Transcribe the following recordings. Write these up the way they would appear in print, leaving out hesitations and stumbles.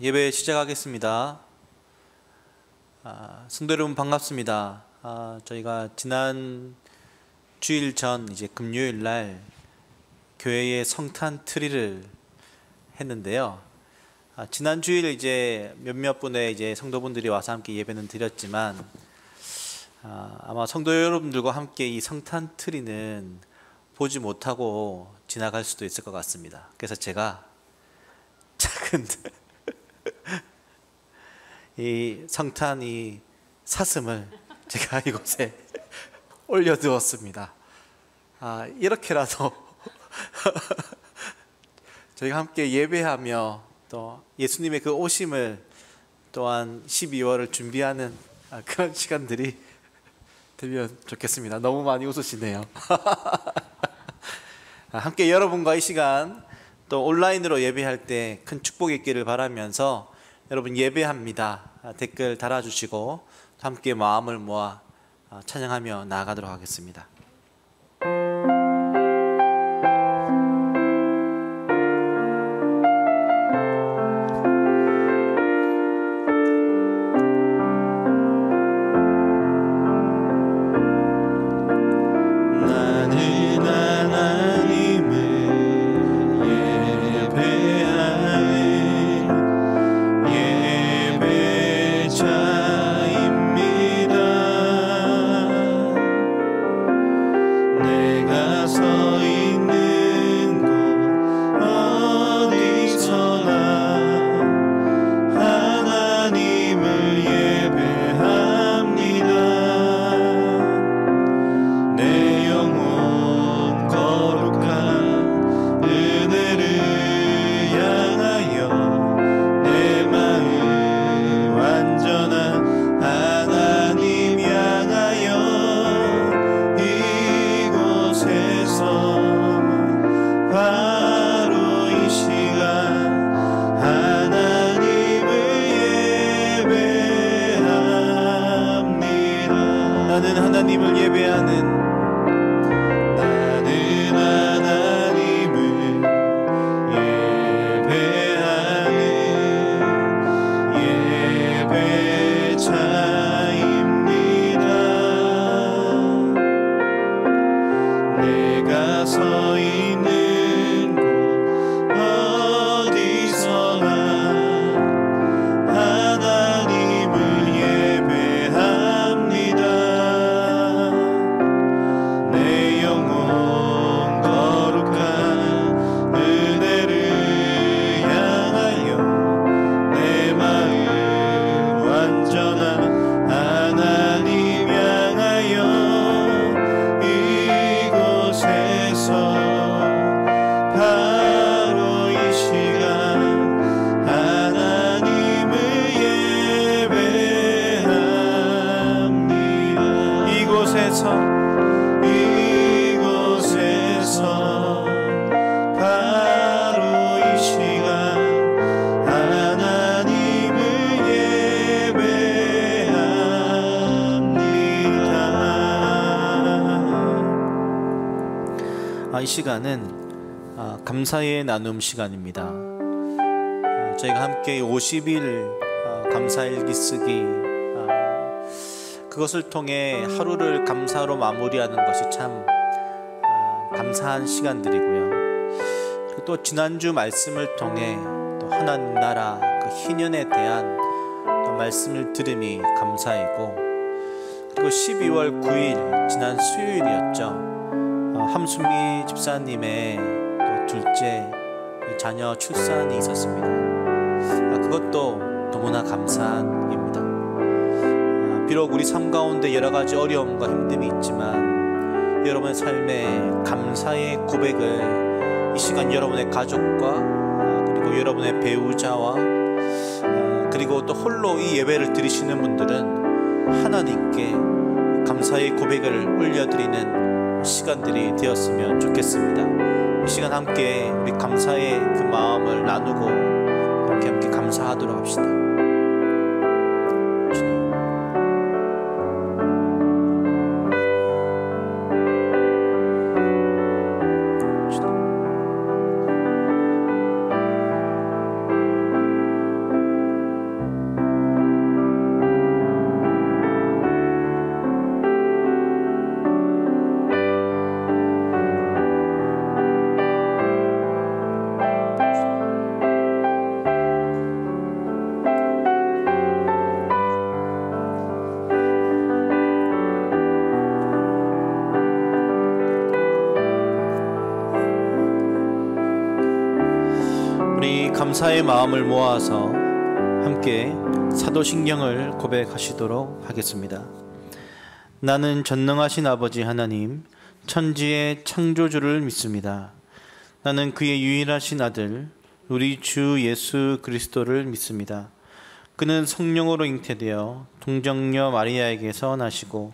예배 시작하겠습니다. 성도 여러분 반갑습니다. 저희가 지난 주일 전 이제 금요일 날 교회의 성탄 트리를 했는데요. 지난 주일 이제 몇몇 분의 이제 성도분들이 와서 함께 예배는 드렸지만 아마 성도 여러분들과 함께 이 성탄 트리는 보지 못하고 지나갈 수도 있을 것 같습니다. 그래서 제가 작은 이 성탄 이 사슴을 제가 이곳에 올려두었습니다. 이렇게라도 저희가 함께 예배하며 또 예수님의 그 오심을 또한 12월을 준비하는 그런 시간들이 되면 좋겠습니다. 너무 많이 웃으시네요. 함께 여러분과 이 시간 또 온라인으로 예배할 때 큰 축복이 있기를 바라면서 여러분 예배합니다 댓글 달아주시고 함께 마음을 모아 찬양하며 나아가도록 하겠습니다. 이 시간은 감사의 나눔 시간입니다. 저희가 함께 50일 감사일기 쓰기 그것을 통해 하루를 감사로 마무리하는 것이 참 감사한 시간들이고요. 그리고 또 지난주 말씀을 통해 또 하나님 나라 그 희년에 대한 또 말씀을 들음이 감사이고, 그리고 12월 9일 지난 수요일이었죠. 함수미 집사님의 또 둘째 자녀 출산이 있었습니다. 그것도 너무나 감사한 일입니다. 비록 우리 삶 가운데 여러 가지 어려움과 힘듦이 있지만 여러분의 삶에 감사의 고백을 이 시간 여러분의 가족과 그리고 여러분의 배우자와 그리고 또 홀로 이 예배를 드리시는 분들은 하나님께 감사의 고백을 올려드리는 시간들이 되었으면 좋겠습니다. 이 시간 함께 우리 감사의 그 마음을 나누고 함께 감사하도록 합시다. 우리 감사의 마음을 모아서 함께 사도신경을 고백하시도록 하겠습니다. 나는 전능하신 아버지 하나님, 천지의 창조주를 믿습니다. 나는 그의 유일하신 아들, 우리 주 예수 그리스도를 믿습니다. 그는 성령으로 잉태되어 동정녀 마리아에게서 나시고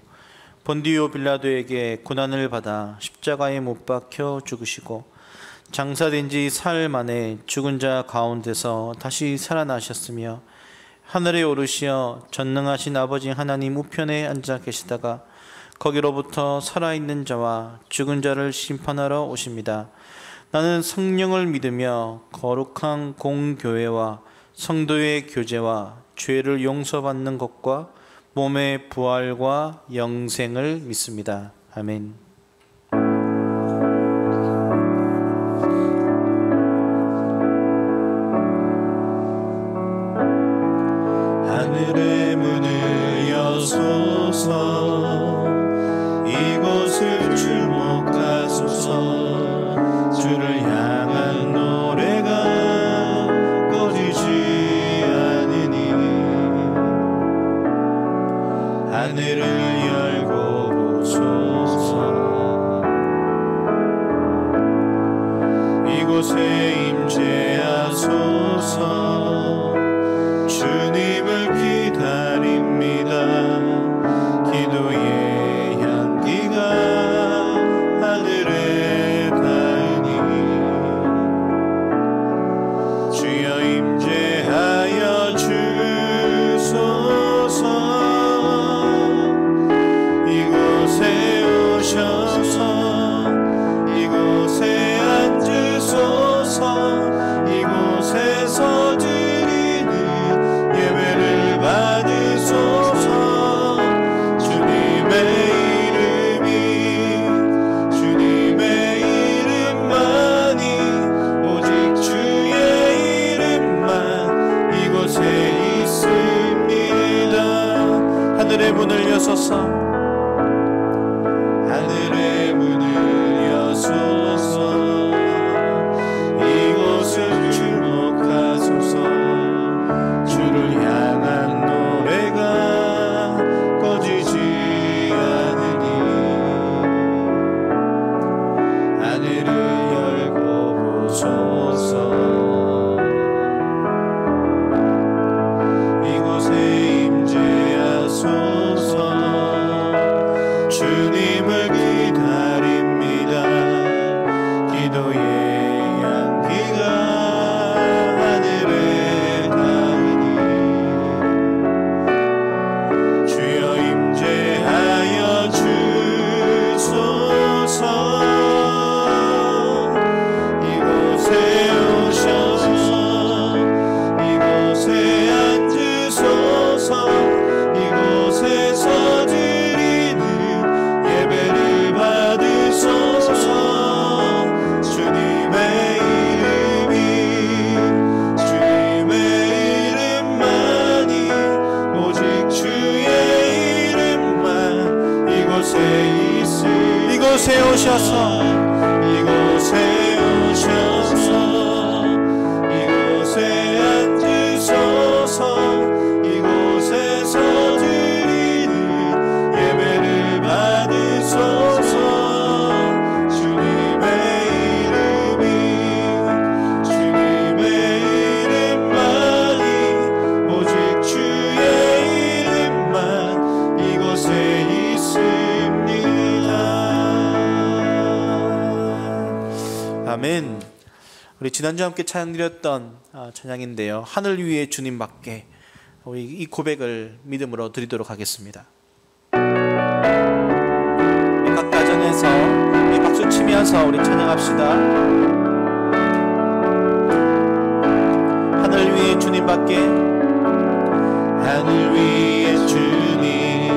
본디오 빌라도에게 고난을 받아 십자가에 못 박혀 죽으시고 장사된 지 사흘 만에 죽은 자 가운데서 다시 살아나셨으며 하늘에 오르시어 전능하신 아버지 하나님 우편에 앉아 계시다가 거기로부터 살아있는 자와 죽은 자를 심판하러 오십니다. 나는 성령을 믿으며 거룩한 공교회와 성도의 교제와 죄를 용서받는 것과 몸의 부활과 영생을 믿습니다. 아멘. 하늘의 문을 여소서, 이곳을 주목하소서. 주를 향한 노래가 꺼지지 않으니 하늘을 열고 보소서. 이곳에 임재하소서. 주님을 기다립니다. 기도의 향기가 하늘에 닿으니 주여 임재하여 주소서. 이곳에 오셔서 이곳에 앉으소서. 이곳에서 예배를 받으소서. 주님의 이름이, 주님의 이름만이, 오직 주의 이름만 이곳에 있습니다. 하늘의 문을 여소서, 하늘의 문을 여소서. 이곳을 주목하소서. 주를 향한 노래가 꺼지지 않으니 하늘을 열고 보소서. 이곳에 임재하소서. 주님을 기다립니다. 기도의 향기가 하늘에 이곳에 오셔서 이곳에 오셔서 이곳에 앉으소서. 이곳에서 드리는 예배를 받으소서. 주님의 이름이, 주님의 이름만이, 오직 주의 이름만 이곳에 있습니다. 아멘. 우리 지난주 함께 찬양드렸던 찬양인데요, 하늘 위에 주님밖에, 우리 이 고백을 믿음으로 드리도록 하겠습니다. 각 가정에서 우리 박수 치면서 우리 찬양합시다. 하늘 위에 주님밖에, 하늘 위에 주님밖에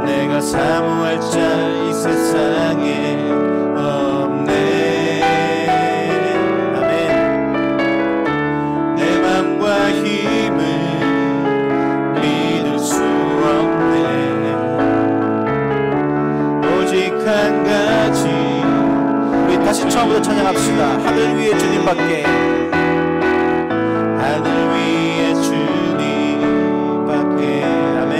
내가 사모할 자 이 세상에 없네. 아멘. 내 맘과 힘을 믿을 수 없네. 오직 한 가지, 우리 다 처음부터 찬양합시다. 하늘 위에 주님밖에, 하늘 위에 주님밖에. 아멘.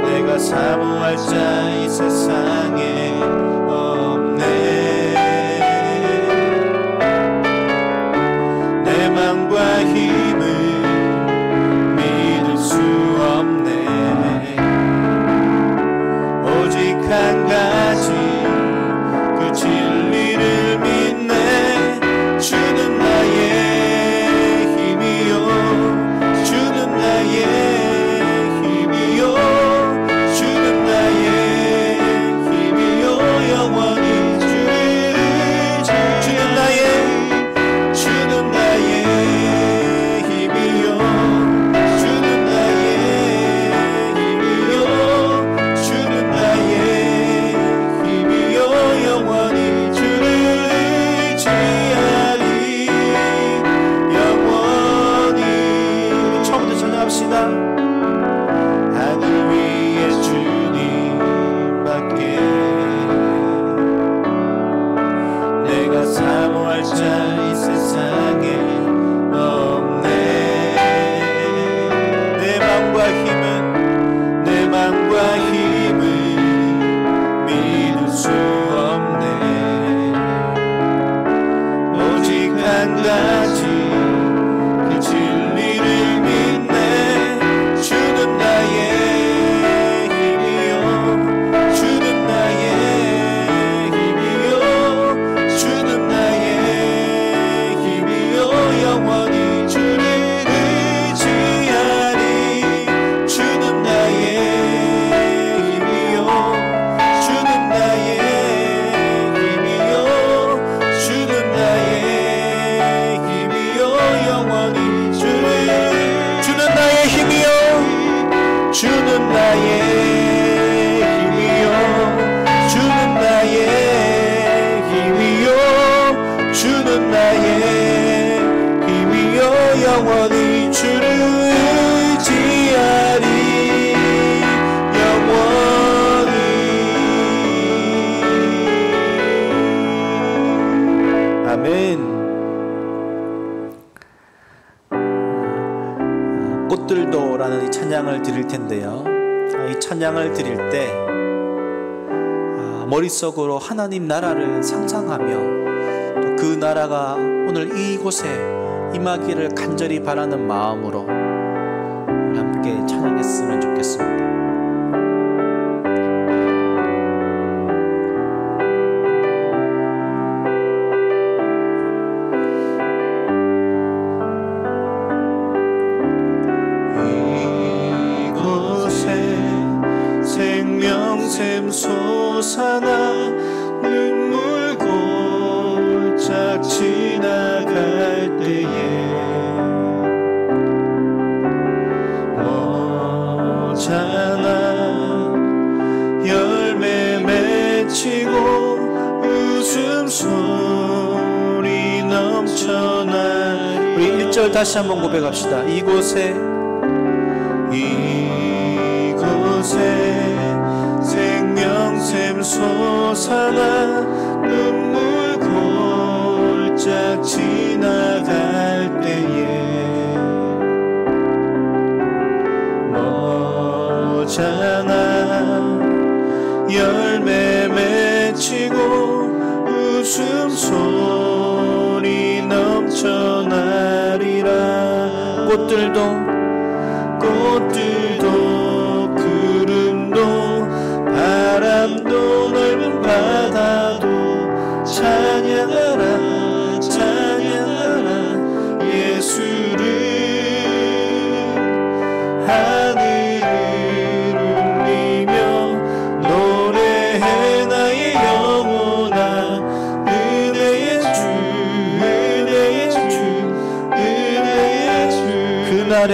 내가 사모할 자 이 세상에 없네. 내 맘과 힘을 믿을 수 없네. 오직 한 가지 그 진리를 믿네. 주는 나의 힘이요, 주는 나의 힘이요, 주는 나의 힘이요. 영원히 주를 주는 나의 힘이요, 주는 나의 힘이요, 주는 나의 힘이요. 영원히 주를 의지하리. 영원히. 처음부터 찬양합시다. 하늘 위에 주님밖에. 내가 사모할 자 이 세상에 없네. 내 맘과 힘은, 내 맘과 힘을 믿을 수 없네. 오직 한 가지 그 진리를 믿네. 주는 나의 힘이요, 주는 나의 힘이요, 주는 나의 힘이요. 영원히 주를 의지하리. 주는 나의 힘이요, 주는 나의 힘이요, 주는 나의 힘이요. 영원히 주를 주는 나의 힘이요, 주는 나의 힘이요, 주는 나의 힘이요, 주는 나의 힘이요. 영원히 주를 의지하리. 영원히. 아멘. 꽃들도라는 이 찬양을 드릴 텐데요. 이 찬양을 드릴 때 머릿속으로 하나님 나라를 상상하며 또 그 나라가 오늘 이곳에 임하기를 간절히 바라는 마음으로 우리 함께 찬양했으면 좋겠습니다. 생명샘 솟아나 눈물 골짝 지나갈 때에 오잖아 열매 맺히고 웃음소리 넘쳐나. 우리 1절 다시 한번 고백합시다. 이곳에 생명샘 솟아나 눈물 골짝 지나갈 때에 오잖아 열매 맺히고 웃음소리 넘쳐나리라. 꽃들도 구름도 바람도 넓은 바다도 찬양하라 찬양하라 예수를. 하늘을 울리며 노래해 나의 영혼아. 은혜의 주 은혜의 주 은혜의 주. 그날의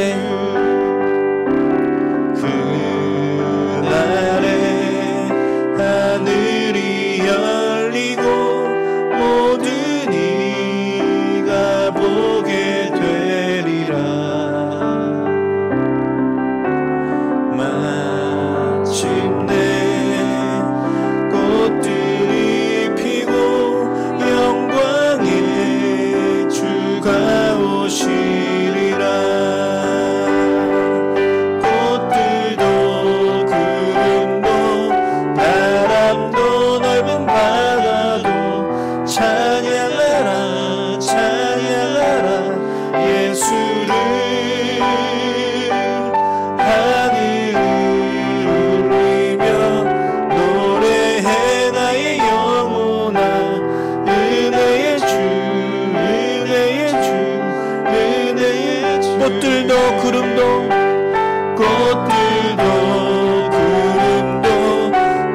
꽃들도 구름도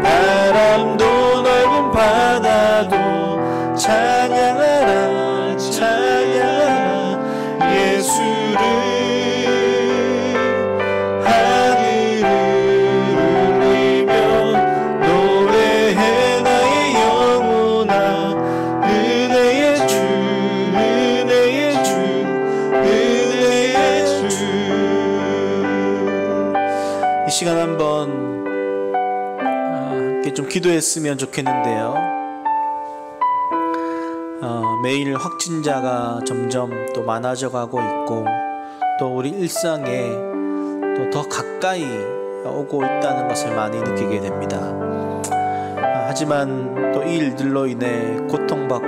바람도 넓은 바다도 찬양하라 찬양하라 예수를 하늘을 울리며 노래해 나의 영혼아 은혜의 주 은혜의 주 은혜의 주. 이 시간 한번 함께 좀 기도했으면 좋겠는데요. 매일 확진자가 점점 또 많아져 가고 있고 또 우리 일상에 또 더 가까이 오고 있다는 것을 많이 느끼게 됩니다. 하지만 또 이 일들로 인해 고통받고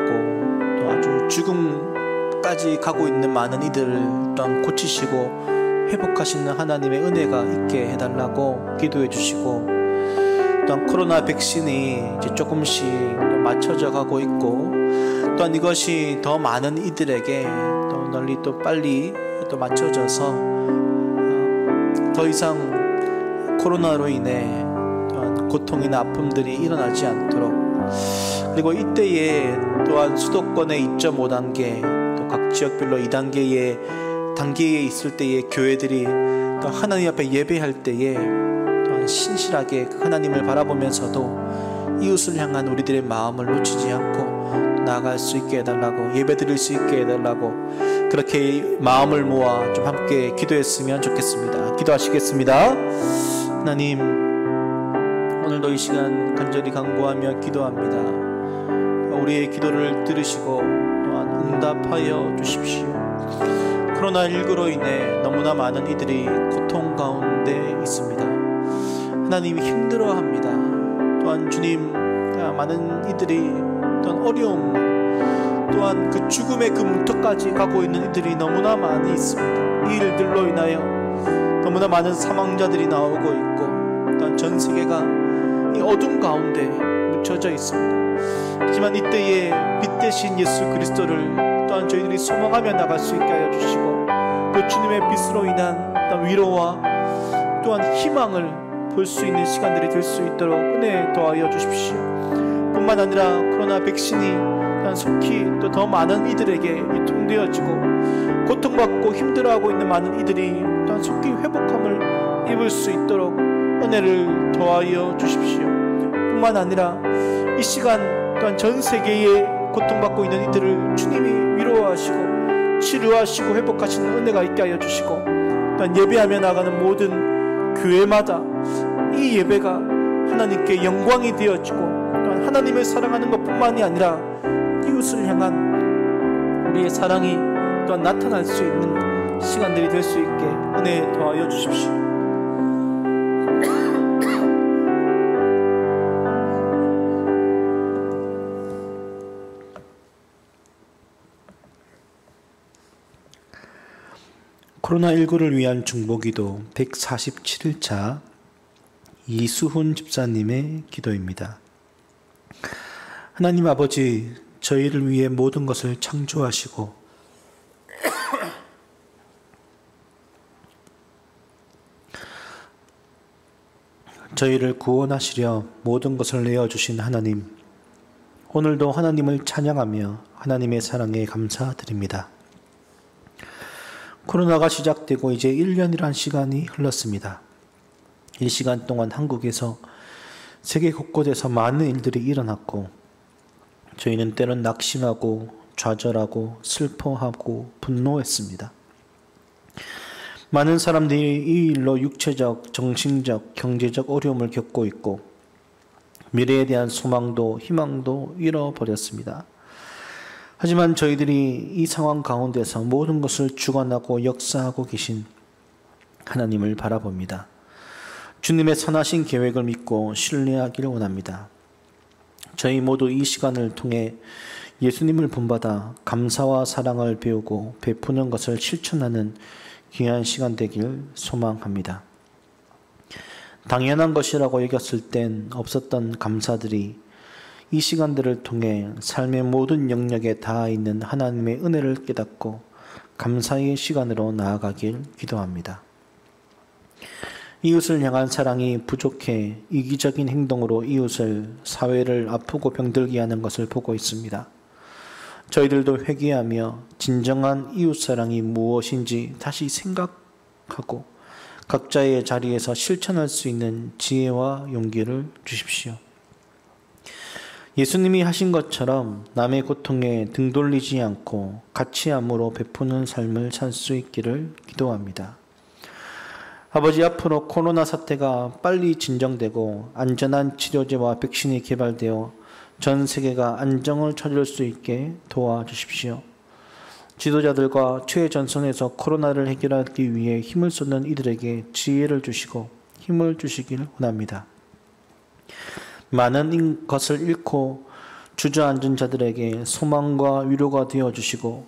또 아주 죽음까지 가고 있는 많은 이들을 또한 고치시고 회복하시는 하나님의 은혜가 있게 해달라고 기도해 주시고, 또한 코로나 백신이 이제 조금씩 맞춰져 가고 있고, 또한 이것이 더 많은 이들에게 또 널리 또 빨리 또 맞춰져서 더 이상 코로나로 인해 또한 고통이나 아픔들이 일어나지 않도록, 그리고 이때에 또한 수도권의 2.5단계 또 각 지역별로 2단계의 단계에 있을 때에 교회들이 또 하나님 앞에 예배할 때에 또한 신실하게 하나님을 바라보면서도 이웃을 향한 우리들의 마음을 놓치지 않고 나아갈 수 있게 해달라고, 예배드릴 수 있게 해달라고, 그렇게 마음을 모아 좀 함께 기도했으면 좋겠습니다. 기도하시겠습니다. 하나님, 오늘도 이 시간 간절히 간구하며 기도합니다. 우리의 기도를 들으시고 또한 응답하여 주십시오. 코로나19로 인해 너무나 많은 이들이 고통 가운데 있습니다. 하나님이 힘들어합니다. 또한 주님, 많은 이들이 또한 어려움, 또한 그 죽음의 그 문턱까지 가고 있는 이들이 너무나 많이 있습니다. 이 일들로 인하여 너무나 많은 사망자들이 나오고 있고, 또한 전 세계가 이 어둠 가운데 묻혀져 있습니다. 하지만 이때에 빛 대신 예수 그리스도를 또한 저희들이 소망하며 나갈 수 있게 하여 주시고, 그 주님의 빛으로 인한 위로와 또한 희망을 볼 수 있는 시간들이 될 수 있도록 은혜 더하여 주십시오. 뿐만 아니라 코로나 백신이 또한 속히 또 더 많은 이들에게 유통되어지고 고통받고 힘들어하고 있는 많은 이들이 또한 속히 회복함을 입을 수 있도록 은혜를 더하여 주십시오. 뿐만 아니라 이 시간 또한 전 세계에 고통받고 있는 이들을 주님이 위로하시고 치료하시고 회복하시는 은혜가 있게 하여 주시고, 또한 예배하며 나가는 모든 교회마다 이 예배가 하나님께 영광이 되어지고, 또한 하나님을 사랑하는 것뿐만이 아니라 이웃을 향한 우리의 사랑이 또한 나타날 수 있는 시간들이 될 수 있게 은혜 더하여 주십시오. 코로나19를 위한 중보기도 147일차 이수훈 집사님의 기도입니다. 하나님 아버지, 저희를 위해 모든 것을 창조하시고 저희를 구원하시려 모든 것을 내어주신 하나님, 오늘도 하나님을 찬양하며 하나님의 사랑에 감사드립니다. 코로나가 시작되고 이제 1년이란 시간이 흘렀습니다. 이 시간 동안 한국에서 세계 곳곳에서 많은 일들이 일어났고, 저희는 때론 낙심하고 좌절하고 슬퍼하고 분노했습니다. 많은 사람들이 이 일로 육체적, 정신적, 경제적 어려움을 겪고 있고, 미래에 대한 소망도 희망도 잃어버렸습니다. 하지만 저희들이 이 상황 가운데서 모든 것을 주관하고 역사하고 계신 하나님을 바라봅니다. 주님의 선하신 계획을 믿고 신뢰하기를 원합니다. 저희 모두 이 시간을 통해 예수님을 본받아 감사와 사랑을 배우고 베푸는 것을 실천하는 귀한 시간 되길 소망합니다. 당연한 것이라고 여겼을 땐 없었던 감사들이 이 시간들을 통해 삶의 모든 영역에 닿아 있는 하나님의 은혜를 깨닫고 감사의 시간으로 나아가길 기도합니다. 이웃을 향한 사랑이 부족해 이기적인 행동으로 이웃을, 사회를 아프고 병들게 하는 것을 보고 있습니다. 저희들도 회개하며 진정한 이웃사랑이 무엇인지 다시 생각하고 각자의 자리에서 실천할 수 있는 지혜와 용기를 주십시오. 예수님이 하신 것처럼 남의 고통에 등 돌리지 않고 가치함으로 베푸는 삶을 살 수 있기를 기도합니다. 아버지, 앞으로 코로나 사태가 빨리 진정되고 안전한 치료제와 백신이 개발되어 전 세계가 안정을 찾을 수 있게 도와주십시오. 지도자들과 최전선에서 코로나를 해결하기 위해 힘을 쏟는 이들에게 지혜를 주시고 힘을 주시길 원합니다. 많은 것을 잃고 주저앉은 자들에게 소망과 위로가 되어주시고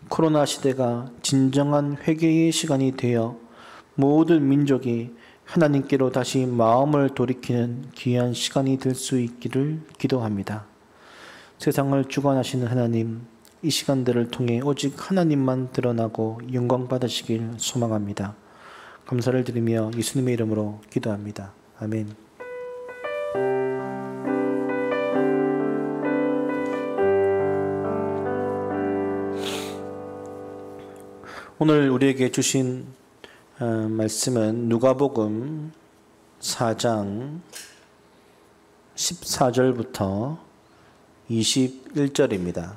코로나 시대가 진정한 회개의 시간이 되어 모든 민족이 하나님께로 다시 마음을 돌이키는 귀한 시간이 될 수 있기를 기도합니다. 세상을 주관하시는 하나님, 이 시간들을 통해 오직 하나님만 드러나고 영광 받으시길 소망합니다. 감사를 드리며 예수님의 이름으로 기도합니다. 아멘. 오늘 우리에게 주신 말씀은 누가복음 4장 14절부터 21절입니다.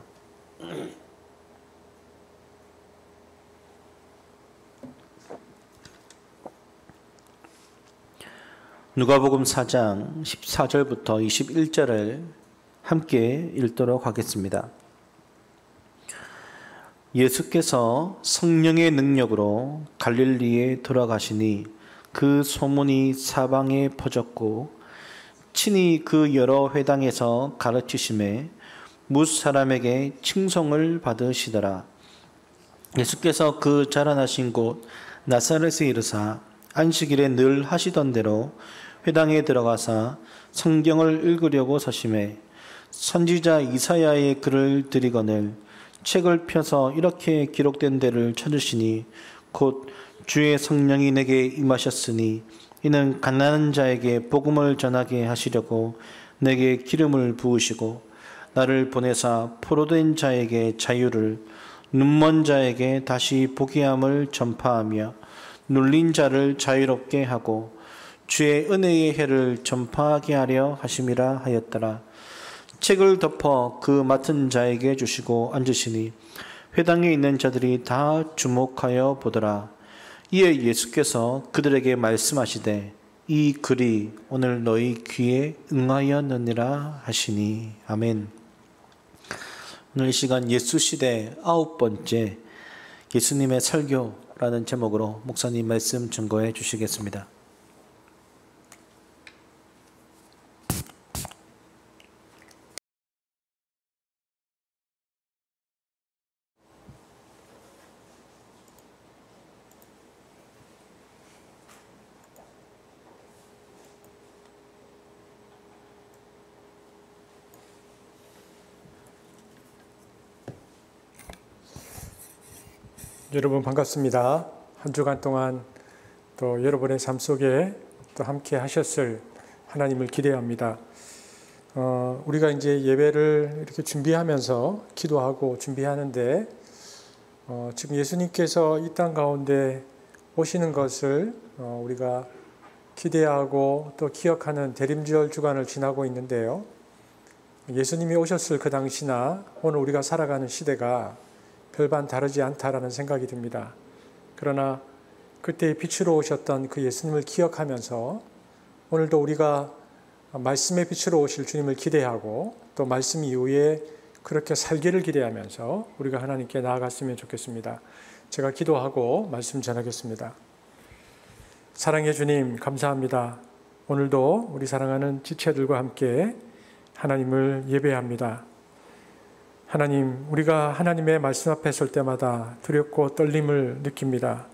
누가복음 4장 14절부터 21절을 함께 읽도록 하겠습니다. 예수께서 성령의 능력으로 갈릴리에 돌아가시니 그 소문이 사방에 퍼졌고 친히 그 여러 회당에서 가르치심에 뭇 사람에게 칭송을 받으시더라. 예수께서 그 자라나신 곳 나사렛에 이르사 안식일에 늘 하시던 대로 회당에 들어가사 성경을 읽으려고 서심해 선지자 이사야의 글을 들이거늘 책을 펴서 이렇게 기록된 데를 찾으시니 곧 주의 성령이 내게 임하셨으니 이는 가난한 자에게 복음을 전하게 하시려고 내게 기름을 부으시고 나를 보내사 포로된 자에게 자유를, 눈먼 자에게 다시 보게 함을 전파하며 눌린 자를 자유롭게 하고 주의 은혜의 해를 전파하게 하려 하심이라 하였더라. 책을 덮어 그 맡은 자에게 주시고 앉으시니 회당에 있는 자들이 다 주목하여 보더라. 이에 예수께서 그들에게 말씀하시되 이 글이 오늘 너희 귀에 응하였느니라 하시니. 아멘. 오늘 이 시간 예수 시대 9번째 예수님의 설교라는 제목으로 목사님 말씀 증거해 주시겠습니다. 여러분 반갑습니다. 한 주간 동안 또 여러분의 삶 속에 또 함께 하셨을 하나님을 기대합니다. 우리가 이제 예배를 이렇게 준비하면서 기도하고 준비하는데 지금 예수님께서 이 땅 가운데 오시는 것을 우리가 기대하고 또 기억하는 대림절 주간을 지나고 있는데요. 예수님이 오셨을 그 당시나 오늘 우리가 살아가는 시대가 별반 다르지 않다라는 생각이 듭니다. 그러나 그때의 빛으로 오셨던 그 예수님을 기억하면서 오늘도 우리가 말씀의 빛으로 오실 주님을 기대하고 또 말씀 이후에 그렇게 살기를 기대하면서 우리가 하나님께 나아갔으면 좋겠습니다. 제가 기도하고 말씀 전하겠습니다. 사랑의 주님 감사합니다. 오늘도 우리 사랑하는 지체들과 함께 하나님을 예배합니다. 하나님, 우리가 하나님의 말씀 앞에 설 때마다 두렵고 떨림을 느낍니다.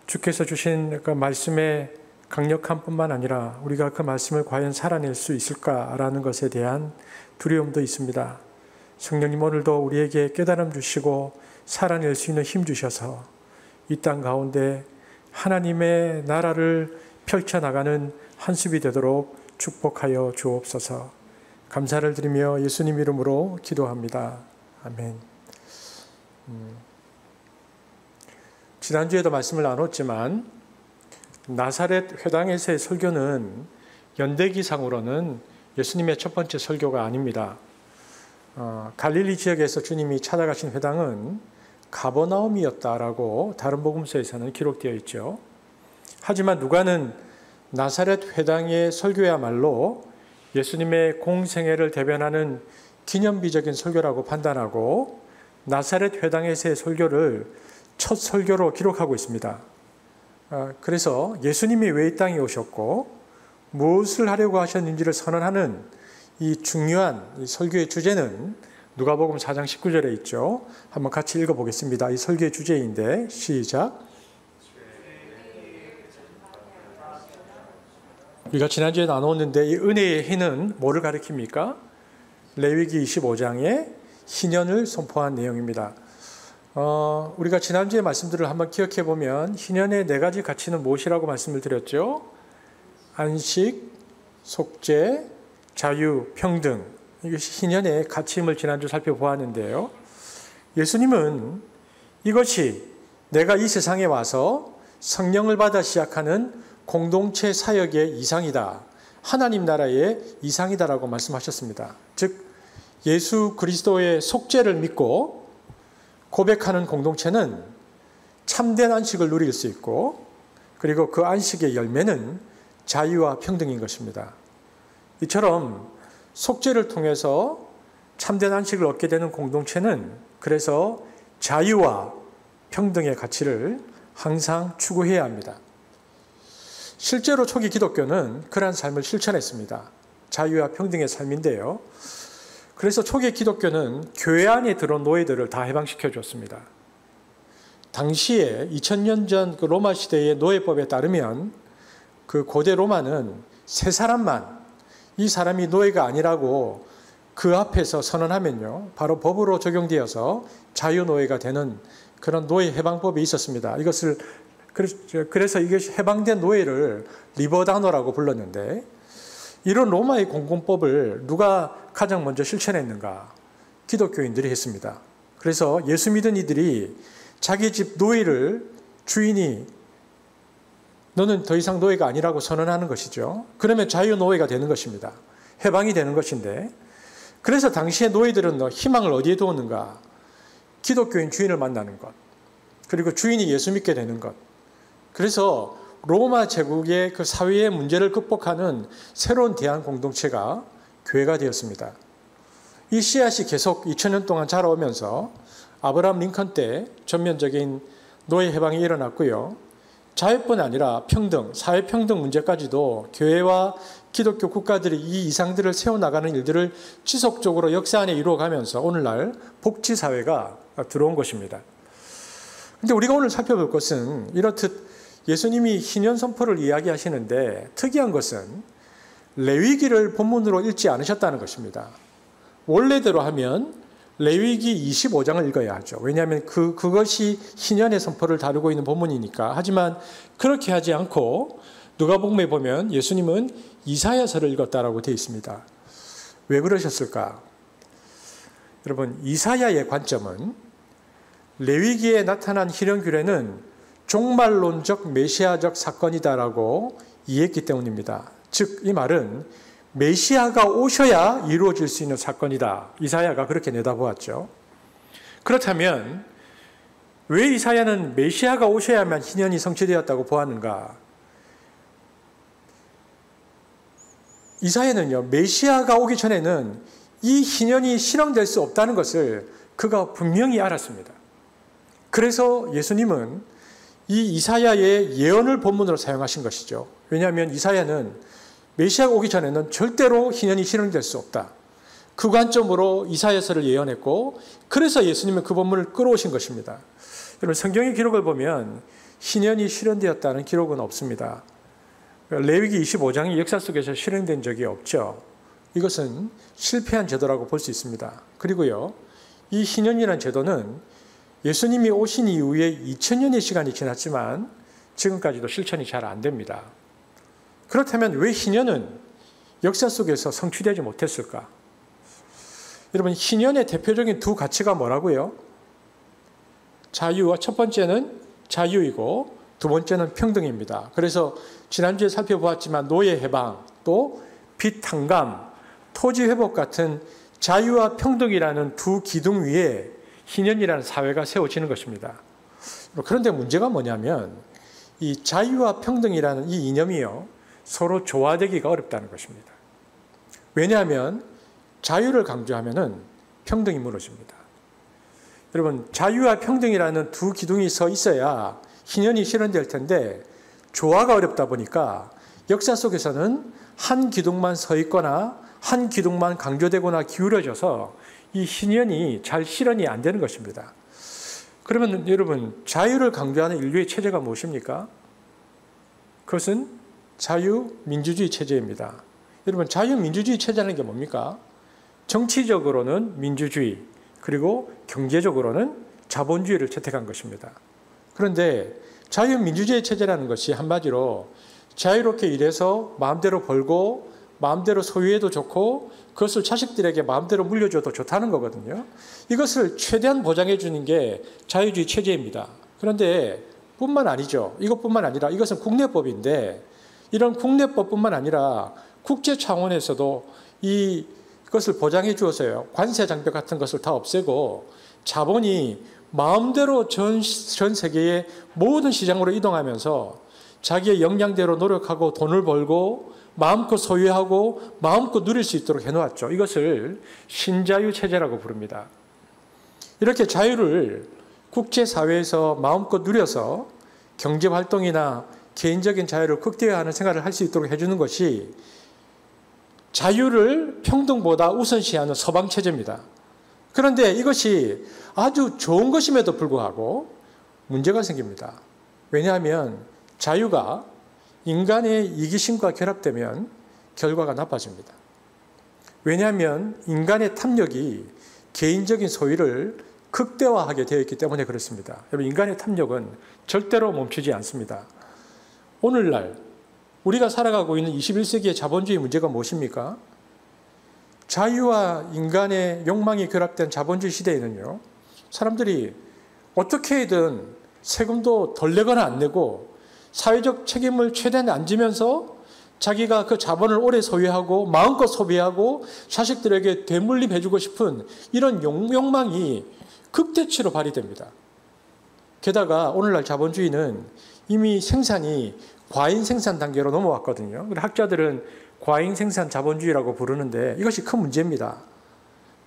주께서 주신 그 말씀의 강력함 뿐만 아니라 우리가 그 말씀을 과연 살아낼 수 있을까라는 것에 대한 두려움도 있습니다. 성령님, 오늘도 우리에게 깨달음 주시고 살아낼 수 있는 힘 주셔서 이 땅 가운데 하나님의 나라를 펼쳐나가는 한숲이 되도록 축복하여 주옵소서. 감사를 드리며 예수님 이름으로 기도합니다. 아멘. 지난주에도 말씀을 나눴지만 나사렛 회당에서의 설교는 연대기상으로는 예수님의 첫 번째 설교가 아닙니다. 갈릴리 지역에서 주님이 찾아가신 회당은 가버나움이었다라고 다른 복음서에서는 기록되어 있죠. 하지만 누가는 나사렛 회당의 설교야말로 예수님의 공생애를 대변하는 기념비적인 설교라고 판단하고 나사렛 회당에서의 설교를 첫 설교로 기록하고 있습니다. 그래서 예수님이 왜 이 땅에 오셨고 무엇을 하려고 하셨는지를 선언하는 이 중요한 이 설교의 주제는 누가복음 4장 19절에 있죠. 한번 같이 읽어보겠습니다. 이 설교의 주제인데 시작. 우리가 지난주에 나눴는데 이 은혜의 희는 뭐를 가리킵니까? 레위기 25장에 희년을 선포한 내용입니다. 우리가 지난주에 말씀들을 한번 기억해 보면 희년의 네 가지 가치는 무엇이라고 말씀을 드렸죠? 안식, 속죄, 자유, 평등. 이것이 희년의 가치임을 지난주 살펴보았는데요. 예수님은 이것이 내가 이 세상에 와서 성령을 받아 시작하는 공동체 사역의 이상이다. 하나님 나라의 이상이다라고 말씀하셨습니다. 즉 예수 그리스도의 속죄를 믿고 고백하는 공동체는 참된 안식을 누릴 수 있고 그리고 그 안식의 열매는 자유와 평등인 것입니다. 이처럼 속죄를 통해서 참된 안식을 얻게 되는 공동체는 그래서 자유와 평등의 가치를 항상 추구해야 합니다. 실제로 초기 기독교는 그러한 삶을 실천했습니다. 자유와 평등의 삶인데요. 그래서 초기 기독교는 교회 안에 들어온 노예들을 다 해방시켜 줬습니다. 당시에 2000년 전 그 로마 시대의 노예법에 따르면 그 고대 로마는 세 사람만 이 사람이 노예가 아니라고 그 앞에서 선언하면요. 바로 법으로 적용되어서 자유노예가 되는 그런 노예 해방법이 있었습니다. 그래서 이것이 해방된 노예를 리버다노라고 불렀는데 이런 로마의 공공법을 누가 가장 먼저 실천했는가? 기독교인들이 했습니다. 그래서 예수 믿은 이들이 자기 집 노예를 주인이 너는 더 이상 노예가 아니라고 선언하는 것이죠. 그러면 자유노예가 되는 것입니다. 해방이 되는 것인데 그래서 당시의 노예들은 희망을 어디에 두었는가? 기독교인 주인을 만나는 것. 그리고 주인이 예수 믿게 되는 것. 그래서 로마 제국의 그 사회의 문제를 극복하는 새로운 대안 공동체가 교회가 되었습니다. 이 씨앗이 계속 2000년 동안 자라오면서 아브라함 링컨 때 전면적인 노예 해방이 일어났고요. 자유뿐 아니라 평등, 사회평등 문제까지도 교회와 기독교 국가들이 이 이상들을 세워나가는 일들을 지속적으로 역사 안에 이루어가면서 오늘날 복지사회가 들어온 것입니다. 그런데 우리가 오늘 살펴볼 것은 이렇듯 예수님이 희년 선포를 이야기하시는데 특이한 것은 레위기를 본문으로 읽지 않으셨다는 것입니다. 원래대로 하면 레위기 25장을 읽어야 하죠. 왜냐하면 그것이 희년의 선포를 다루고 있는 본문이니까. 하지만 그렇게 하지 않고 누가복음에 보면 예수님은 이사야서를 읽었다라고 되어 있습니다. 왜 그러셨을까? 여러분, 이사야의 관점은 레위기에 나타난 희년규례는 종말론적 메시아적 사건이다라고 이해했기 때문입니다. 즉, 이 말은 메시아가 오셔야 이루어질 수 있는 사건이다. 이사야가 그렇게 내다보았죠. 그렇다면 왜 이사야는 메시아가 오셔야만 희년이 성취되었다고 보았는가? 이사야는요, 메시아가 오기 전에는 이 희년이 실현될 수 없다는 것을 그가 분명히 알았습니다. 그래서 예수님은 이 이사야의 예언을 본문으로 사용하신 것이죠. 왜냐하면 이사야는 메시아가 오기 전에는 절대로 희년이 실현될 수 없다. 그 관점으로 이사야서를 예언했고 그래서 예수님은 그 본문을 끌어오신 것입니다. 여러분, 성경의 기록을 보면 희년이 실현되었다는 기록은 없습니다. 레위기 25장이 역사 속에서 실현된 적이 없죠. 이것은 실패한 제도라고 볼 수 있습니다. 그리고요, 이 희년이라는 제도는 예수님이 오신 이후에 2000년의 시간이 지났지만 지금까지도 실천이 잘 안 됩니다. 그렇다면 왜 희년은 역사 속에서 성취되지 못했을까? 여러분, 희년의 대표적인 두 가치가 뭐라고요? 자유와, 첫 번째는 자유이고 두 번째는 평등입니다. 그래서 지난주에 살펴보았지만 노예 해방, 또 빚 탕감, 토지 회복 같은 자유와 평등이라는 두 기둥 위에 희년이라는 사회가 세워지는 것입니다. 그런데 문제가 뭐냐면 이 자유와 평등이라는 이 이념이요, 서로 조화되기가 어렵다는 것입니다. 왜냐하면 자유를 강조하면은 평등이 무너집니다. 여러분, 자유와 평등이라는 두 기둥이 서 있어야 희년이 실현될 텐데 조화가 어렵다 보니까 역사 속에서는 한 기둥만 서 있거나 한 기둥만 강조되거나 기울어져서 이 희년이 잘 실현이 안 되는 것입니다. 그러면 여러분, 자유를 강조하는 인류의 체제가 무엇입니까? 그것은 자유민주주의 체제입니다. 여러분, 자유민주주의 체제라는 게 뭡니까? 정치적으로는 민주주의, 그리고 경제적으로는 자본주의를 채택한 것입니다. 그런데 자유민주주의 체제라는 것이 한마디로 자유롭게 일해서 마음대로 벌고 마음대로 소유해도 좋고 그것을 자식들에게 마음대로 물려줘도 좋다는 거거든요. 이것을 최대한 보장해 주는 게 자유주의 체제입니다. 그런데 뿐만 아니죠. 이것뿐만 아니라 이것은 국내법인데 이런 국내법뿐만 아니라 국제 차원에서도 이것을 보장해 주어서요, 관세 장벽 같은 것을 다 없애고 자본이 마음대로 전 세계의 모든 시장으로 이동하면서 자기의 역량대로 노력하고 돈을 벌고 마음껏 소유하고 마음껏 누릴 수 있도록 해놓았죠. 이것을 신자유체제라고 부릅니다. 이렇게 자유를 국제사회에서 마음껏 누려서 경제활동이나 개인적인 자유를 극대화하는 생활을 할 수 있도록 해주는 것이 자유를 평등보다 우선시하는 서방체제입니다. 그런데 이것이 아주 좋은 것임에도 불구하고 문제가 생깁니다. 왜냐하면 자유가 인간의 이기심과 결합되면 결과가 나빠집니다. 왜냐하면 인간의 탐욕이 개인적인 소유를 극대화하게 되어 있기 때문에 그렇습니다. 여러분, 인간의 탐욕은 절대로 멈추지 않습니다. 오늘날 우리가 살아가고 있는 21세기의 자본주의 문제가 무엇입니까? 자유와 인간의 욕망이 결합된 자본주의 시대에는요, 사람들이 어떻게든 세금도 덜 내거나 안 내고 사회적 책임을 최대한 안 지면서 자기가 그 자본을 오래 소유하고 마음껏 소비하고 자식들에게 되물림해주고 싶은 이런 욕망이 극대치로 발휘됩니다. 게다가 오늘날 자본주의는 이미 생산이 과잉 생산 단계로 넘어왔거든요. 학자들은 과잉 생산 자본주의라고 부르는데 이것이 큰 문제입니다.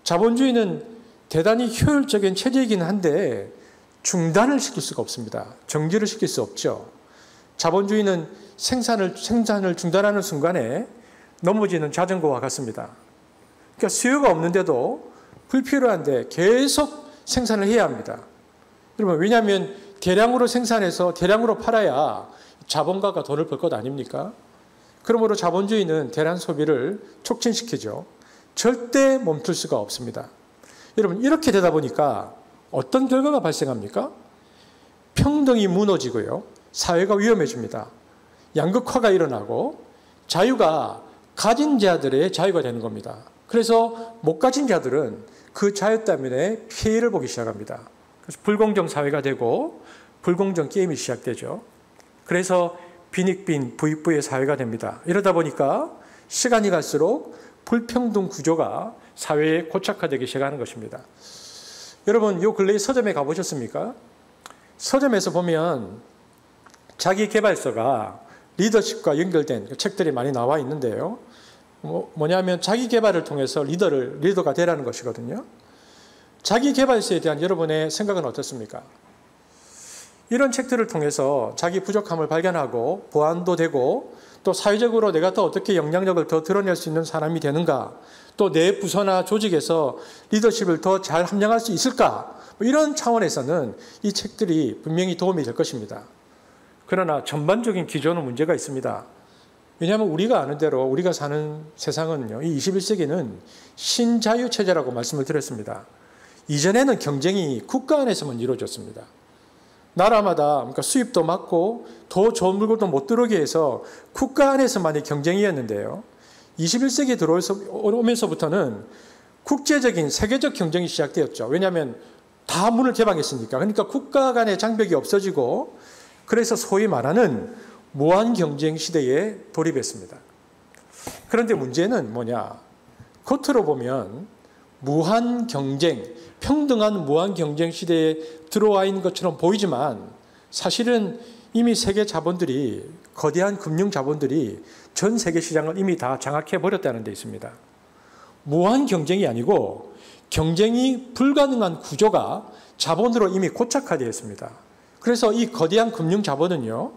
자본주의는 대단히 효율적인 체제이긴 한데 중단을 시킬 수가 없습니다. 정지를 시킬 수 없죠. 자본주의는 생산을 중단하는 순간에 넘어지는 자전거와 같습니다. 그러니까 수요가 없는데도 불필요한데 계속 생산을 해야 합니다. 여러분, 왜냐하면 대량으로 생산해서 대량으로 팔아야 자본가가 돈을 벌 것 아닙니까? 그러므로 자본주의는 대량 소비를 촉진시키죠. 절대 멈출 수가 없습니다. 여러분, 이렇게 되다 보니까 어떤 결과가 발생합니까? 평등이 무너지고요, 사회가 위험해집니다. 양극화가 일어나고 자유가 가진 자들의 자유가 되는 겁니다. 그래서 못 가진 자들은 그 자유 때문에 피해를 보기 시작합니다. 그래서 불공정 사회가 되고 불공정 게임이 시작되죠. 그래서 빈익빈 부익부의 사회가 됩니다. 이러다 보니까 시간이 갈수록 불평등 구조가 사회에 고착화되기 시작하는 것입니다. 여러분, 요 근래에 서점에 가보셨습니까? 서점에서 보면 자기 개발서가 리더십과 연결된 책들이 많이 나와 있는데요. 뭐냐면 자기 개발을 통해서 리더가 되라는 것이거든요. 자기 개발서에 대한 여러분의 생각은 어떻습니까? 이런 책들을 통해서 자기 부족함을 발견하고 보완도 되고 또 사회적으로 내가 더 어떻게 영향력을 더 드러낼 수 있는 사람이 되는가, 또 내 부서나 조직에서 리더십을 더 잘 함양할 수 있을까, 이런 차원에서는 이 책들이 분명히 도움이 될 것입니다. 그러나 전반적인 기조는 문제가 있습니다. 왜냐하면 우리가 아는 대로 우리가 사는 세상은요, 이 21세기는 신자유체제라고 말씀을 드렸습니다. 이전에는 경쟁이 국가 안에서만 이루어졌습니다. 나라마다 그러니까 수입도 막고 더 좋은 물건도 못 들어오게 해서 국가 안에서만의 경쟁이었는데요. 21세기에 들어오면서부터는 국제적인 세계적 경쟁이 시작되었죠. 왜냐하면 다 문을 개방했으니까. 그러니까 국가 간의 장벽이 없어지고 그래서 소위 말하는 무한 경쟁 시대에 돌입했습니다. 그런데 문제는 뭐냐? 겉으로 보면 무한 경쟁, 평등한 무한 경쟁 시대에 들어와 있는 것처럼 보이지만 사실은 이미 세계 자본들이, 거대한 금융 자본들이 전 세계 시장을 이미 다 장악해 버렸다는 데 있습니다. 무한 경쟁이 아니고 경쟁이 불가능한 구조가 자본으로 이미 고착화되어 있습니다. 그래서 이 거대한 금융 자본은요,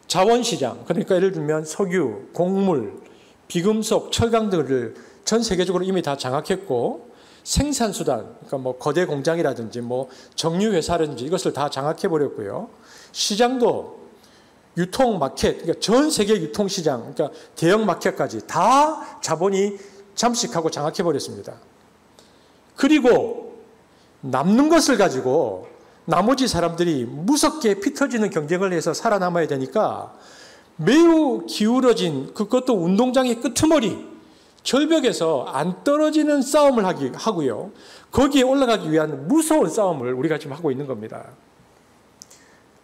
자원시장, 그러니까 예를 들면 석유, 곡물, 비금속, 철강 등을 전 세계적으로 이미 다 장악했고, 생산수단, 그러니까 뭐 거대 공장이라든지 뭐 정유회사라든지 이것을 다 장악해버렸고요. 시장도 유통 마켓, 그러니까 전 세계 유통시장, 그러니까 대형 마켓까지 다 자본이 잠식하고 장악해버렸습니다. 그리고 남는 것을 가지고 나머지 사람들이 무섭게 피 터지는 경쟁을 해서 살아남아야 되니까 매우 기울어진, 그것도 운동장의 끄트머리, 절벽에서 안 떨어지는 싸움을 하고요. 거기에 올라가기 위한 무서운 싸움을 우리가 지금 하고 있는 겁니다.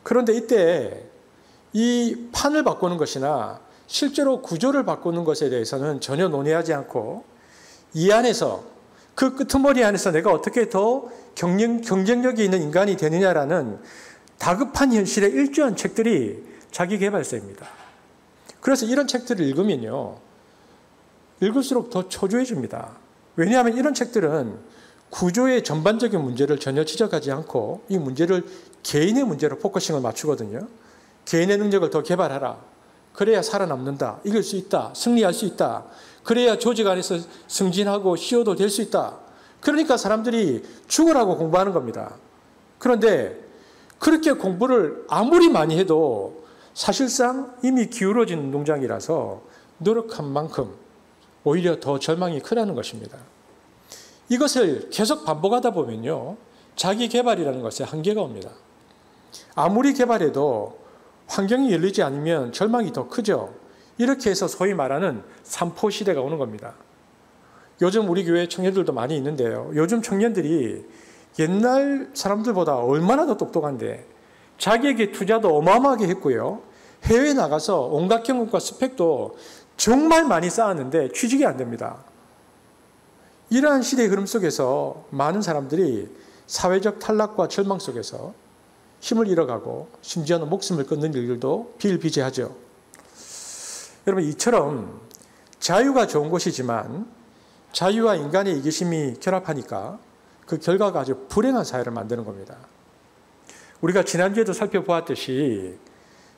그런데 이때 이 판을 바꾸는 것이나 실제로 구조를 바꾸는 것에 대해서는 전혀 논의하지 않고 이 안에서, 그 끄트머리 안에서 내가 어떻게 더 경쟁력이 있는 인간이 되느냐라는 다급한 현실에 일조한 책들이 자기계발서입니다. 그래서 이런 책들을 읽으면요, 읽을수록 더 초조해집니다. 왜냐하면 이런 책들은 구조의 전반적인 문제를 전혀 지적하지 않고 이 문제를 개인의 문제로 포커싱을 맞추거든요. 개인의 능력을 더 개발하라. 그래야 살아남는다. 이길 수 있다. 승리할 수 있다. 그래야 조직 안에서 승진하고 CEO도 될 수 있다. 그러니까 사람들이 죽으라고 공부하는 겁니다. 그런데 그렇게 공부를 아무리 많이 해도 사실상 이미 기울어진 운동장이라서 노력한 만큼 오히려 더 절망이 크다는 것입니다. 이것을 계속 반복하다 보면요, 자기 개발이라는 것에 한계가 옵니다. 아무리 개발해도 환경이 열리지 않으면 절망이 더 크죠. 이렇게 해서 소위 말하는 삼포 시대가 오는 겁니다. 요즘 우리 교회 청년들도 많이 있는데요, 요즘 청년들이 옛날 사람들보다 얼마나 더 똑똑한데 자기에게 투자도 어마어마하게 했고요, 해외에 나가서 온갖 경험과 스펙도 정말 많이 쌓았는데 취직이 안 됩니다. 이러한 시대의 흐름 속에서 많은 사람들이 사회적 탈락과 절망 속에서 힘을 잃어가고 심지어는 목숨을 끊는 일들도 비일비재하죠. 여러분, 이처럼 자유가 좋은 것이지만 자유와 인간의 이기심이 결합하니까 그 결과가 아주 불행한 사회를 만드는 겁니다. 우리가 지난주에도 살펴보았듯이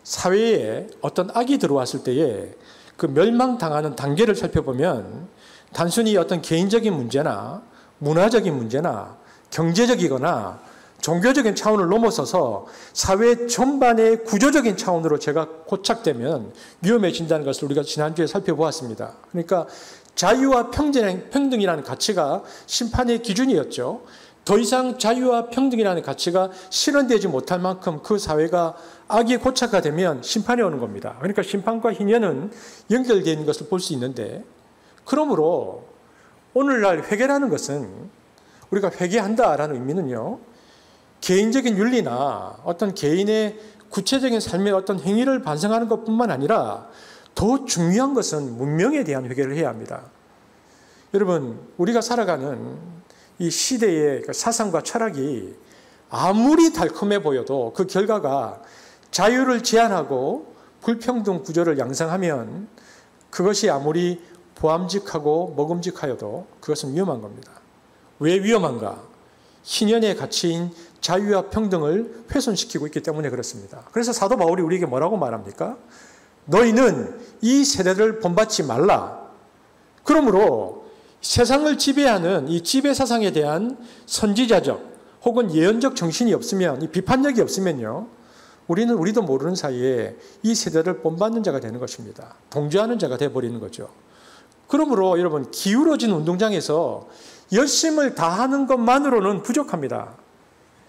사회에 어떤 악이 들어왔을 때에 그 멸망당하는 단계를 살펴보면 단순히 어떤 개인적인 문제나 문화적인 문제나 경제적이거나 종교적인 차원을 넘어서서 사회 전반의 구조적인 차원으로 제가 고착되면 위험해진다는 것을 우리가 지난주에 살펴보았습니다. 그러니까 자유와 평등이라는 가치가 심판의 기준이었죠. 더 이상 자유와 평등이라는 가치가 실현되지 못할 만큼 그 사회가 악이 고착화되면 심판이 오는 겁니다. 그러니까 심판과 희년은 연결되어 있는 것을 볼 수 있는데, 그러므로 오늘날 회개라는 것은, 우리가 회개한다라는 의미는요, 개인적인 윤리나 어떤 개인의 구체적인 삶의 어떤 행위를 반성하는 것뿐만 아니라 더 중요한 것은 문명에 대한 회개를 해야 합니다. 여러분, 우리가 살아가는 이 시대의 사상과 철학이 아무리 달콤해 보여도 그 결과가 자유를 제한하고 불평등 구조를 양성하면 그것이 아무리 보암직하고 먹음직하여도 그것은 위험한 겁니다. 왜 위험한가? 희년의 가치인 자유와 평등을 훼손시키고 있기 때문에 그렇습니다. 그래서 사도 바울이 우리에게 뭐라고 말합니까? 너희는 이 세대를 본받지 말라. 그러므로 세상을 지배하는 이 지배사상에 대한 선지자적 혹은 예언적 정신이 없으면, 이 비판력이 없으면요, 우리도 모르는 사이에 이 세대를 본받는 자가 되는 것입니다. 동조하는 자가 되어버리는 거죠. 그러므로 여러분, 기울어진 운동장에서 열심을 다하는 것만으로는 부족합니다.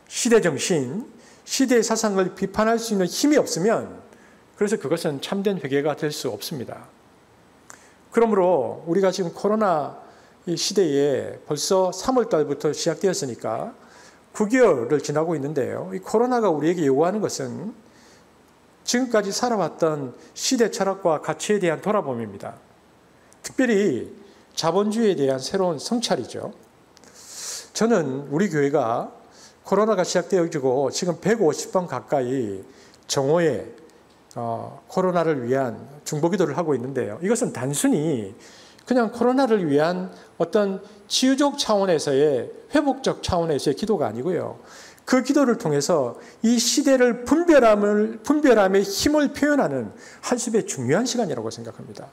시대정신, 시대의 사상을 비판할 수 있는 힘이 없으면 그래서 그것은 참된 회개가 될 수 없습니다. 그러므로 우리가 지금 코로나 이 시대에 벌써 3월 달부터 시작되었으니까 9개월을 지나고 있는데요. 이 코로나가 우리에게 요구하는 것은 지금까지 살아왔던 시대 철학과 가치에 대한 돌아봄입니다. 특별히 자본주의에 대한 새로운 성찰이죠. 저는 우리 교회가 코로나가 시작되어지고 지금 150번 가까이 정오에 코로나를 위한 중보기도를 하고 있는데요. 이것은 단순히 그냥 코로나를 위한 어떤 치유적 차원에서의 회복적 차원에서의 기도가 아니고요. 그 기도를 통해서 이 시대를 분별함의 힘을 표현하는 한습의 중요한 시간이라고 생각합니다.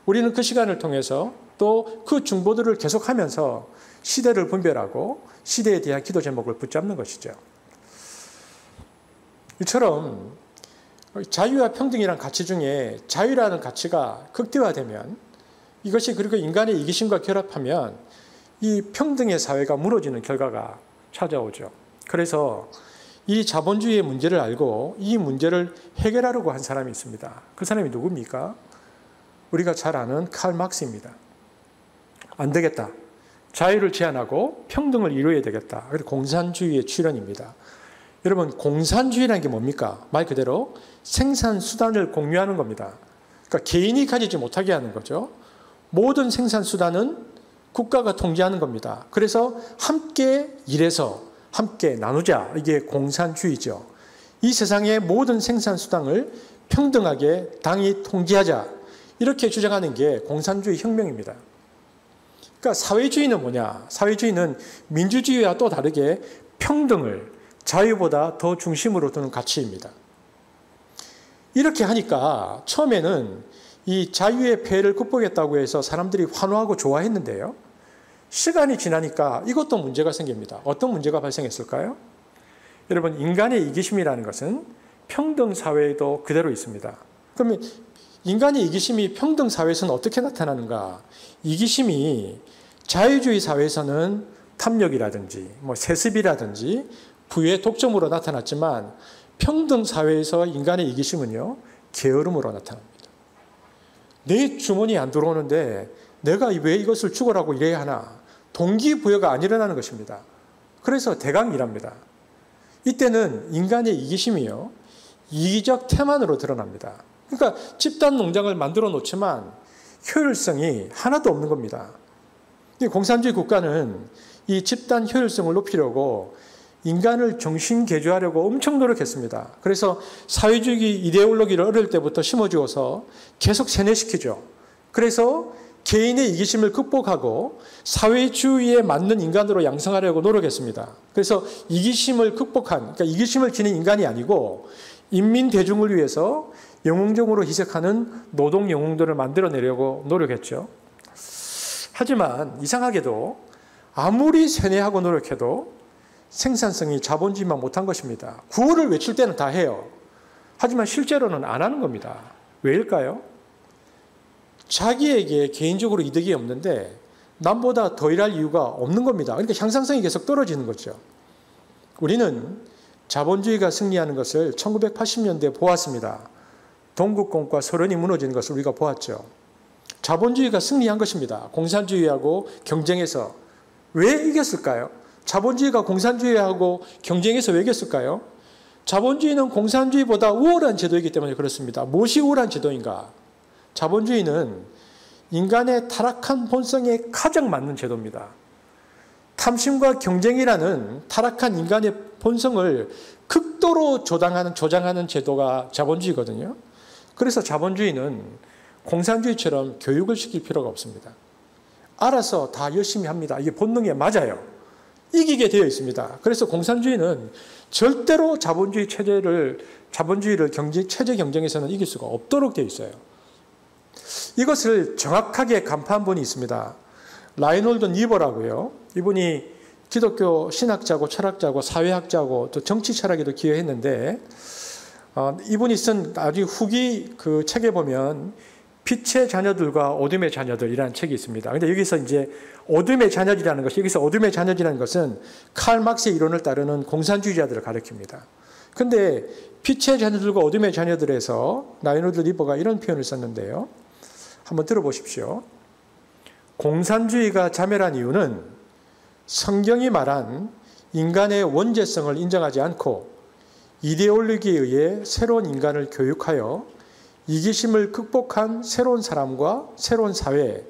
우리는 그 시간을 통해서 또 그 중보들을 계속하면서 시대를 분별하고 시대에 대한 기도 제목을 붙잡는 것이죠. 이처럼 자유와 평등이라는 가치 중에 자유라는 가치가 극대화되면 이것이 그리고 인간의 이기심과 결합하면 이 평등의 사회가 무너지는 결과가 찾아오죠. 그래서 이 자본주의의 문제를 알고 이 문제를 해결하려고 한 사람이 있습니다. 그 사람이 누굽니까? 우리가 잘 아는 칼 막스입니다. 안 되겠다. 자유를 제한하고 평등을 이루어야 되겠다. 그래서 공산주의의 출현입니다. 여러분, 공산주의라는 게 뭡니까? 말 그대로 생산수단을 공유하는 겁니다. 그러니까 개인이 가지지 못하게 하는 거죠. 모든 생산수단은 국가가 통제하는 겁니다. 그래서 함께 일해서 함께 나누자. 이게 공산주의죠. 이 세상의 모든 생산수단을 평등하게 당이 통제하자. 이렇게 주장하는 게 공산주의 혁명입니다. 그러니까 사회주의는 뭐냐? 사회주의는 민주주의와 또 다르게 평등을 자유보다 더 중심으로 두는 가치입니다. 이렇게 하니까 처음에는 이 자유의 폐해를 극복했다고 해서 사람들이 환호하고 좋아했는데요. 시간이 지나니까 이것도 문제가 생깁니다. 어떤 문제가 발생했을까요? 여러분, 인간의 이기심이라는 것은 평등 사회에도 그대로 있습니다. 그러면 인간의 이기심이 평등 사회에서는 어떻게 나타나는가? 이기심이 자유주의 사회에서는 탐욕이라든지 세습이라든지 부의 독점으로 나타났지만 평등 사회에서 인간의 이기심은요, 게으름으로 나타납니다. 내 주머니에 안 들어오는데 내가 왜 이것을 죽으라고 일해야 하나? 동기부여가 안 일어나는 것입니다. 그래서 대강일합니다. 이때는 인간의 이기심이요, 이기적 태만으로 드러납니다. 그러니까 집단 농장을 만들어 놓지만 효율성이 하나도 없는 겁니다. 공산주의 국가는 이 집단 효율성을 높이려고 인간을 정신개조하려고 엄청 노력했습니다. 그래서 사회주의 이데올로기를 어릴 때부터 심어주어서 계속 세뇌시키죠. 그래서 개인의 이기심을 극복하고 사회주의에 맞는 인간으로 양성하려고 노력했습니다. 그래서 이기심을 극복한, 그러니까 이기심을 지닌 인간이 아니고 인민 대중을 위해서 영웅적으로 희생하는 노동 영웅들을 만들어내려고 노력했죠. 하지만 이상하게도 아무리 세뇌하고 노력해도 생산성이 자본주의만 못한 것입니다. 구호를 외칠 때는 다 해요. 하지만 실제로는 안 하는 겁니다. 왜일까요? 자기에게 개인적으로 이득이 없는데 남보다 더 일할 이유가 없는 겁니다. 그러니까 향상성이 계속 떨어지는 거죠. 우리는 자본주의가 승리하는 것을 1980년대에 보았습니다. 동국공과 소련이 무너지는 것을 우리가 보았죠. 자본주의가 승리한 것입니다. 공산주의하고 경쟁해서. 왜 이겼을까요? 자본주의가 공산주의하고 경쟁해서 왜 이겼을까요? 자본주의는 공산주의보다 우월한 제도이기 때문에 그렇습니다. 무엇이 우월한 제도인가? 자본주의는 인간의 타락한 본성에 가장 맞는 제도입니다. 탐심과 경쟁이라는 타락한 인간의 본성을 극도로 조장하는 제도가 자본주의거든요. 그래서 자본주의는 공산주의처럼 교육을 시킬 필요가 없습니다. 알아서 다 열심히 합니다. 이게 본능에 맞아요. 이기게 되어 있습니다. 그래서 공산주의는 절대로 자본주의 체제를 체제 경쟁에서는 이길 수가 없도록 되어 있어요. 이것을 정확하게 간파한 분이 있습니다. 라이놀드 니버라고요. 이분이 기독교 신학자고 철학자고 사회학자고 또 정치 철학에도 기여했는데 이분이 쓴 아주 후기 그 책에 보면 빛의 자녀들과 어둠의 자녀들이라는 책이 있습니다. 근데 여기서 이제 어둠의 자녀들이라는 것은 칼 막스의 이론을 따르는 공산주의자들을 가리킵니다. 근데 빛의 자녀들과 어둠의 자녀들에서 라이노드 리버가 이런 표현을 썼는데요. 한번 들어보십시오. 공산주의가 자멸한 이유는 성경이 말한 인간의 원죄성을 인정하지 않고 이데올로기에 의해 새로운 인간을 교육하여 이기심을 극복한 새로운 사람과 새로운 사회,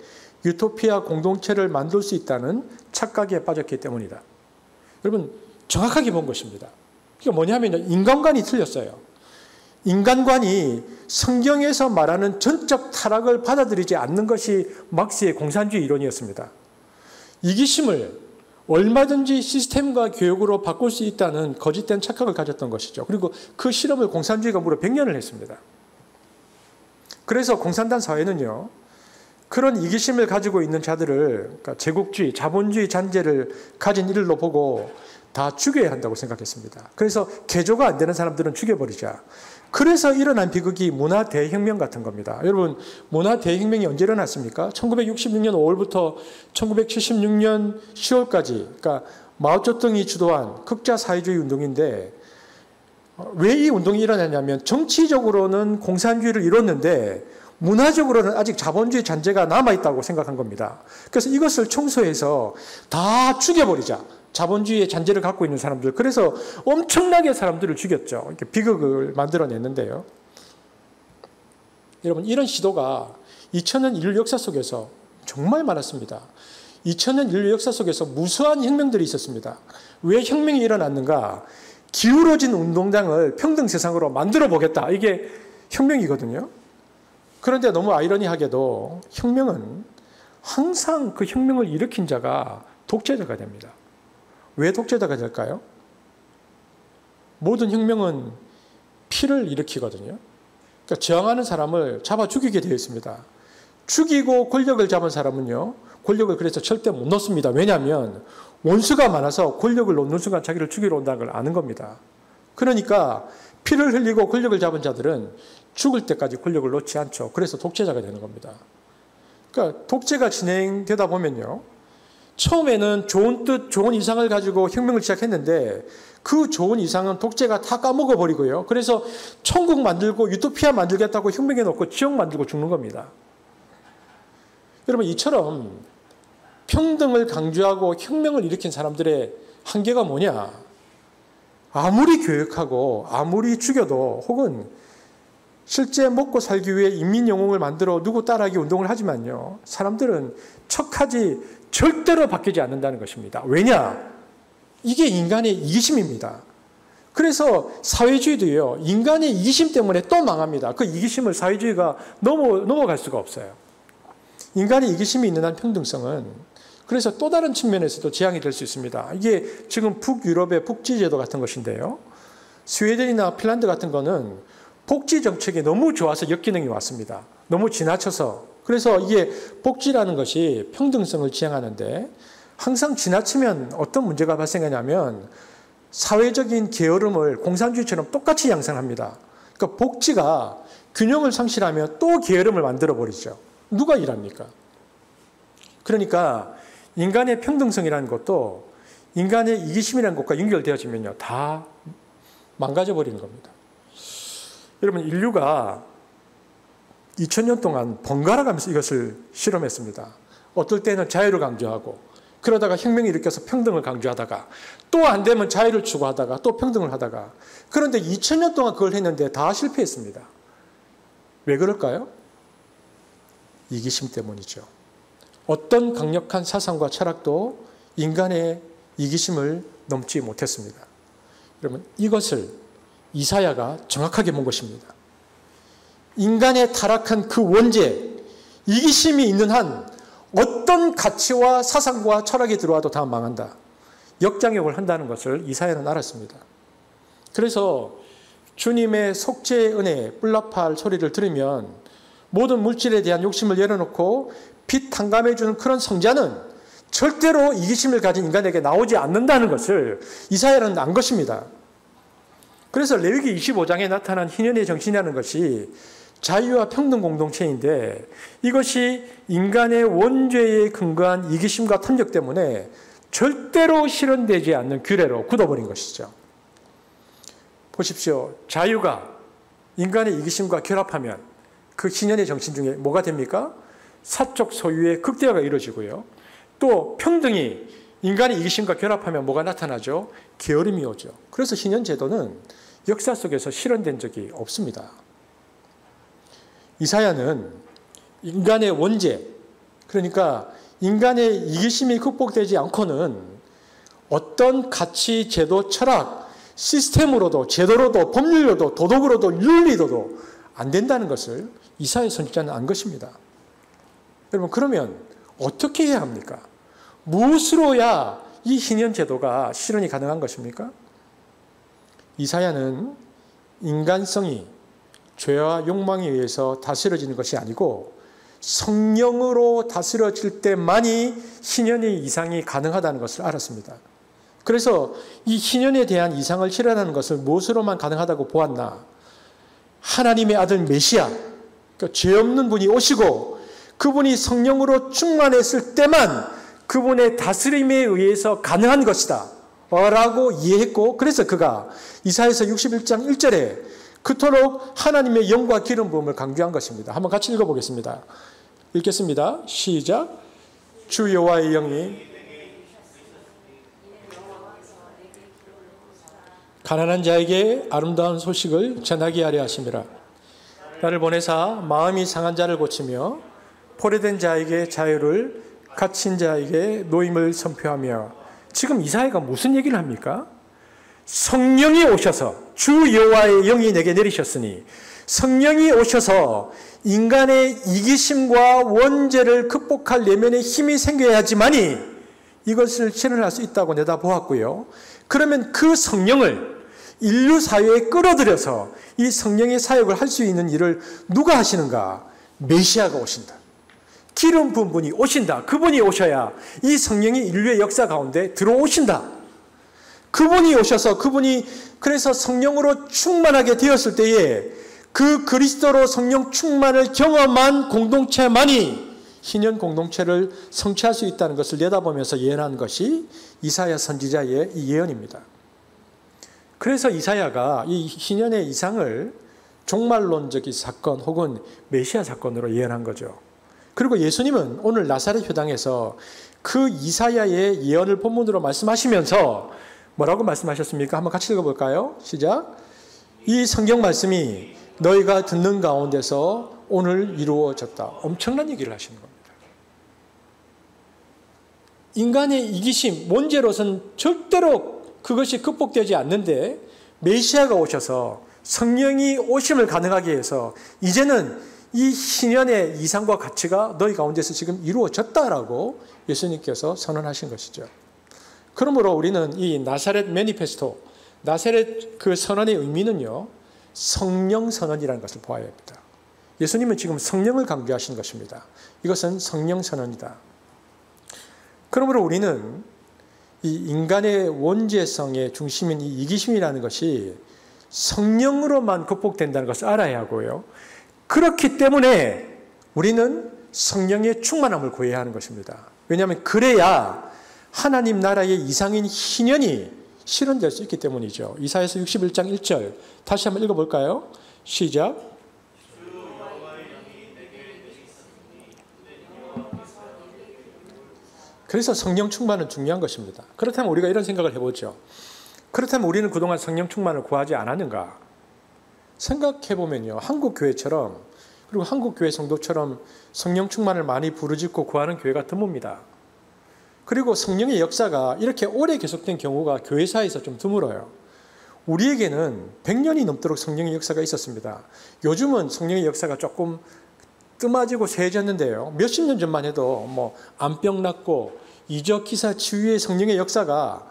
유토피아 공동체를 만들 수 있다는 착각에 빠졌기 때문이다. 여러분, 정확하게 본 것입니다. 이게 뭐냐면 인간관이 틀렸어요. 인간관이 성경에서 말하는 전적 타락을 받아들이지 않는 것이 막스의 공산주의 이론이었습니다. 이기심을 얼마든지 시스템과 교육으로 바꿀 수 있다는 거짓된 착각을 가졌던 것이죠. 그리고 그 실험을 공산주의가 무려 100년을 했습니다. 그래서 공산당 사회는요, 그런 이기심을 가지고 있는 자들을, 그러니까 제국주의, 자본주의 잔재를 가진 이들로 보고 다 죽여야 한다고 생각했습니다. 그래서 개조가 안 되는 사람들은 죽여버리자. 그래서 일어난 비극이 문화대혁명 같은 겁니다. 여러분, 문화대혁명이 언제 일어났습니까? 1966년 5월부터 1976년 10월까지, 그러니까 마오쩌둥이 주도한 극자사회주의 운동인데, 왜 이 운동이 일어났냐면 정치적으로는 공산주의를 이뤘는데 문화적으로는 아직 자본주의 잔재가 남아있다고 생각한 겁니다. 그래서 이것을 청소해서 다 죽여버리자. 자본주의의 잔재를 갖고 있는 사람들. 그래서 엄청나게 사람들을 죽였죠. 이렇게 비극을 만들어냈는데요. 여러분, 이런 시도가 2000년 인류 역사 속에서 정말 많았습니다. 2000년 인류 역사 속에서 무수한 혁명들이 있었습니다. 왜 혁명이 일어났는가? 기울어진 운동장을 평등 세상으로 만들어 보겠다. 이게 혁명이거든요. 그런데 너무 아이러니하게도 혁명은 항상 그 혁명을 일으킨 자가 독재자가 됩니다. 왜 독재자가 될까요? 모든 혁명은 피를 일으키거든요. 그러니까 저항하는 사람을 잡아 죽이게 되어 있습니다. 죽이고 권력을 잡은 사람은요, 권력을 그래서 절대 못 놓습니다. 왜냐하면 원수가 많아서 권력을 놓는 순간 자기를 죽이러 온다는 걸 아는 겁니다. 그러니까 피를 흘리고 권력을 잡은 자들은 죽을 때까지 권력을 놓지 않죠. 그래서 독재자가 되는 겁니다. 그러니까 독재가 진행되다 보면요, 처음에는 좋은 뜻, 좋은 이상을 가지고 혁명을 시작했는데 그 좋은 이상은 독재가 다 까먹어버리고요. 그래서 천국 만들고 유토피아 만들겠다고 혁명해 놓고 지옥 만들고 죽는 겁니다. 여러분, 이처럼 평등을 강조하고 혁명을 일으킨 사람들의 한계가 뭐냐? 아무리 교육하고 아무리 죽여도, 혹은 실제 먹고 살기 위해 인민영웅을 만들어 누구 따라하기 운동을 하지만요, 사람들은 척하지 절대로 바뀌지 않는다는 것입니다. 왜냐? 이게 인간의 이기심입니다. 그래서 사회주의도요, 인간의 이기심 때문에 또 망합니다. 그 이기심을 사회주의가 넘어갈 수가 없어요. 인간의 이기심이 있는 한 평등성은 그래서 또 다른 측면에서도 재앙이 될 수 있습니다. 이게 지금 북유럽의 복지제도 같은 것인데요, 스웨덴이나 핀란드 같은 거는 복지 정책이 너무 좋아서 역기능이 왔습니다. 너무 지나쳐서. 그래서 이게 복지라는 것이 평등성을 지향하는데 항상 지나치면 어떤 문제가 발생하냐면 사회적인 게으름을 공산주의처럼 똑같이 양산합니다. 그러니까 복지가 균형을 상실하면 또 게으름을 만들어버리죠. 누가 일합니까? 그러니까 인간의 평등성이라는 것도 인간의 이기심이라는 것과 연결되어지면요, 다 망가져버리는 겁니다. 여러분, 인류가 2000년 동안 번갈아 가면서 이것을 실험했습니다. 어떨 때는 자유를 강조하고, 그러다가 혁명을 일으켜서 평등을 강조하다가, 또 안 되면 자유를 추구하다가 또 평등을 하다가, 그런데 2000년 동안 그걸 했는데 다 실패했습니다. 왜 그럴까요? 이기심 때문이죠. 어떤 강력한 사상과 철학도 인간의 이기심을 넘지 못했습니다. 여러분, 이것을 이사야가 정확하게 본 것입니다. 인간의 타락한 그 원죄, 이기심이 있는 한 어떤 가치와 사상과 철학이 들어와도 다 망한다. 역장욕을 한다는 것을 이사야는 알았습니다. 그래서 주님의 속죄의 은혜, 뿔라팔 소리를 들으면 모든 물질에 대한 욕심을 열어놓고 빛 탕감해주는 그런 성자는 절대로 이기심을 가진 인간에게 나오지 않는다는 것을 이사야는 안 것입니다. 그래서 레위기 25장에 나타난 희년의 정신이라는 것이 자유와 평등 공동체인데, 이것이 인간의 원죄에 근거한 이기심과 탐욕 때문에 절대로 실현되지 않는 규례로 굳어버린 것이죠. 보십시오. 자유가 인간의 이기심과 결합하면 그 신현의 정신 중에 뭐가 됩니까? 사적 소유의 극대화가 이루어지고요. 또 평등이 인간의 이기심과 결합하면 뭐가 나타나죠? 게으름이 오죠. 그래서 신현 제도는 역사 속에서 실현된 적이 없습니다. 이사야는 인간의 원죄, 그러니까 인간의 이기심이 극복되지 않고는 어떤 가치, 제도, 철학, 시스템으로도, 제도로도, 법률로도, 도덕으로도, 윤리로도 안 된다는 것을 이사야 선지자는 안 것입니다. 여러분, 그러면 어떻게 해야 합니까? 무엇으로야 이 신현 제도가 실현이 가능한 것입니까? 이사야는 인간성이 죄와 욕망에 의해서 다스려지는 것이 아니고 성령으로 다스려질 때만이 신현의 이상이 가능하다는 것을 알았습니다. 그래서 이 신현에 대한 이상을 실현하는 것을 무엇으로만 가능하다고 보았나? 하나님의 아들 메시아, 그러니까 죄 없는 분이 오시고 그분이 성령으로 충만했을 때만 그분의 다스림에 의해서 가능한 것이다 라고 이해했고, 그래서 그가 이사야서 61장 1절에 그토록 하나님의 영과 기름 부음을 강조한 것입니다. 한번 같이 읽어보겠습니다. 읽겠습니다. 시작. 주 여호와의 영이 가난한 자에게 아름다운 소식을 전하게 하려 하심이라. 나를 보내사 마음이 상한 자를 고치며 포로된 자에게 자유를, 갇힌 자에게 노임을 선포하며. 지금 이사야가 무슨 얘기를 합니까? 성령이 오셔서, 주 여호와의 영이 내게 내리셨으니 성령이 오셔서 인간의 이기심과 원죄를 극복할 내면의 힘이 생겨야지만이 이것을 실현할 수 있다고 내다보았고요. 그러면 그 성령을 인류 사회에 끌어들여서 이 성령의 사역을 할 수 있는 일을 누가 하시는가? 메시아가 오신다. 기름 부은 분이 오신다. 그분이 오셔야 이 성령이 인류의 역사 가운데 들어오신다. 그분이 오셔서 그분이 그래서 성령으로 충만하게 되었을 때에 그 그리스도로 성령 충만을 경험한 공동체만이 신현 공동체를 성취할 수 있다는 것을 내다보면서 예언한 것이 이사야 선지자의 이 예언입니다. 그래서 이사야가 이 신현의 이상을 종말론적인 사건 혹은 메시아 사건으로 예언한 거죠. 그리고 예수님은 오늘 나사렛 회당에서 그 이사야의 예언을 본문으로 말씀하시면서 뭐라고 말씀하셨습니까? 한번 같이 읽어볼까요? 시작. 이 성경 말씀이 너희가 듣는 가운데서 오늘 이루어졌다. 엄청난 얘기를 하시는 겁니다. 인간의 이기심, 원죄로서는 절대로 그것이 극복되지 않는데 메시아가 오셔서 성령이 오심을 가능하게 해서 이제는 이 신현의 이상과 가치가 너희 가운데서 지금 이루어졌다라고 예수님께서 선언하신 것이죠. 그러므로 우리는 이 나사렛 매니페스토, 나사렛 그 선언의 의미는요, 성령 선언이라는 것을 보아야 합니다. 예수님은 지금 성령을 강조하신 것입니다. 이것은 성령 선언이다. 그러므로 우리는 이 인간의 원죄성의 중심인 이 이기심이라는 것이 성령으로만 극복된다는 것을 알아야 하고요. 그렇기 때문에 우리는 성령의 충만함을 구해야 하는 것입니다. 왜냐하면 그래야 하나님 나라의 이상인 신현이 실현될 수 있기 때문이죠. 이사야서 61장 1절 다시 한번 읽어볼까요? 시작. 그래서 성령 충만은 중요한 것입니다. 그렇다면 우리가 이런 생각을 해보죠. 그렇다면 우리는 그동안 성령 충만을 구하지 않았는가? 생각해보면요. 한국 교회처럼, 그리고 한국 교회 성도처럼 성령 충만을 많이 부르짖고 구하는 교회가 드뭅니다. 그리고 성령의 역사가 이렇게 오래 계속된 경우가 교회사에서 좀 드물어요. 우리에게는 100년이 넘도록 성령의 역사가 있었습니다. 요즘은 성령의 역사가 조금 뜸해지고 세해졌는데요. 몇십 년 전만 해도 뭐 암병 낫고 이적 기사 치유의 성령의 역사가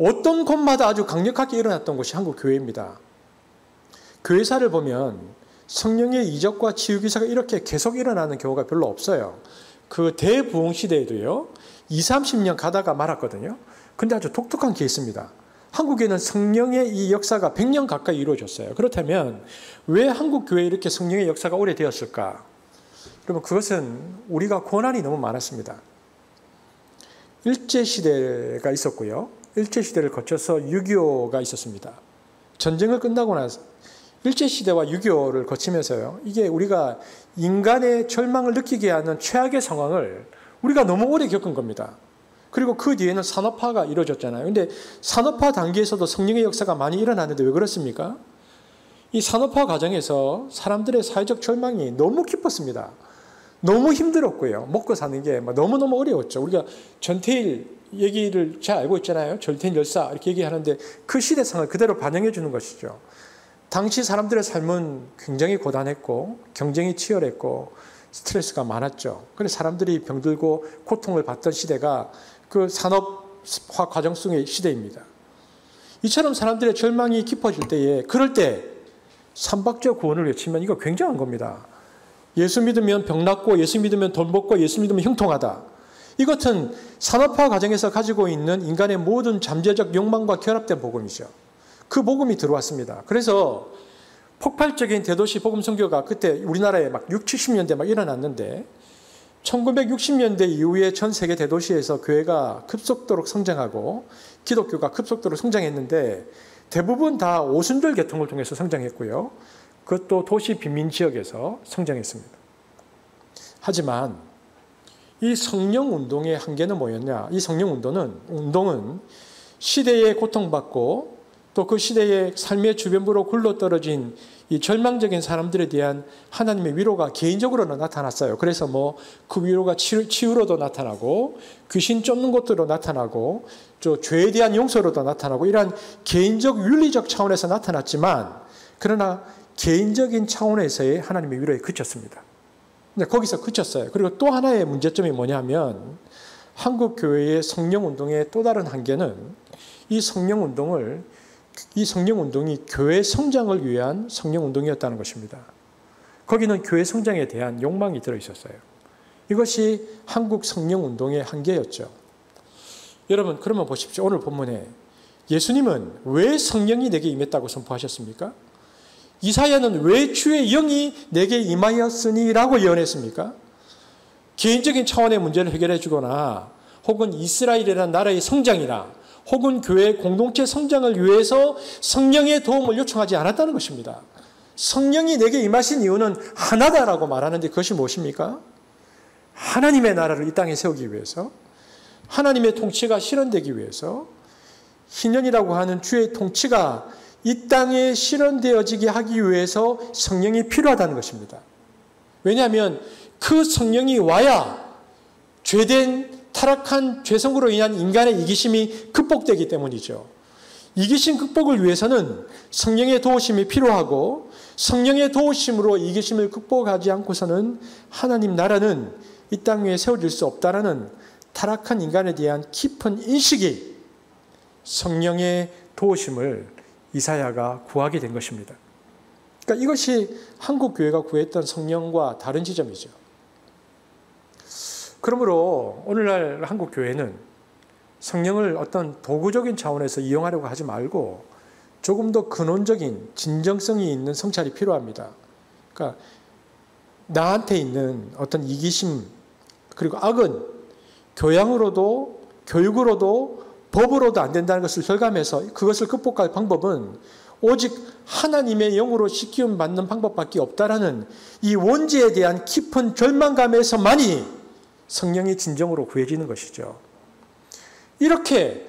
어떤 곳마다 아주 강력하게 일어났던 곳이 한국 교회입니다. 교회사를 보면 성령의 이적과 치유 기사가 이렇게 계속 일어나는 경우가 별로 없어요. 그 대부흥 시대에도요. 20-30년 가다가 말았거든요. 근데 아주 독특한 케이스입니다. 한국에는 성령의 이 역사가 100년 가까이 이루어졌어요. 그렇다면 왜 한국 교회에 이렇게 성령의 역사가 오래되었을까? 그러면 그것은 우리가 고난이 너무 많았습니다. 일제시대가 있었고요. 일제시대를 거쳐서 6.25가 있었습니다. 전쟁을 끝나고 나서 일제시대와 6.25를 거치면서요. 이게 우리가 인간의 절망을 느끼게 하는 최악의 상황을 우리가 너무 오래 겪은 겁니다. 그리고 그 뒤에는 산업화가 이루어졌잖아요. 근데 산업화 단계에서도 성령의 역사가 많이 일어났는데 왜 그렇습니까? 이 산업화 과정에서 사람들의 사회적 절망이 너무 깊었습니다. 너무 힘들었고요. 먹고 사는 게 너무너무 어려웠죠. 우리가 전태일 얘기를 잘 알고 있잖아요. 전태일 열사 이렇게 얘기하는데 그 시대상을 그대로 반영해 주는 것이죠. 당시 사람들의 삶은 굉장히 고단했고 경쟁이 치열했고 스트레스가 많았죠. 그래서 사람들이 병들고 고통을 받던 시대가 그 산업화 과정 속의 시대입니다. 이처럼 사람들의 절망이 깊어질 때에 그럴 때 삼박자 구원을 외치면 이거 굉장한 겁니다. 예수 믿으면 병 낫고 예수 믿으면 돈 벌고 예수 믿으면 형통하다. 이것은 산업화 과정에서 가지고 있는 인간의 모든 잠재적 욕망과 결합된 복음이죠. 그 복음이 들어왔습니다. 그래서 폭발적인 대도시 복음 선교가 그때 우리나라에 막 60, 70년대 막 일어났는데 1960년대 이후에 전 세계 대도시에서 교회가 급속도로 성장하고 기독교가 급속도로 성장했는데 대부분 다 오순절 계통을 통해서 성장했고요. 그것도 도시 빈민 지역에서 성장했습니다. 하지만 이 성령 운동의 한계는 뭐였냐? 이 성령 운동은 시대에 고통받고 또 그 시대의 삶의 주변부로 굴러떨어진 이 절망적인 사람들에 대한 하나님의 위로가 개인적으로는 나타났어요. 그래서 그 위로가 치유로도 나타나고 귀신 쫓는 것으로 나타나고 또 죄에 대한 용서로도 나타나고 이러한 개인적 윤리적 차원에서 나타났지만 그러나 개인적인 차원에서의 하나님의 위로에 그쳤습니다. 근데 거기서 그쳤어요. 그리고 또 하나의 문제점이 뭐냐면 한국 교회의 성령 운동의 또 다른 한계는 이 성령 운동이 교회 성장을 위한 성령 운동이었다는 것입니다. 거기는 교회 성장에 대한 욕망이 들어 있었어요. 이것이 한국 성령 운동의 한계였죠. 여러분, 그러면 보십시오. 오늘 본문에 예수님은 왜 성령이 내게 임했다고 선포하셨습니까? 이사야는 왜 주의 영이 내게 임하였으니 라고 예언했습니까? 개인적인 차원의 문제를 해결해 주거나 혹은 이스라엘이라는 나라의 성장이나 혹은 교회의 공동체 성장을 위해서 성령의 도움을 요청하지 않았다는 것입니다. 성령이 내게 임하신 이유는 하나다라고 말하는데 그것이 무엇입니까? 하나님의 나라를 이 땅에 세우기 위해서, 하나님의 통치가 실현되기 위해서, 희년이라고 하는 주의 통치가 이 땅에 실현되어지게 하기 위해서 성령이 필요하다는 것입니다. 왜냐하면 그 성령이 와야 죄된 타락한 죄성으로 인한 인간의 이기심이 극복되기 때문이죠. 이기심 극복을 위해서는 성령의 도우심이 필요하고 성령의 도우심으로 이기심을 극복하지 않고서는 하나님 나라는 이 땅 위에 세워질 수 없다라는 타락한 인간에 대한 깊은 인식이 성령의 도우심을 이사야가 구하게 된 것입니다. 그러니까 이것이 한국 교회가 구했던 성령과 다른 지점이죠. 그러므로 오늘날 한국 교회는 성령을 어떤 도구적인 차원에서 이용하려고 하지 말고 조금 더 근원적인 진정성이 있는 성찰이 필요합니다. 그러니까 나한테 있는 어떤 이기심 그리고 악은 교양으로도 교육으로도 법으로도 안 된다는 것을 절감해서 그것을 극복할 방법은 오직 하나님의 영으로 시키움 받는 방법밖에 없다라는 이 원죄에 대한 깊은 절망감에서만이 성령이 진정으로 구해지는 것이죠. 이렇게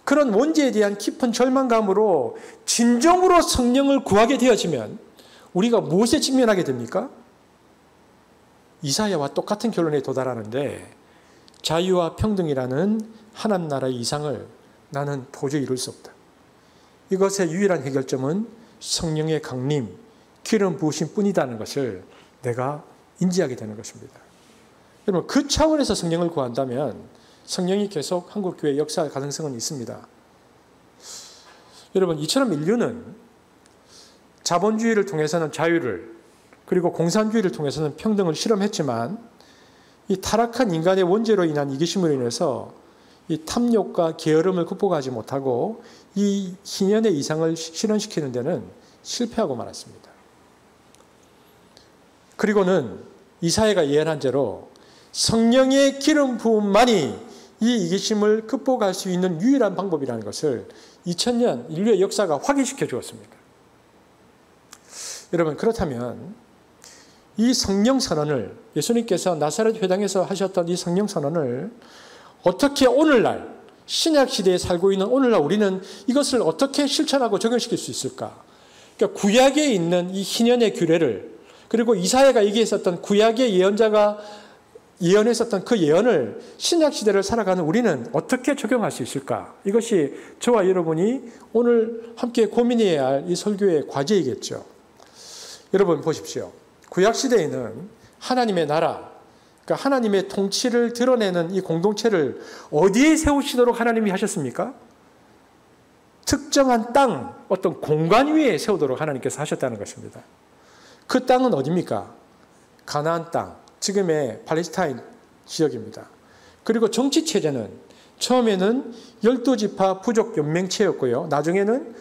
그런 원죄에 대한 깊은 절망감으로 진정으로 성령을 구하게 되어지면 우리가 무엇에 직면하게 됩니까? 이사야와 똑같은 결론에 도달하는데 자유와 평등이라는 하나님 나라의 이상을 나는 도저히 이룰 수 없다. 이것의 유일한 해결점은 성령의 강림, 기름 부으심 뿐이라는 것을 내가 인지하게 되는 것입니다. 여러분, 그 차원에서 성령을 구한다면 성령이 계속 한국교회에 역사할 가능성은 있습니다. 여러분, 이처럼 인류는 자본주의를 통해서는 자유를 그리고 공산주의를 통해서는 평등을 실험했지만 이 타락한 인간의 원죄로 인한 이기심으로 인해서 이 탐욕과 게으름을 극복하지 못하고 이 희년의 이상을 실현시키는 데는 실패하고 말았습니다. 그리고는 이사야가 예언한 대로 성령의 기름 부음만이 이 이기심을 극복할 수 있는 유일한 방법이라는 것을 2000년 인류의 역사가 확인시켜 주었습니다. 여러분, 그렇다면 이 성령 선언을, 예수님께서 나사렛 회당에서 하셨던 이 성령 선언을 어떻게 오늘날 신약 시대에 살고 있는 오늘날 우리는 이것을 어떻게 실천하고 적용시킬 수 있을까? 그러니까 구약에 있는 이 희년의 규례를, 그리고 이사야가 얘기했었던 구약의 예언자가 예언했었던 그 예언을 신약 시대를 살아가는 우리는 어떻게 적용할 수 있을까? 이것이 저와 여러분이 오늘 함께 고민해야 할 이 설교의 과제이겠죠. 여러분 보십시오. 구약 시대에는 하나님의 나라, 그러니까 하나님의 통치를 드러내는 이 공동체를 어디에 세우시도록 하나님이 하셨습니까? 특정한 땅, 어떤 공간 위에 세우도록 하나님께서 하셨다는 것입니다. 그 땅은 어디입니까? 가나안 땅, 지금의 팔레스타인 지역입니다. 그리고 정치 체제는 처음에는 12지파 부족 연맹체였고요. 나중에는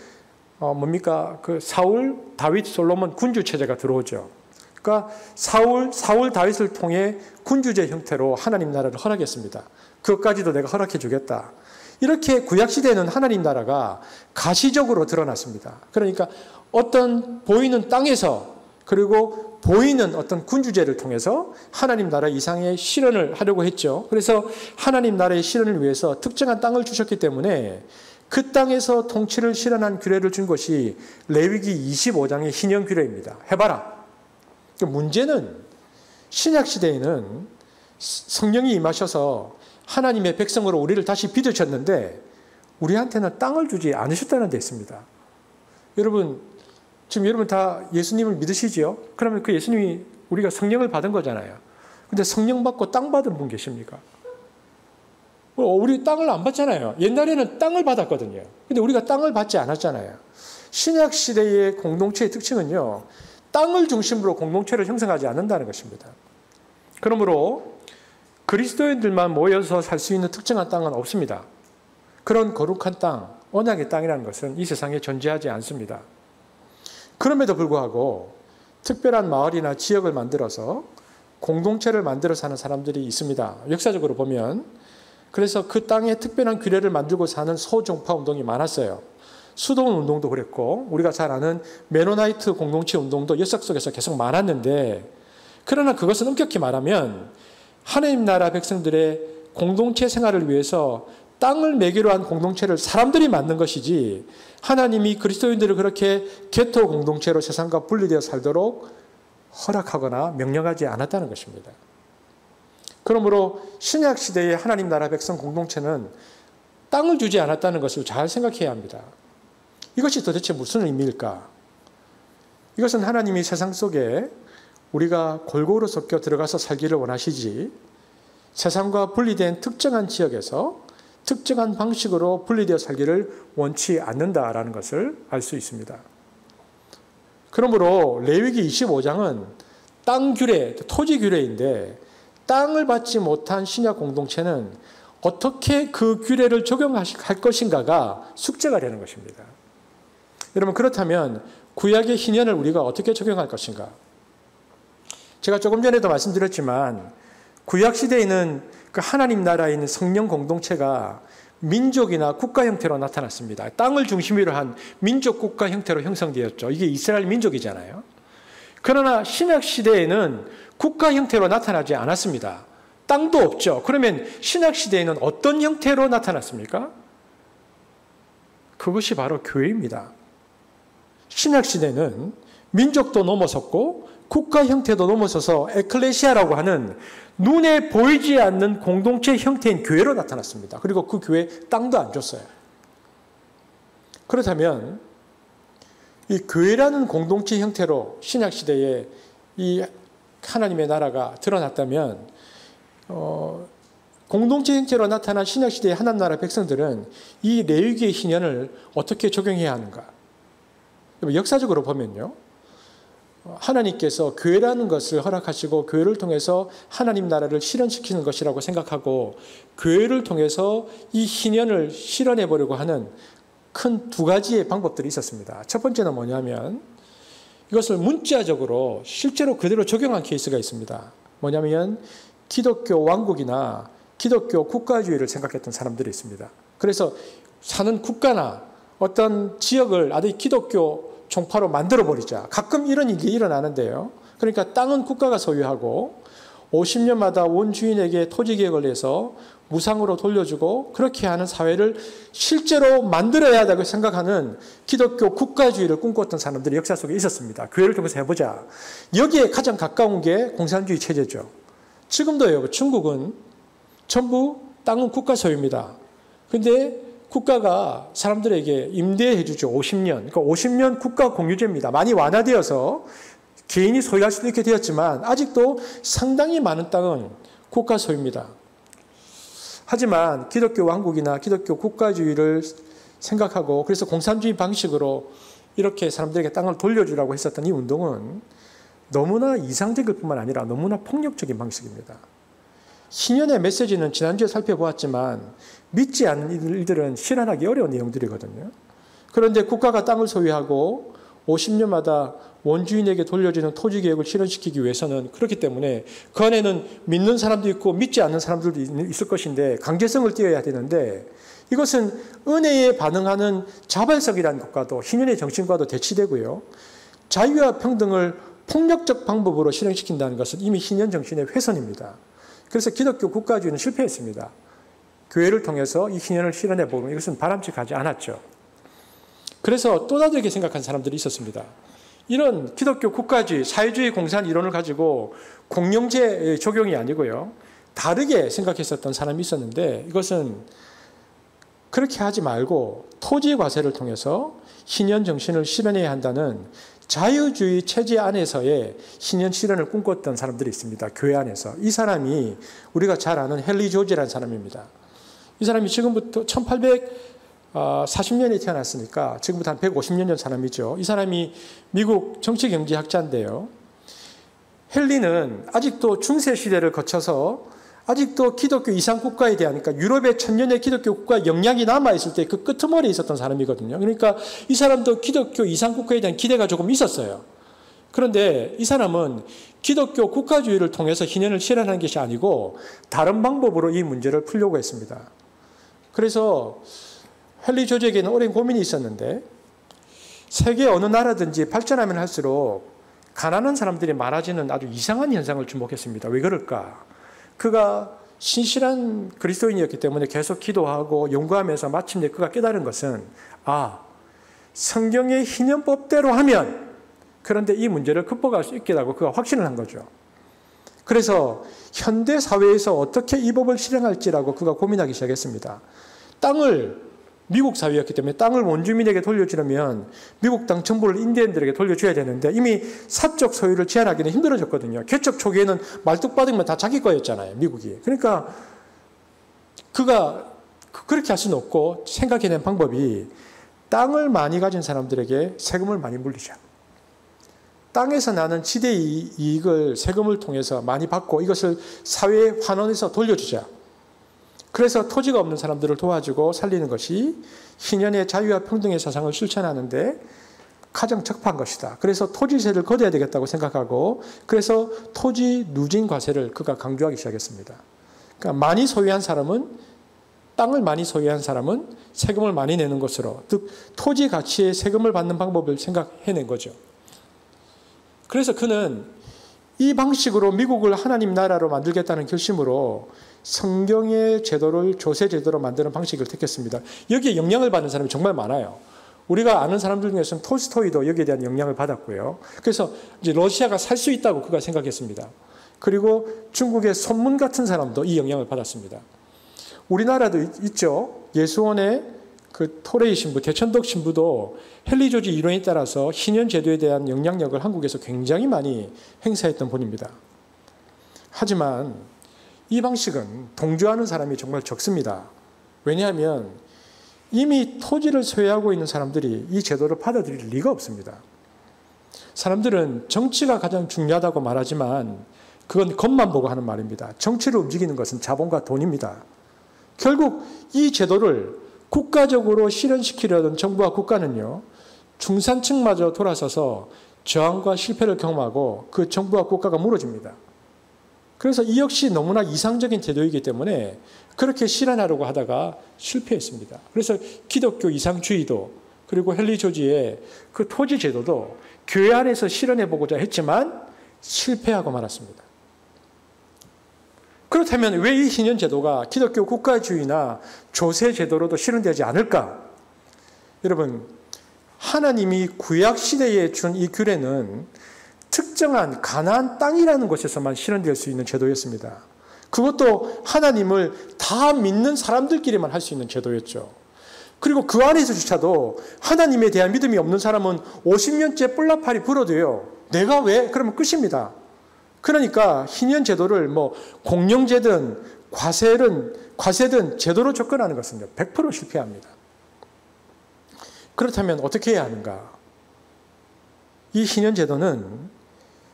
뭡니까? 그 사울, 다윗, 솔로몬 군주 체제가 들어오죠. 그러니까 사울 다윗을 통해 군주제 형태로 하나님 나라를 허락했습니다. 그것까지도 내가 허락해 주겠다. 이렇게 구약시대에는 하나님 나라가 가시적으로 드러났습니다. 그러니까 어떤 보이는 땅에서, 그리고 보이는 어떤 군주제를 통해서 하나님 나라 이상의 실현을 하려고 했죠. 그래서 하나님 나라의 실현을 위해서 특정한 땅을 주셨기 때문에 그 땅에서 통치를 실현한 규례를 준 것이 레위기 25장의 희년 규례입니다. 해봐라. 문제는 신약 시대에는 성령이 임하셔서 하나님의 백성으로 우리를 다시 빚으셨는데 우리한테는 땅을 주지 않으셨다는 데 있습니다. 여러분, 지금 여러분 다 예수님을 믿으시지요? 그러면 그 예수님이 우리가 성령을 받은 거잖아요. 근데 성령 받고 땅 받은 분 계십니까? 우리 땅을 안 받잖아요. 옛날에는 땅을 받았거든요. 근데 우리가 땅을 받지 않았잖아요. 신약 시대의 공동체의 특징은요, 땅을 중심으로 공동체를 형성하지 않는다는 것입니다. 그러므로 그리스도인들만 모여서 살 수 있는 특정한 땅은 없습니다. 그런 거룩한 땅, 언약의 땅이라는 것은 이 세상에 존재하지 않습니다. 그럼에도 불구하고 특별한 마을이나 지역을 만들어서 공동체를 만들어 사는 사람들이 있습니다. 역사적으로 보면 그래서 그 땅에 특별한 규례를 만들고 사는 소종파 운동이 많았어요. 수도원 운동도 그랬고 우리가 잘 아는 메노나이트 공동체 운동도 역사 속에서 계속 많았는데, 그러나 그것은 엄격히 말하면 하나님 나라 백성들의 공동체 생활을 위해서 땅을 매개로 한 공동체를 사람들이 만든 것이지 하나님이 그리스도인들을 그렇게 개토 공동체로 세상과 분리되어 살도록 허락하거나 명령하지 않았다는 것입니다. 그러므로 신약 시대의 하나님 나라 백성 공동체는 땅을 주지 않았다는 것을 잘 생각해야 합니다. 이것이 도대체 무슨 의미일까? 이것은 하나님이 세상 속에 우리가 골고루 섞여 들어가서 살기를 원하시지, 세상과 분리된 특정한 지역에서 특정한 방식으로 분리되어 살기를 원치 않는다라는 것을 알 수 있습니다. 그러므로 레위기 25장은 땅 규례, 토지 규례인데 땅을 받지 못한 신약 공동체는 어떻게 그 규례를 적용할 것인가가 숙제가 되는 것입니다. 여러분, 그렇다면 구약의 희년을 우리가 어떻게 적용할 것인가? 제가 조금 전에도 말씀드렸지만 구약 시대에는 그 하나님 나라에 있는 성령 공동체가 민족이나 국가 형태로 나타났습니다. 땅을 중심으로 한 민족 국가 형태로 형성되었죠. 이게 이스라엘 민족이잖아요. 그러나 신약 시대에는 국가 형태로 나타나지 않았습니다. 땅도 없죠. 그러면 신약 시대에는 어떤 형태로 나타났습니까? 그것이 바로 교회입니다. 신약 시대는 민족도 넘어섰고 국가 형태도 넘어서서 에클레시아라고 하는 눈에 보이지 않는 공동체 형태인 교회로 나타났습니다. 그리고 그 교회에 땅도 안 줬어요. 그렇다면 이 교회라는 공동체 형태로 신약 시대에 이 하나님의 나라가 드러났다면 공동체 형태로 나타난 신약 시대의 하나님 나라 백성들은 이 레위기의 희년을 어떻게 적용해야 하는가? 역사적으로 보면요, 하나님께서 교회라는 것을 허락하시고 교회를 통해서 하나님 나라를 실현시키는 것이라고 생각하고 교회를 통해서 이 희년을 실현해 보려고 하는 큰 두 가지의 방법들이 있었습니다. 첫 번째는 뭐냐면 이것을 문자적으로 실제로 그대로 적용한 케이스가 있습니다. 뭐냐면 기독교 왕국이나 기독교 국가주의를 생각했던 사람들이 있습니다. 그래서 사는 국가나 어떤 지역을 아주 기독교 종파로 만들어버리자. 가끔 이런 일이 일어나는데요. 그러니까 땅은 국가가 소유하고 50년마다 원주인에게 토지개혁을 해서 무상으로 돌려주고 그렇게 하는 사회를 실제로 만들어야 한다고 생각하는 기독교 국가주의를 꿈꿨던 사람들이 역사 속에 있었습니다. 교회를 통해서 해보자. 여기에 가장 가까운 게 공산주의 체제죠. 지금도요. 중국은 전부 땅은 국가 소유입니다. 근데 국가가 사람들에게 임대해 주죠. 50년. 그러니까 50년 국가 공유제입니다. 많이 완화되어서 개인이 소유할 수도 있게 되었지만 아직도 상당히 많은 땅은 국가 소유입니다. 하지만 기독교 왕국이나 기독교 국가주의를 생각하고 그래서 공산주의 방식으로 이렇게 사람들에게 땅을 돌려주라고 했었던 이 운동은 너무나 이상적일 뿐만 아니라 너무나 폭력적인 방식입니다. 신년의 메시지는 지난주에 살펴보았지만 믿지 않는 일들은 실현하기 어려운 내용들이거든요. 그런데 국가가 땅을 소유하고 50년마다 원주인에게 돌려주는 토지개혁을 실현시키기 위해서는 그렇기 때문에 그 안에는 믿는 사람도 있고 믿지 않는 사람들도 있을 것인데 강제성을 띄어야 되는데 이것은 은혜에 반응하는 자발성이라는 것과도 신년의 정신과도 대치되고요. 자유와 평등을 폭력적 방법으로 실현시킨다는 것은 이미 신년 정신의 훼손입니다. 그래서 기독교 국가주의는 실패했습니다. 교회를 통해서 이 신년을 실현해 보면 이것은 바람직하지 않았죠. 그래서 또 다르게 생각한 사람들이 있었습니다. 이런 기독교 국가주의, 사회주의 공산 이론을 가지고 공영제 적용이 아니고요. 다르게 생각했었던 사람이 있었는데 이것은 그렇게 하지 말고 토지 과세를 통해서 신년 정신을 실현해야 한다는 자유주의 체제 안에서의 신년 실현을 꿈꿨던 사람들이 있습니다. 교회 안에서. 이 사람이 우리가 잘 아는 헨리 조지라는 사람입니다. 이 사람이 지금부터 1840년에 태어났으니까 지금부터 한 150년 전 사람이죠. 이 사람이 미국 정치경제학자인데요. 헨리는 아직도 중세시대를 거쳐서 아직도 기독교 이상국가에 대한, 그러니까 유럽의 천년의 기독교 국가 영향이 남아있을 때 그 끄트머리에 있었던 사람이거든요. 그러니까 이 사람도 기독교 이상국가에 대한 기대가 조금 있었어요. 그런데 이 사람은 기독교 국가주의를 통해서 신년을 실현하는 것이 아니고 다른 방법으로 이 문제를 풀려고 했습니다. 그래서 헨리 조지에게는 오랜 고민이 있었는데 세계 어느 나라든지 발전하면 할수록 가난한 사람들이 많아지는 아주 이상한 현상을 주목했습니다. 왜 그럴까? 그가 신실한 그리스도인이었기 때문에 계속 기도하고 연구하면서 마침내 그가 깨달은 것은 성경의 희년법대로 하면 그런데 이 문제를 극복할 수 있겠다고 그가 확신을 한 거죠. 그래서 현대 사회에서 어떻게 이 법을 실행할지라고 그가 고민하기 시작했습니다. 땅을 미국 사회였기 때문에 땅을 원주민에게 돌려주려면 미국 땅 전부를 인디언들에게 돌려줘야 되는데 이미 사적 소유를 제한하기는 힘들어졌거든요. 개척 초기에는 말뚝받으면 다 자기 거였잖아요, 미국이. 그러니까 그가 그렇게 할 수는 없고 생각해낸 방법이 땅을 많이 가진 사람들에게 세금을 많이 물리자. 땅에서 나는 지대 이익을 세금을 통해서 많이 받고 이것을 사회에 환원해서 돌려주자. 그래서 토지가 없는 사람들을 도와주고 살리는 것이 신년의 자유와 평등의 사상을 실천하는데 가장 적합한 것이다. 그래서 토지세를 걷어야 되겠다고 생각하고 그래서 토지 누진 과세를 그가 강조하기 시작했습니다. 그러니까 많이 소유한 사람은 땅을 많이 소유한 사람은 세금을 많이 내는 것으로 즉 토지 가치에 세금을 받는 방법을 생각해낸 거죠. 그래서 그는 이 방식으로 미국을 하나님 나라로 만들겠다는 결심으로 성경의 제도를 조세 제도로 만드는 방식을 택했습니다. 여기에 영향을 받는 사람이 정말 많아요. 우리가 아는 사람들 중에서는 톨스토이도 여기에 대한 영향을 받았고요. 그래서 이제 러시아가 살 수 있다고 그가 생각했습니다. 그리고 중국의 손문 같은 사람도 이 영향을 받았습니다. 우리나라도 있죠. 예수원의 그 토레이 신부, 대천덕 신부도 헨리 조지 이론에 따라서 신년 제도에 대한 영향력을 한국에서 굉장히 많이 행사했던 분입니다. 하지만 이 방식은 동조하는 사람이 정말 적습니다. 왜냐하면 이미 토지를 소유하고 있는 사람들이 이 제도를 받아들일 리가 없습니다. 사람들은 정치가 가장 중요하다고 말하지만 그건 겉만 보고 하는 말입니다. 정치를 움직이는 것은 자본과 돈입니다. 결국 이 제도를 국가적으로 실현시키려던 정부와 국가는요, 중산층마저 돌아서서 저항과 실패를 경험하고 그 정부와 국가가 무너집니다. 그래서 이 역시 너무나 이상적인 제도이기 때문에 그렇게 실현하려고 하다가 실패했습니다. 그래서 기독교 이상주의도 그리고 헨리 조지의 그 토지 제도도 교회 안에서 실현해 보고자 했지만 실패하고 말았습니다. 그렇다면 왜 이 신현 제도가 기독교 국가주의나 조세 제도로도 실현되지 않을까? 여러분, 하나님이 구약 시대에 준 이 규례는 특정한 가나안 땅이라는 곳에서만 실현될 수 있는 제도였습니다. 그것도 하나님을 다 믿는 사람들끼리만 할 수 있는 제도였죠. 그리고 그 안에서조차도 하나님에 대한 믿음이 없는 사람은 50년째 뿔나팔이 불어도요, 내가 왜? 그러면 끝입니다. 그러니까 희년 제도를 뭐 공영제든 과세든 제도로 접근하는 것은요 100% 실패합니다. 그렇다면 어떻게 해야 하는가? 이 희년 제도는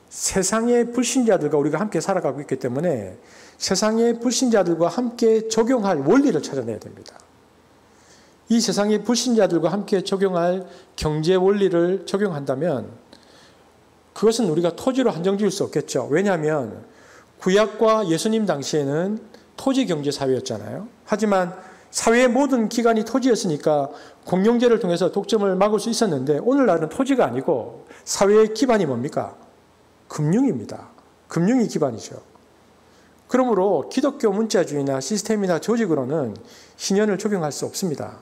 세상의 불신자들과 우리가 함께 살아가고 있기 때문에 세상의 불신자들과 함께 적용할 원리를 찾아내야 됩니다. 이 세상의 불신자들과 함께 적용할 경제 원리를 적용한다면 그것은 우리가 토지로 한정지을 수 없겠죠. 왜냐하면 구약과 예수님 당시에는 토지 경제 사회였잖아요. 하지만 사회의 모든 기관이 토지였으니까 공영제를 통해서 독점을 막을 수 있었는데 오늘날은 토지가 아니고 사회의 기반이 뭡니까? 금융입니다. 금융이 기반이죠. 그러므로 기독교 문자주의나 시스템이나 조직으로는 신현을 적용할 수 없습니다.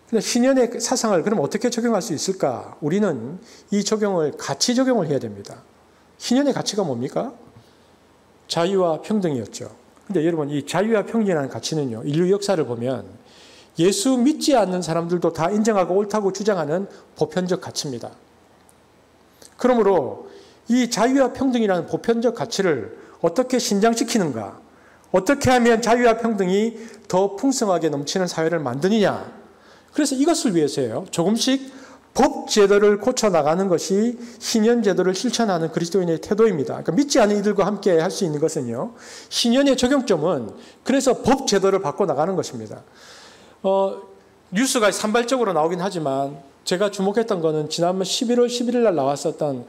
근데 신현의 사상을 그럼 어떻게 적용할 수 있을까? 우리는 이 적용을 가치 적용을 해야 됩니다. 신현의 가치가 뭡니까? 자유와 평등이었죠. 근데 여러분, 이 자유와 평등이라는 가치는요, 인류 역사를 보면 예수 믿지 않는 사람들도 다 인정하고 옳다고 주장하는 보편적 가치입니다. 그러므로 이 자유와 평등이라는 보편적 가치를 어떻게 신장시키는가? 어떻게 하면 자유와 평등이 더 풍성하게 넘치는 사회를 만드느냐? 그래서 이것을 위해서요, 조금씩 법 제도를 고쳐나가는 것이 신현 제도를 실천하는 그리스도인의 태도입니다. 그러니까 믿지 않는 이들과 함께 할 수 있는 것은요, 신현의 적용점은 그래서 법 제도를 바꿔나가는 것입니다. 뉴스가 산발적으로 나오긴 하지만 제가 주목했던 거는 지난번 11월 11일 날 나왔었던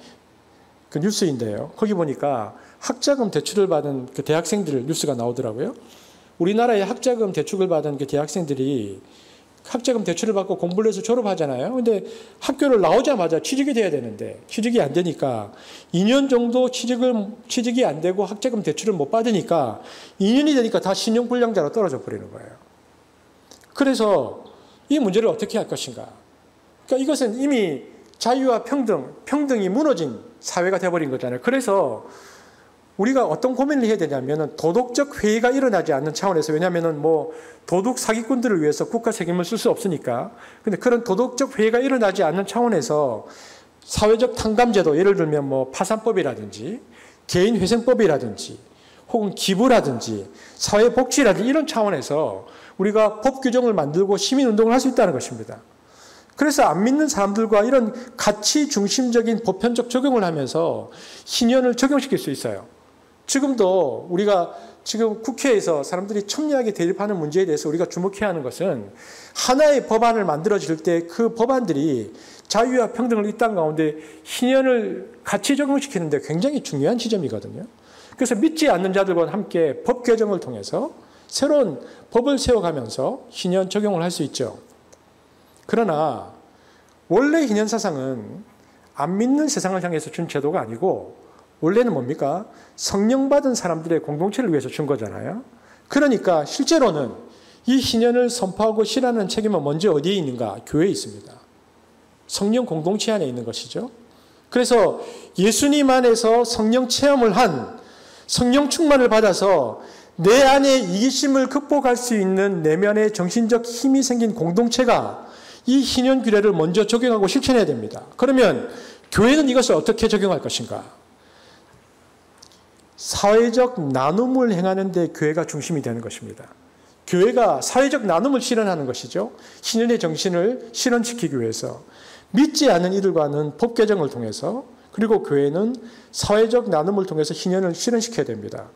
그 뉴스인데요. 거기 보니까 학자금 대출을 받은 그 대학생들 뉴스가 나오더라고요. 우리나라에 학자금 대출을 받은 그 대학생들이 학자금 대출을 받고 공부를 해서 졸업하잖아요. 근데 학교를 나오자마자 취직이 돼야 되는데 취직이 안 되니까 2년 정도 취직이 안 되고 학자금 대출을 못 받으니까 2년이 되니까 다 신용불량자로 떨어져 버리는 거예요. 그래서 이 문제를 어떻게 할 것인가? 그러니까 이것은 이미 자유와 평등이 무너진 사회가 되어버린 거잖아요. 그래서 우리가 어떤 고민을 해야 되냐면 도덕적 회의가 일어나지 않는 차원에서, 왜냐하면 뭐 도둑 사기꾼들을 위해서 국가 책임을 쓸 수 없으니까. 근데 그런 도덕적 회의가 일어나지 않는 차원에서 사회적 탕감제도, 예를 들면 뭐 파산법이라든지 개인회생법이라든지 혹은 기부라든지 사회복지라든지 이런 차원에서 우리가 법 규정을 만들고 시민운동을 할 수 있다는 것입니다. 그래서 안 믿는 사람들과 이런 가치 중심적인 보편적 적용을 하면서 신현을 적용시킬 수 있어요. 지금도 우리가 지금 국회에서 사람들이 첨예하게 대립하는 문제에 대해서 우리가 주목해야 하는 것은 하나의 법안을 만들어질 때 그 법안들이 자유와 평등을 이 땅 가운데 신현을 같이 적용시키는 데 굉장히 중요한 지점이거든요. 그래서 믿지 않는 자들과 함께 법 개정을 통해서 새로운 법을 세워가면서 신현 적용을 할 수 있죠. 그러나 원래 희년 사상은 안 믿는 세상을 향해서 준 제도가 아니고 원래는 뭡니까? 성령 받은 사람들의 공동체를 위해서 준 거잖아요. 그러니까 실제로는 이 희년을 선포하고 실현하는 책임은 먼저 어디에 있는가? 교회에 있습니다. 성령 공동체 안에 있는 것이죠. 그래서 예수님 안에서 성령 체험을 한, 성령 충만을 받아서 내 안에 이기심을 극복할 수 있는 내면의 정신적 힘이 생긴 공동체가 이 희년 규례를 먼저 적용하고 실천해야 됩니다. 그러면 교회는 이것을 어떻게 적용할 것인가? 사회적 나눔을 행하는 데 교회가 중심이 되는 것입니다. 교회가 사회적 나눔을 실현하는 것이죠. 신현의 정신을 실현시키기 위해서 믿지 않는 이들과는 법 개정을 통해서, 그리고 교회는 사회적 나눔을 통해서 신현을 실현시켜야 됩니다.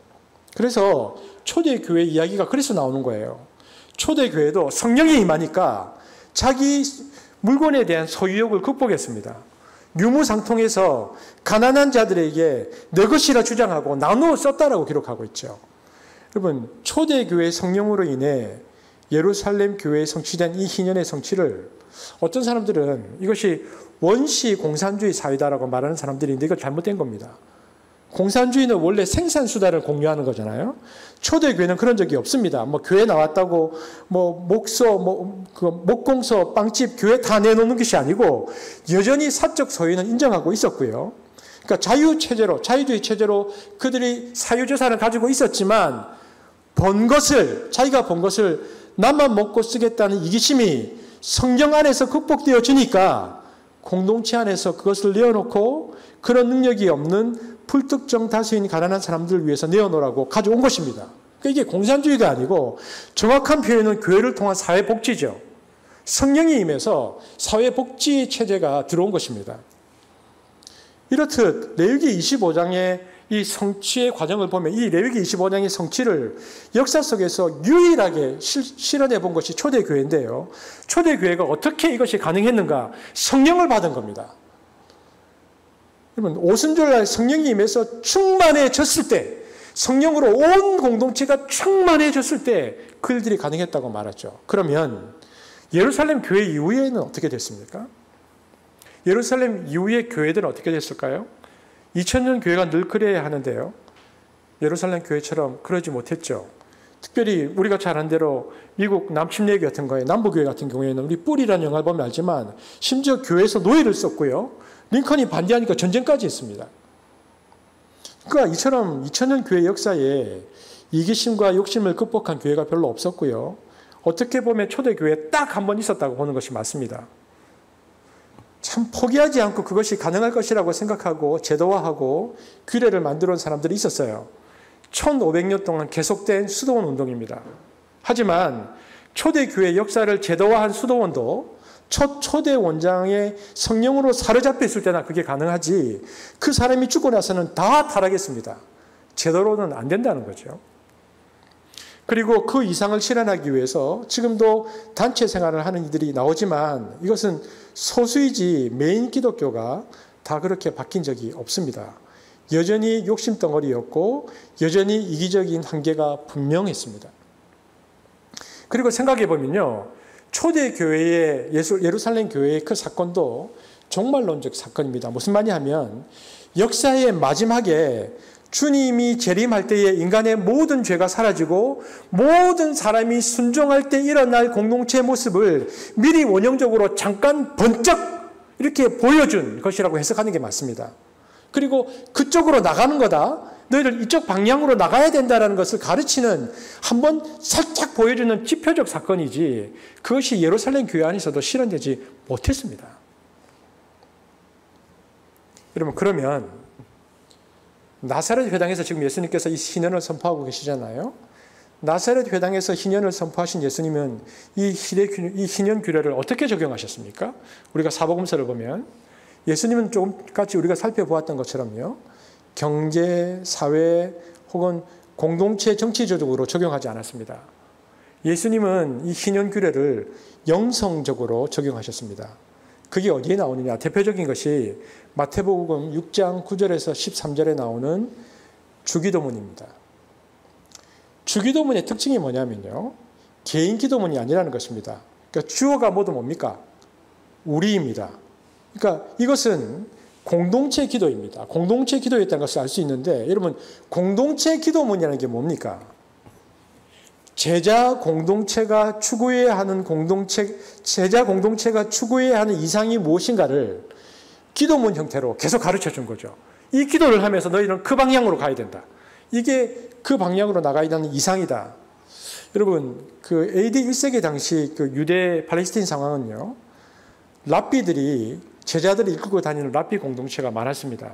그래서 초대교회 이야기가 그래서 나오는 거예요. 초대교회도 성령이 임하니까 자기 물건에 대한 소유욕을 극복했습니다. 유무상통해서 가난한 자들에게 내 것이라 주장하고 나누어 썼다라고 기록하고 있죠. 여러분, 초대교회 성령으로 인해 예루살렘 교회에 성취된 이 희년의 성취를 어떤 사람들은 이것이 원시 공산주의 사회다라고 말하는 사람들이 있는데 이거 잘못된 겁니다. 공산주의는 원래 생산수단을 공유하는 거잖아요. 초대교회는 그런 적이 없습니다. 뭐 교회 나왔다고 뭐 목소, 목공소, 빵집, 교회 다 내놓는 것이 아니고 여전히 사적 소유는 인정하고 있었고요. 그러니까 자유체제로, 자유주의 체제로 그들이 사유재산을 가지고 있었지만 자기가 번 것을 나만 먹고 쓰겠다는 이기심이 성경 안에서 극복되어지니까 공동체 안에서 그것을 내어놓고 그런 능력이 없는 불특정 다수인 가난한 사람들을 위해서 내어놓으라고 가져온 것입니다. 그러니까 이게 공산주의가 아니고 정확한 표현은 교회를 통한 사회복지죠. 성령이 임해서 사회복지 체제가 들어온 것입니다. 이렇듯 레위기 25장의 이 성취의 과정을 보면 이 레위기 25장의 성취를 역사 속에서 유일하게 실현해 본 것이 초대교회인데요. 초대교회가 어떻게 이것이 가능했는가? 성령을 받은 겁니다. 여러분, 오순절날 성령이 임해서 충만해졌을 때, 성령으로 온 공동체가 충만해졌을 때 그들이 가능했다고 말하죠. 그러면 예루살렘 교회 이후에는 어떻게 됐습니까? 예루살렘 이후의 교회들은 어떻게 됐을까요? 2000년 교회가 늘 그래야 하는데요. 예루살렘 교회처럼 그러지 못했죠. 특별히 우리가 잘 아는 대로 미국 남침례교 같은 거에 남부교회 같은 경우에는 우리 뿔이라는 영화를 보면 알지만 심지어 교회에서 노예를 썼고요. 링컨이 반대하니까 전쟁까지 했습니다. 그러니까 이처럼 2000년 교회 역사에 이기심과 욕심을 극복한 교회가 별로 없었고요. 어떻게 보면 초대교회에 딱 한 번 있었다고 보는 것이 맞습니다. 참 포기하지 않고 그것이 가능할 것이라고 생각하고 제도화하고 규례를 만들어 온 사람들이 있었어요. 1500년 동안 계속된 수도원 운동입니다. 하지만 초대교회 역사를 제도화한 수도원도 첫 초대 원장의 성령으로 사로잡혔을 때나 그게 가능하지 그 사람이 죽고 나서는 다 타락했습니다. 제대로는 안 된다는 거죠. 그리고 그 이상을 실현하기 위해서 지금도 단체 생활을 하는 이들이 나오지만 이것은 소수이지 메인 기독교가 다 그렇게 바뀐 적이 없습니다. 여전히 욕심덩어리였고 여전히 이기적인 한계가 분명했습니다. 그리고 생각해 보면요. 초대교회의 예루살렘 교회의 그 사건도 종말론적 사건입니다. 무슨 말이냐면 역사의 마지막에 주님이 재림할 때에 인간의 모든 죄가 사라지고 모든 사람이 순종할 때 일어날 공동체의 모습을 미리 원형적으로 잠깐 번쩍 이렇게 보여준 것이라고 해석하는 게 맞습니다. 그리고 그쪽으로 나가는 거다. 너희들 이쪽 방향으로 나가야 된다는 것을 가르치는 한번 살짝 보여주는 지표적 사건이지 그것이 예루살렘 교회 안에서도 실현되지 못했습니다. 여러분 그러면 나사렛 회당에서 지금 예수님께서 이 희년을 선포하고 계시잖아요. 나사렛 회당에서 희년을 선포하신 예수님은 이 희년 규례를 어떻게 적용하셨습니까? 우리가 사복음서를 보면 예수님은 조금까지 우리가 살펴보았던 것처럼요. 경제, 사회 혹은 공동체 정치적으로 적용하지 않았습니다. 예수님은 이 희년 규례를 영성적으로 적용하셨습니다. 그게 어디에 나오느냐? 대표적인 것이 마태복음 6장 9절에서 13절에 나오는 주기도문입니다. 주기도문의 특징이 뭐냐면요. 개인 기도문이 아니라는 것입니다. 그러니까 주어가 모두 뭡니까? 우리입니다. 그러니까 이것은 공동체 기도입니다. 공동체 기도였다는 것을 알 수 있는데 여러분 공동체 기도문이라는 게 뭡니까? 제자 공동체가 추구해야 하는 제자 공동체가 추구해야 하는 이상이 무엇인가를 기도문 형태로 계속 가르쳐 준 거죠. 이 기도를 하면서 너희는 그 방향으로 가야 된다. 이게 그 방향으로 나가야 하는 이상이다. 여러분, 그 AD 1세기 당시 그 유대 팔레스틴 상황은요, 랍비들이 제자들이 이끌고 다니는 랍비 공동체가 많았습니다.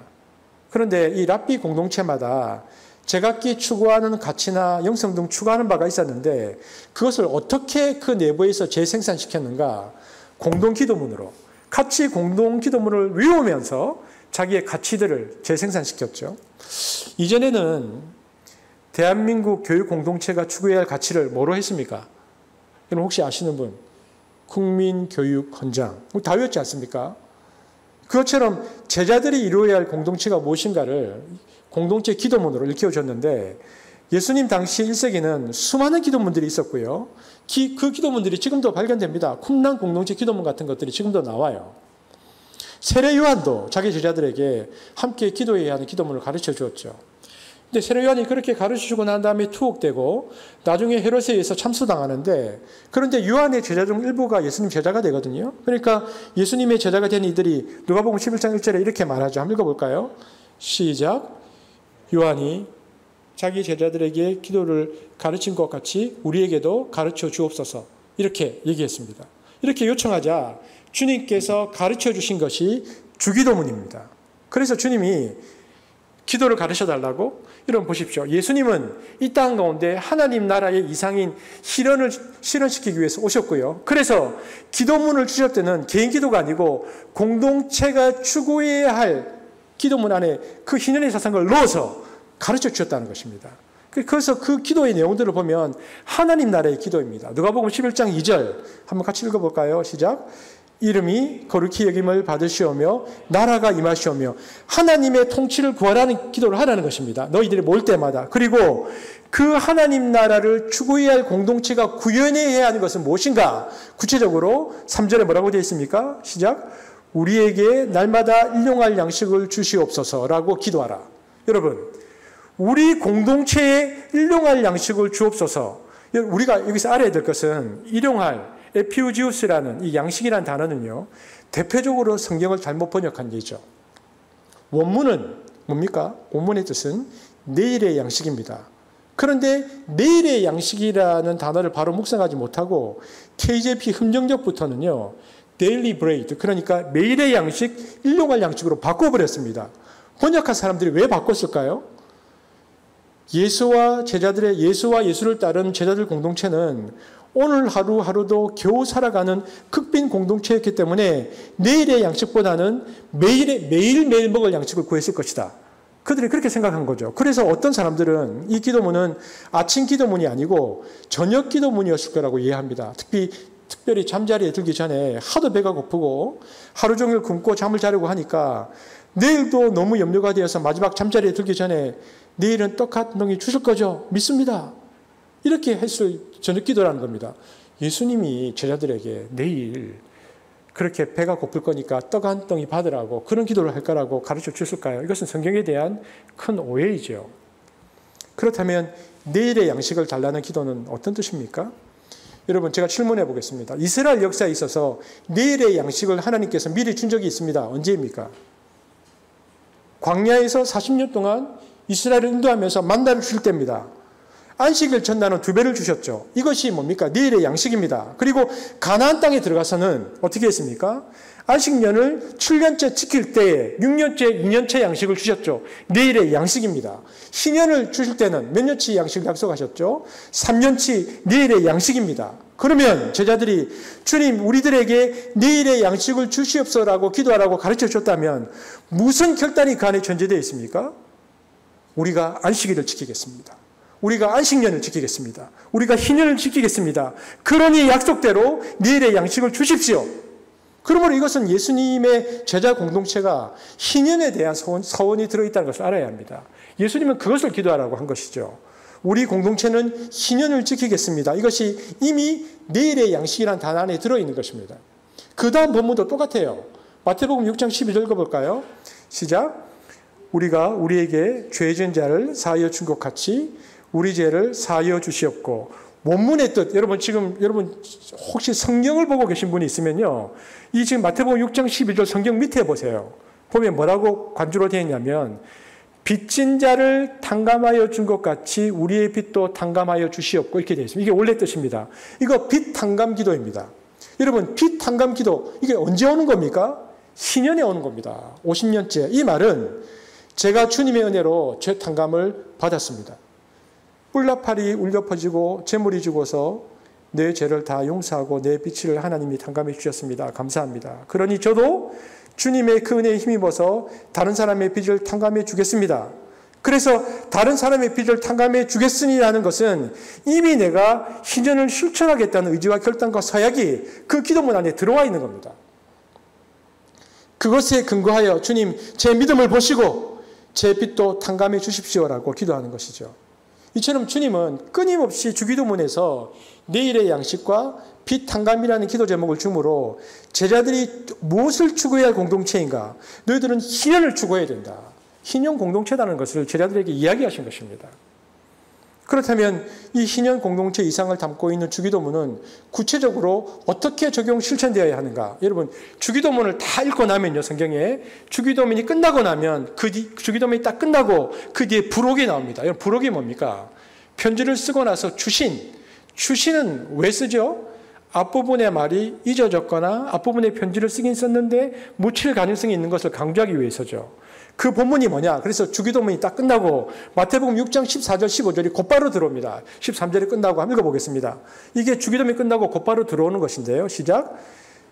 그런데 이 랍비 공동체마다 제각기 추구하는 가치나 영성 등 추구하는 바가 있었는데 그것을 어떻게 그 내부에서 재생산시켰는가? 공동기도문으로 같이 공동기도문을 외우면서 자기의 가치들을 재생산시켰죠. 이전에는 대한민국 교육 공동체가 추구해야 할 가치를 뭐로 했습니까? 여러분 혹시 아시는 분? 국민교육헌장 다 외웠지 않습니까? 그것처럼 제자들이 이루어야 할 공동체가 무엇인가를 공동체 기도문으로 일깨워줬는데 예수님 당시 1세기는 수많은 기도문들이 있었고요. 그 기도문들이 지금도 발견됩니다. 쿰란 공동체 기도문 같은 것들이 지금도 나와요. 세례 요한도 자기 제자들에게 함께 기도해야 하는 기도문을 가르쳐 주었죠. 근데 세례 요한이 그렇게 가르쳐 주고 난 다음에 투옥되고 나중에 헤롯에 의해서 참수당하는데, 그런데 요한의 제자 중 일부가 예수님 제자가 되거든요. 그러니까 예수님의 제자가 된 이들이 누가복음 11장 1절에 이렇게 말하죠. 한번 읽어볼까요? 시작. 요한이 자기 제자들에게 기도를 가르친 것 같이 우리에게도 가르쳐 주옵소서, 이렇게 얘기했습니다. 이렇게 요청하자 주님께서 가르쳐 주신 것이 주기도문입니다. 그래서 주님이 기도를 가르쳐 달라고? 여러분 보십시오. 예수님은 이 땅 가운데 하나님 나라의 이상인 실현을 실현시키기 위해서 오셨고요. 그래서 기도문을 주실 때는 개인 기도가 아니고 공동체가 추구해야 할 기도문 안에 그 희년의 사상을 넣어서 가르쳐 주셨다는 것입니다. 그래서 그 기도의 내용들을 보면 하나님 나라의 기도입니다. 누가복음 11장 2절 한번 같이 읽어볼까요? 시작. 이름이 거룩히 여김을 받으시오며 나라가 임하시오며 하나님의 통치를 구하라는 기도를 하라는 것입니다. 너희들이 모일 때마다. 그리고 그 하나님 나라를 추구해야 할 공동체가 구현해야 하는 것은 무엇인가? 구체적으로 3절에 뭐라고 되어 있습니까? 시작. 우리에게 날마다 일용할 양식을 주시옵소서라고 기도하라. 여러분, 우리 공동체에 일용할 양식을 주옵소서. 우리가 여기서 알아야 될 것은 일용할, 에피우지우스라는 이 양식이라는 단어는요, 대표적으로 성경을 잘못 번역한 얘기죠. 원문은 뭡니까? 원문의 뜻은 내일의 양식입니다. 그런데 내일의 양식이라는 단어를 바로 묵상하지 못하고 KJP 흠정적부터는요, daily bread, 그러니까 매일의 양식, 일용할 양식으로 바꿔버렸습니다. 번역한 사람들이 왜 바꿨을까요? 예수와 예수를 따른 제자들 공동체는 오늘 하루하루도 겨우 살아가는 극빈 공동체였기 때문에 내일의 양식보다는 매일매일 먹을 양식을 구했을 것이다. 그들이 그렇게 생각한 거죠. 그래서 어떤 사람들은 이 기도문은 아침 기도문이 아니고 저녁 기도문이었을 거라고 이해합니다. 특별히 잠자리에 들기 전에 하도 배가 고프고 하루 종일 굶고 잠을 자려고 하니까 내일도 너무 염려가 되어서 마지막 잠자리에 들기 전에 내일은 떡 한 덩이 주실 거죠? 믿습니다. 이렇게 했을 저녁 기도라는 겁니다. 예수님이 제자들에게 내일 그렇게 배가 고플 거니까 떡 한 덩이 받으라고 그런 기도를 할 거라고 가르쳐 주실까요? 이것은 성경에 대한 큰 오해이죠. 그렇다면 내일의 양식을 달라는 기도는 어떤 뜻입니까? 여러분, 제가 질문해 보겠습니다. 이스라엘 역사에 있어서 내일의 양식을 하나님께서 미리 준 적이 있습니다. 언제입니까? 광야에서 40년 동안 이스라엘을 인도하면서 만나를 주실 때입니다. 안식일 전날은 2배를 주셨죠. 이것이 뭡니까? 내일의 양식입니다. 그리고 가나안 땅에 들어가서는 어떻게 했습니까? 안식년을 7년째 지킬 때에 6년째, 2년째 양식을 주셨죠. 내일의 양식입니다. 희년을 주실 때는 몇 년치 양식을 약속하셨죠? 3년치 내일의 양식입니다. 그러면 제자들이 주님 우리들에게 내일의 양식을 주시옵소서라고 기도하라고 가르쳐 줬다면 무슨 결단이 그 안에 전제되어 있습니까? 우리가 안식일을 지키겠습니다. 우리가 안식년을 지키겠습니다. 우리가 희년을 지키겠습니다. 그러니 약속대로 내일의 양식을 주십시오. 그러므로 이것은 예수님의 제자 공동체가 희년에 대한 서원이 들어있다는 것을 알아야 합니다. 예수님은 그것을 기도하라고 한 것이죠. 우리 공동체는 희년을 지키겠습니다. 이것이 이미 내일의 양식이라는 단어 안에 들어있는 것입니다. 그 다음 본문도 똑같아요. 마태복음 6장 12절 읽어볼까요? 시작. 우리가 우리에게 죄 지은 자를 사하여 준 것 같이 우리 죄를 사하여 주시옵고. 원문의 뜻, 여러분 혹시 성경을 보고 계신 분이 있으면요, 이 지금 마태복음 6장 12절 성경 밑에 보세요. 보면 뭐라고 관주로 되어 있냐면 빚진 자를 탕감하여 준 것 같이 우리의 빚도 탕감하여 주시옵고, 이렇게 되어 있습니다. 이게 원래 뜻입니다. 이거 빚 탕감 기도입니다. 여러분, 빚 탕감 기도, 이게 언제 오는 겁니까? 희년에 오는 겁니다. 50년째. 이 말은 제가 주님의 은혜로 죄 탕감을 받았습니다. 뿔나팔이 울려 퍼지고 재물이 죽어서 내 죄를 다 용서하고 내 빚을 하나님이 탕감해 주셨습니다. 감사합니다. 그러니 저도 주님의 그 은혜에 힘입어서 다른 사람의 빚을 탕감해 주겠습니다. 그래서 다른 사람의 빚을 탕감해 주겠으니라는 것은 이미 내가 희년을 실천하겠다는 의지와 결단과 서약이 그 기도문 안에 들어와 있는 겁니다. 그것에 근거하여 주님 제 믿음을 보시고 제 빚도 탕감해 주십시오라고 기도하는 것이죠. 이처럼 주님은 끊임없이 주기도문에서 내일의 양식과 빛 한 감이라는 기도 제목을 주므로 제자들이 무엇을 추구해야 할 공동체인가? 너희들은 희년을 추구해야 된다. 희년 공동체라는 것을 제자들에게 이야기하신 것입니다. 그렇다면 이 희년 공동체 이상을 담고 있는 주기도문은 구체적으로 어떻게 적용 실천되어야 하는가? 여러분, 주기도문을 다 읽고 나면요, 성경에 주기도문이 끝나고 나면 주기도문이 딱 끝나고 그 뒤에 부록이 나옵니다. 여러분, 부록이 뭡니까? 편지를 쓰고 나서 추신은 왜 쓰죠? 앞부분의 말이 잊어졌거나 앞부분의 편지를 쓰긴 썼는데 묻힐 가능성이 있는 것을 강조하기 위해서죠. 그 본문이 뭐냐? 그래서 주기도문이 딱 끝나고 마태복음 6장 14절 15절이 곧바로 들어옵니다. 13절이 끝나고 한번 읽어보겠습니다. 이게 주기도문이 끝나고 곧바로 들어오는 것인데요. 시작.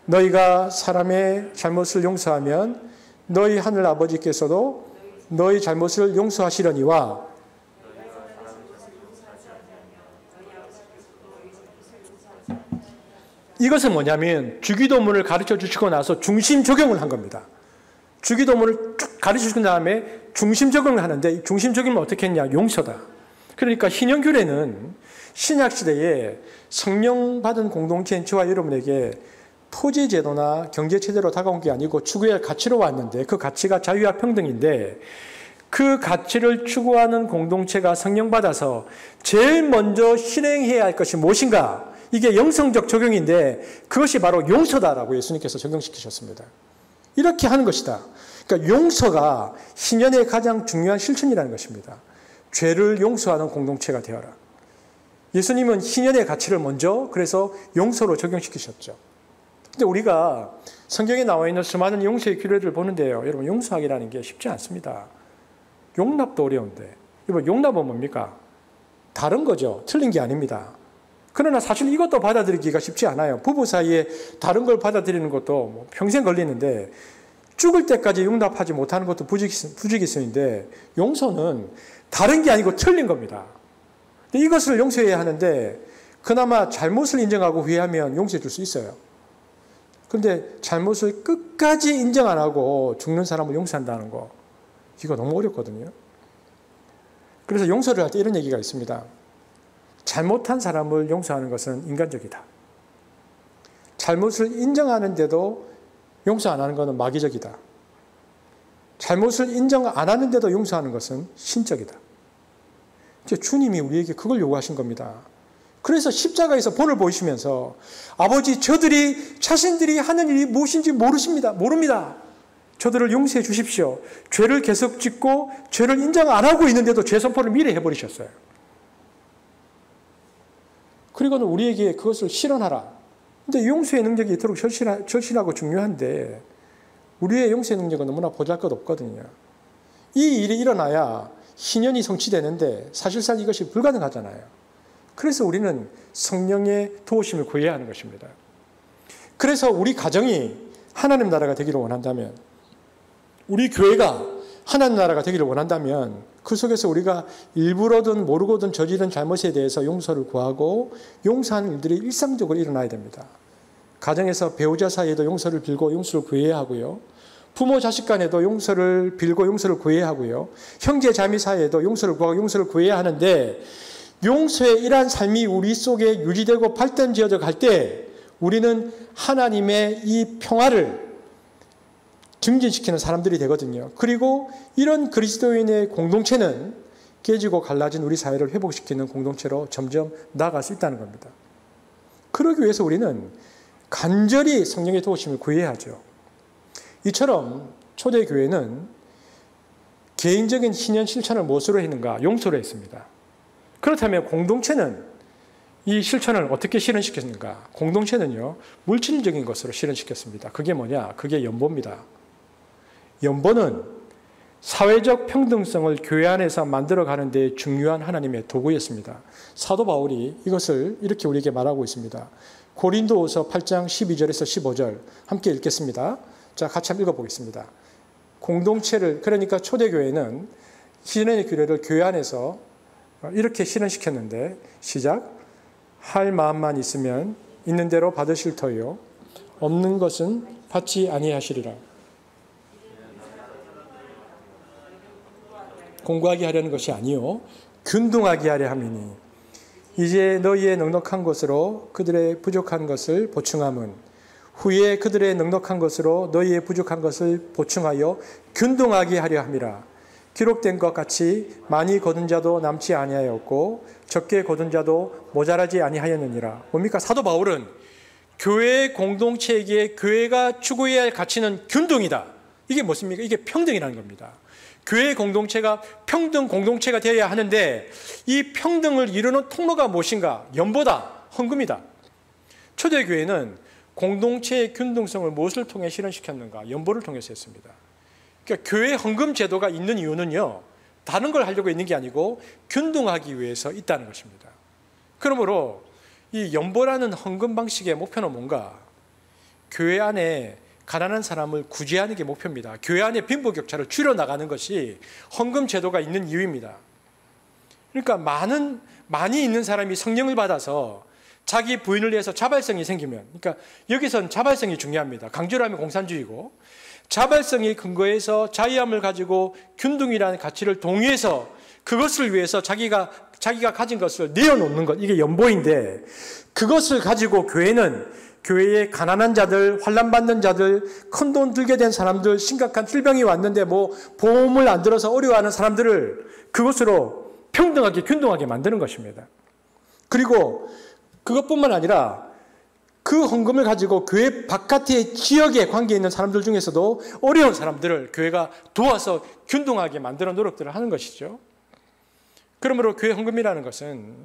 너희가 사람의 잘못을 용서하면 너희 하늘 아버지께서도 너희 잘못을 용서하시려니와 이것은 뭐냐면 주기도문을 가르쳐 주시고 나서 중심 적용을 한 겁니다. 주기도문을 쭉 가르쳐 주신 다음에 중심 적용을 하는데 중심 적용은 어떻게 했냐? 용서다. 그러니까 신형규례는 신약시대에 성령 받은 공동체인 저와 여러분에게 토지제도나 경제체제로 다가온 게 아니고 추구해야 할 가치로 왔는데 그 가치가 자유와 평등인데 그 가치를 추구하는 공동체가 성령 받아서 제일 먼저 실행해야 할 것이 무엇인가? 이게 영성적 적용인데 그것이 바로 용서다라고 예수님께서 적용시키셨습니다. 이렇게 하는 것이다. 그러니까 용서가 신년의 가장 중요한 실천이라는 것입니다. 죄를 용서하는 공동체가 되어라. 예수님은 신년의 가치를 먼저 그래서 용서로 적용시키셨죠. 근데 우리가 성경에 나와 있는 수많은 용서의 규례를 보는데요. 여러분, 용서하기라는 게 쉽지 않습니다. 용납도 어려운데. 여러분, 용납은 뭡니까? 다른 거죠. 틀린 게 아닙니다. 그러나 사실 이것도 받아들이기가 쉽지 않아요. 부부 사이에 다른 걸 받아들이는 것도 뭐 평생 걸리는데 죽을 때까지 용납하지 못하는 것도 부지기수인데 용서는 다른 게 아니고 틀린 겁니다. 근데 이것을 용서해야 하는데 그나마 잘못을 인정하고 후회하면 용서해 줄 수 있어요. 그런데 잘못을 끝까지 인정 안 하고 죽는 사람을 용서한다는 거 이거 너무 어렵거든요. 그래서 용서를 할 때 이런 얘기가 있습니다. 잘못한 사람을 용서하는 것은 인간적이다. 잘못을 인정하는데도 용서 안 하는 것은 마귀적이다. 잘못을 인정 안 하는데도 용서하는 것은 신적이다. 주님이 우리에게 그걸 요구하신 겁니다. 그래서 십자가에서 본을 보이시면서 아버지, 자신들이 하는 일이 무엇인지 모릅니다. 저들을 용서해 주십시오. 죄를 계속 짓고 죄를 인정 안 하고 있는데도 죄 선포를 미리 해버리셨어요. 그리고는 우리에게 그것을 실현하라. 근데 용서의 능력이 이토록 절실하고 중요한데 우리의 용서의 능력은 너무나 보잘것없거든요. 이 일이 일어나야 희년이 성취되는데 사실상 이것이 불가능하잖아요. 그래서 우리는 성령의 도우심을 구해야 하는 것입니다. 그래서 우리 가정이 하나님 나라가 되기를 원한다면, 우리 교회가 하나님 나라가 되기를 원한다면 그 속에서 우리가 일부러든 모르고든 저지른 잘못에 대해서 용서를 구하고 용서하는 일들이 일상적으로 일어나야 됩니다. 가정에서 배우자 사이에도 용서를 빌고 용서를 구해야 하고요. 부모 자식 간에도 용서를 빌고 용서를 구해야 하고요. 형제 자매 사이에도 용서를 구하고 용서를 구해야 하는데 용서의 이러한 삶이 우리 속에 유지되고 발전지어져 갈 때 우리는 하나님의 이 평화를 증진시키는 사람들이 되거든요. 그리고 이런 그리스도인의 공동체는 깨지고 갈라진 우리 사회를 회복시키는 공동체로 점점 나아갈 수 있다는 겁니다. 그러기 위해서 우리는 간절히 성령의 도우심을 구해야 하죠. 이처럼 초대교회는 개인적인 신년 실천을 무엇으로 했는가? 용서로 했습니다. 그렇다면 공동체는 이 실천을 어떻게 실현시켰는가? 공동체는요, 물질적인 것으로 실현시켰습니다. 그게 뭐냐? 그게 연보입니다. 연보는 사회적 평등성을 교회 안에서 만들어가는 데 중요한 하나님의 도구였습니다. 사도 바울이 이것을 이렇게 우리에게 말하고 있습니다. 고린도후서 8장 12절에서 15절 함께 읽겠습니다. 자, 같이 한번 읽어보겠습니다. 공동체를, 그러니까 초대교회는 신년의 규례를 교회 안에서 이렇게 실현시켰는데, 시작. 할 마음만 있으면 있는 대로 받으실 터요 없는 것은 받지 아니하시리라. 공고하게 하려는 것이 아니요 균등하게 하려 함이니 이제 너희의 넉넉한 것으로 그들의 부족한 것을 보충함은 후에 그들의 넉넉한 것으로 너희의 부족한 것을 보충하여 균등하게 하려 함이라. 기록된 것 같이 많이 거둔 자도 남지 아니하였고 적게 거둔 자도 모자라지 아니하였느니라. 뭡니까? 사도 바울은 교회 공동체에게 교회가 추구해야 할 가치는 균등이다. 이게 무엇입니까? 이게 평등이라는 겁니다. 교회 공동체가 평등 공동체가 되어야 하는데 이 평등을 이루는 통로가 무엇인가? 연보다, 헌금이다. 초대교회는 공동체의 균등성을 무엇을 통해 실현시켰는가? 연보를 통해서 했습니다. 그러니까 교회 헌금 제도가 있는 이유는요, 다른 걸 하려고 있는 게 아니고 균등하기 위해서 있다는 것입니다. 그러므로 이 연보라는 헌금 방식의 목표는 뭔가? 교회 안에 가난한 사람을 구제하는 게 목표입니다. 교회 안에 빈부격차를 줄여나가는 것이 헌금 제도가 있는 이유입니다. 그러니까 많이 있는 사람이 성령을 받아서 자기 부인을 위해서 자발성이 생기면, 그러니까 여기선 자발성이 중요합니다. 강조를 하면 공산주의고, 자발성이 근거해서 자유함을 가지고 균등이라는 가치를 동의해서 그것을 위해서 자기가 가진 것을 내어놓는 것, 이게 연보인데, 그것을 가지고 교회는 교회에 가난한 자들, 환난받는 자들, 큰 돈 들게 된 사람들, 심각한 질병이 왔는데 뭐 보험을 안 들어서 어려워하는 사람들을 그것으로 평등하게 균등하게 만드는 것입니다. 그리고 그것뿐만 아니라 그 헌금을 가지고 교회 바깥의 지역에 관계 있는 사람들 중에서도 어려운 사람들을 교회가 도와서 균등하게 만드는 노력들을 하는 것이죠. 그러므로 교회 헌금이라는 것은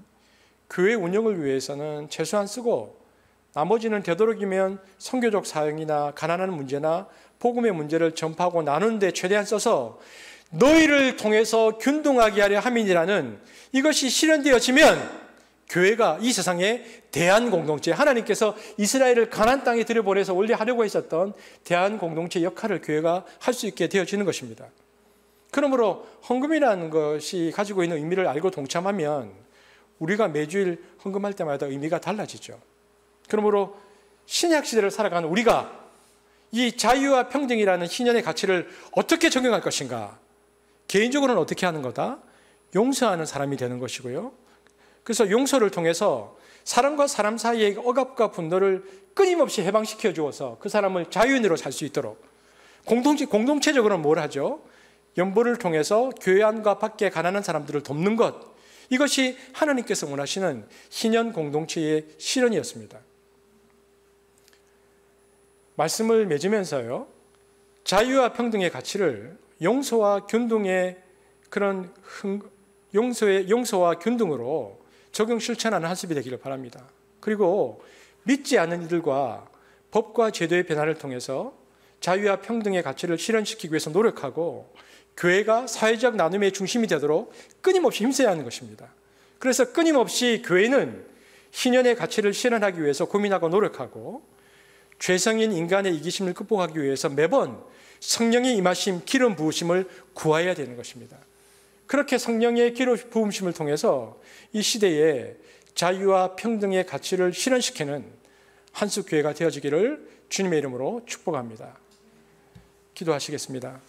교회 운영을 위해서는 최소한 쓰고 나머지는 되도록이면 선교적 사역이나 가난한 문제나 복음의 문제를 전파하고 나누는 데 최대한 써서 너희를 통해서 균등하게 하려 함이니라는 이것이 실현되어지면 교회가 이 세상에 대한공동체, 하나님께서 이스라엘을 가나안 땅에 들여보내서 원래 하려고 했었던 대한공동체 역할을 교회가 할 수 있게 되어지는 것입니다. 그러므로 헌금이라는 것이 가지고 있는 의미를 알고 동참하면 우리가 매주일 헌금할 때마다 의미가 달라지죠. 그러므로 신약 시대를 살아가는 우리가 이 자유와 평등이라는 희년의 가치를 어떻게 적용할 것인가? 개인적으로는 어떻게 하는 거다? 용서하는 사람이 되는 것이고요. 그래서 용서를 통해서 사람과 사람 사이의 억압과 분노를 끊임없이 해방시켜 주어서 그 사람을 자유인으로 살 수 있도록 공동체적으로는 뭘 하죠? 연보를 통해서 교회 안과 밖에 가난한 사람들을 돕는 것, 이것이 하나님께서 원하시는 희년 공동체의 실현이었습니다. 말씀을 맺으면서요, 자유와 평등의 가치를 용서와 균등의 그런 용서와 균등으로 적용 실천하는 한습이 되기를 바랍니다. 그리고 믿지 않는 이들과 법과 제도의 변화를 통해서 자유와 평등의 가치를 실현시키기 위해서 노력하고 교회가 사회적 나눔의 중심이 되도록 끊임없이 힘써야 하는 것입니다. 그래서 끊임없이 교회는 희년의 가치를 실현하기 위해서 고민하고 노력하고 죄성인 인간의 이기심을 극복하기 위해서 매번 성령의 임하심, 기름 부으심을 구해야 되는 것입니다. 그렇게 성령의 기름 부으심을 통해서 이 시대에 자유와 평등의 가치를 실현시키는 한숙교회가 되어지기를 주님의 이름으로 축복합니다. 기도하시겠습니다.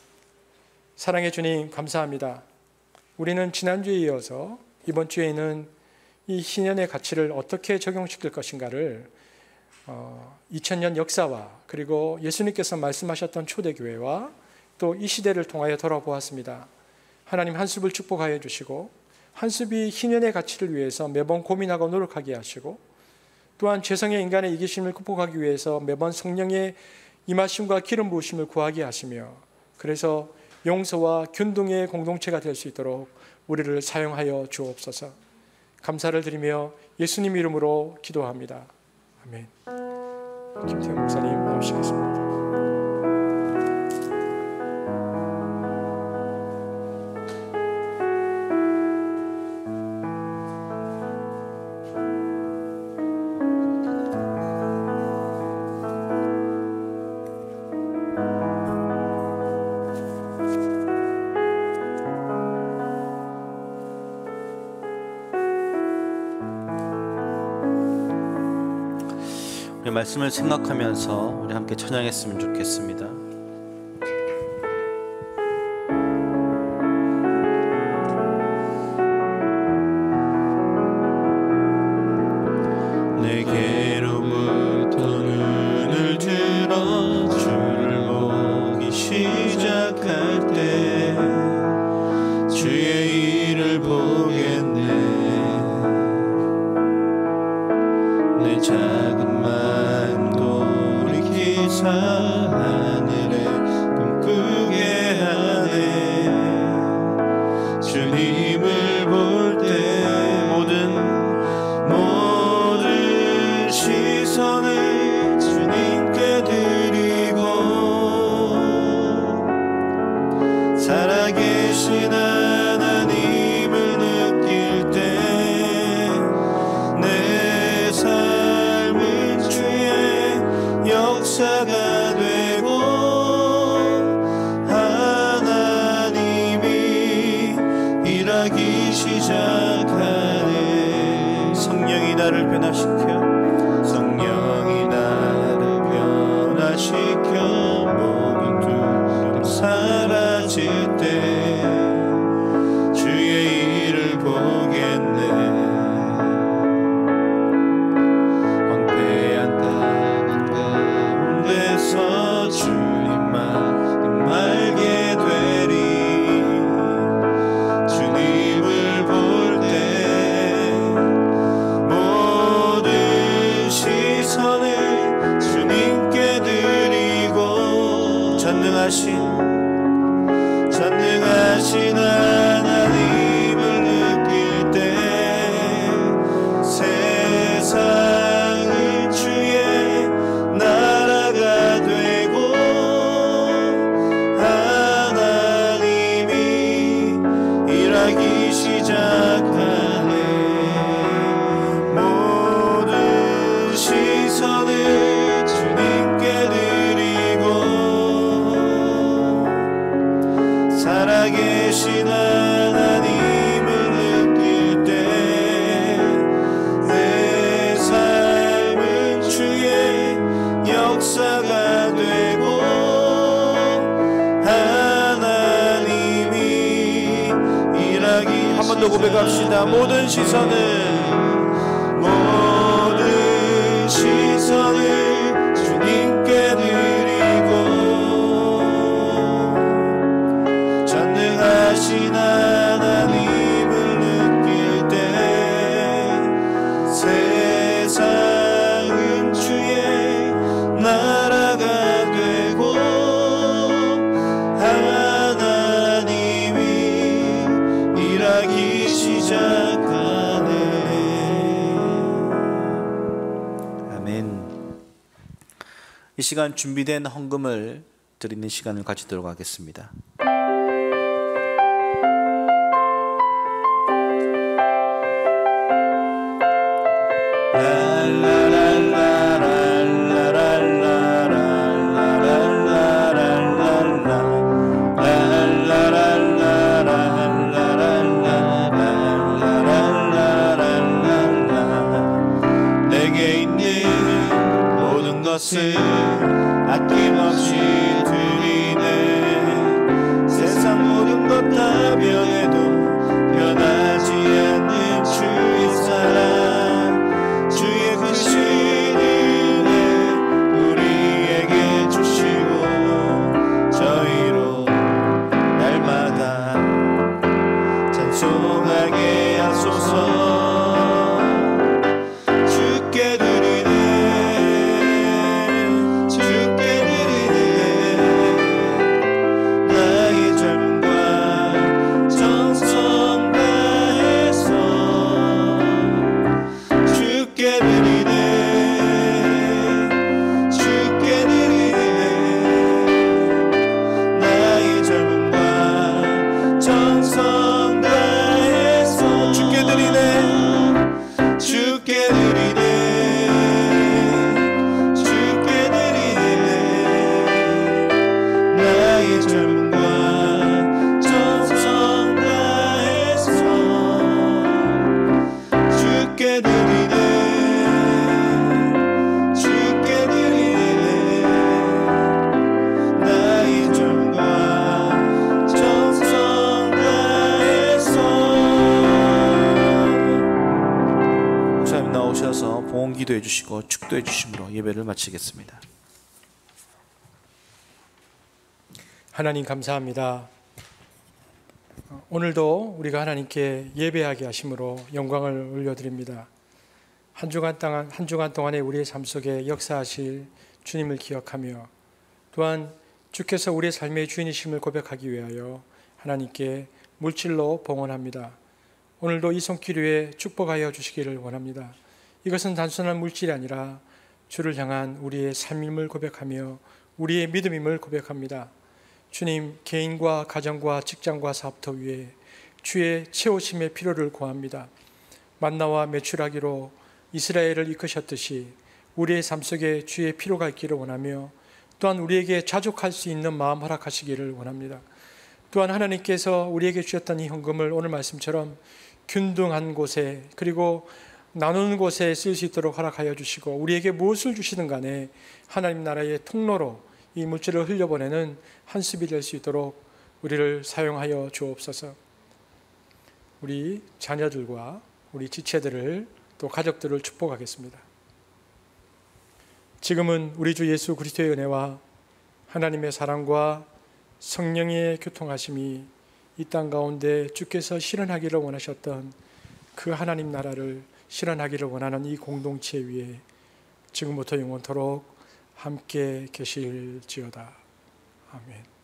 사랑의 주님, 감사합니다. 우리는 지난주에 이어서 이번 주에는 이 희년의 가치를 어떻게 적용시킬 것인가를 2000년 역사와 그리고 예수님께서 말씀하셨던 초대교회와 또 이 시대를 통하여 돌아보았습니다. 하나님, 한숲을 축복하여 주시고 한숲이 희년의 가치를 위해서 매번 고민하고 노력하게 하시고 또한 죄성의 인간의 이기심을 극복하기 위해서 매번 성령의 임하심과 기름 부으심을 구하게 하시며 그래서 용서와 균등의 공동체가 될 수 있도록 우리를 사용하여 주옵소서. 감사를 드리며 예수님 이름으로 기도합니다. 아멘. 김태형 목사님 나오시겠습니다. 말씀을 생각하면서 우리 함께 찬양했으면 좋겠습니다. 내게로부터 눈을 들어 주를 보기 시작할 때 주의 일을 보겠네. 내 작은 마음 돌이키사 하늘에 꿈꾸게 하네. 주님을 볼 때 모든 시선을 주님께 드리고 살아계신 하나님을 느낄 때 내 삶은 주의 역사가 되고 하나님이 일하기 시작하네. 성령이 나를 변화시켜 모든 두려움 사라질 때 주의 일을 보겠네. 황폐한 땅 가운데서 주님만 말게 되리. 주님을 볼 때 모든 시선을 주님께 드리고 전능하신 하나님을 느낄 때 세상은 주의 나라가 되고 하나님이 일하기 시작하네. 모든 시선을 주님께 드리고 살아계신 하나님을 느낄 때 내 삶은 주의 역사가 되고 하나님이 일하기 한 번 더 고백합시다. 모든 시선을 주님께 드리고 전능하신 하나님을 느낄 때 세상은 주의 나라가 되고 하나님이 일하기 시작하네. 아멘. 이 시간 준비된 헌금을 드리는 시간을 가지도록 하겠습니다. 내게 있는 모든 것을 아낌없이 드리네. 세상 모든 것 다 변해도 변하지 않는 주의 사랑, 주의 크신 은혜 우리에게 주시고 저희로 날마다 찬송하게 하소서. 주께 드리네 나의 젊음과 정성 다해서 주께 드리네 나의 젊음과 정성 다해서 주께 드리네 나의 젊음과 정성 다해서 주께 드리네 이어서 봉헌 기도해 주시고 축도해 주심으로 예배를 마치겠습니다. 하나님 감사합니다. 오늘도 우리가 하나님께 예배하게 하심으로 영광을 올려드립니다. 한 주간 동안에 우리의 삶 속에 역사하실 주님을 기억하며 또한 주께서 우리의 삶의 주인이심을 고백하기 위하여 하나님께 물질로 봉헌합니다. 오늘도 이 손길 위에 축복하여 주시기를 원합니다. 이것은 단순한 물질이 아니라 주를 향한 우리의 삶임을 고백하며 우리의 믿음임을 고백합니다. 주님, 개인과 가정과 직장과 사업터 위에 주의 채우심의 필요를 구합니다. 만나와 매출하기로 이스라엘을 이끄셨듯이 우리의 삶 속에 주의 필요가 있기를 원하며 또한 우리에게 자족할 수 있는 마음 허락하시기를 원합니다. 또한 하나님께서 우리에게 주셨던 이 헌금을 오늘 말씀처럼 균등한 곳에 그리고 나누는 곳에 쓸 수 있도록 허락하여 주시고 우리에게 무엇을 주시든 간에 하나님 나라의 통로로 이 물질을 흘려보내는 한 습이 될 수 있도록 우리를 사용하여 주옵소서. 우리 자녀들과 우리 지체들을 또 가족들을 축복하겠습니다. 지금은 우리 주 예수 그리스도의 은혜와 하나님의 사랑과 성령의 교통하심이 이 땅 가운데 주께서 실현하기를 원하셨던 그 하나님 나라를 실현하기를 원하는 이 공동체 위에 지금부터 영원토록 함께 계실지어다. 아멘.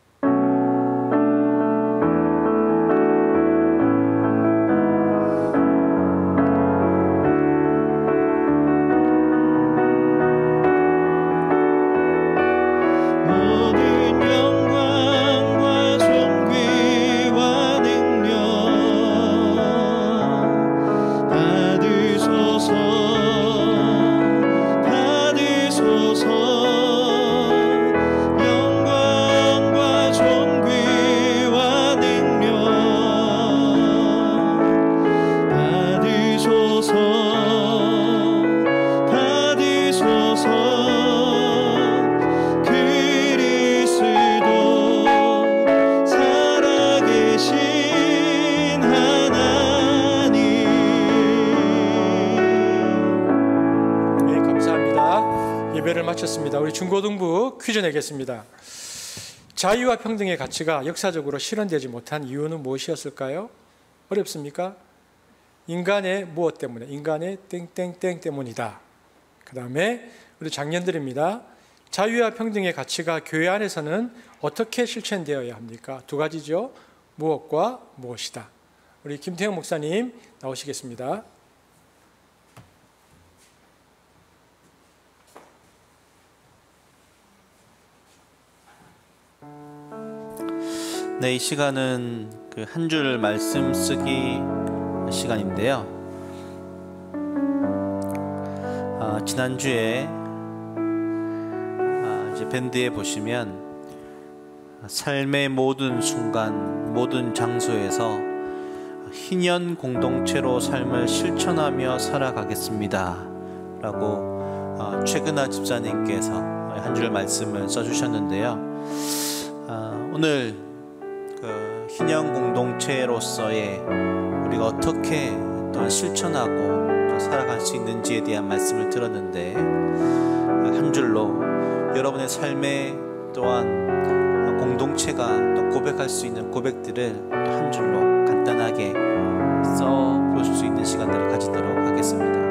우리 중고등부 퀴즈 내겠습니다. 자유와 평등의 가치가 역사적으로 실현되지 못한 이유는 무엇이었을까요? 어렵습니까? 인간의 무엇 때문에? 인간의 땡땡땡 때문이다. 그 다음에 우리 장년들입니다. 자유와 평등의 가치가 교회 안에서는 어떻게 실천되어야 합니까? 두 가지죠. 무엇과 무엇이다. 우리 김태형 목사님 나오시겠습니다. 네, 이 시간은 그 한 줄 말씀 쓰기 시간인데요. 지난주에 이제 밴드에 보시면 삶의 모든 순간, 모든 장소에서 희년 공동체로 삶을 실천하며 살아가겠습니다 라고 최근하 집사님께서 한 줄 말씀을 써주셨는데요. 오늘 그 희년 공동체로서의 우리가 어떻게 또 실천하고 또 살아갈 수 있는지에 대한 말씀을 들었는데, 한 줄로 여러분의 삶에 또한 공동체가 또 고백할 수 있는 고백들을 또 한 줄로 간단하게 써 볼 수 있는 시간들을 가지도록 하겠습니다.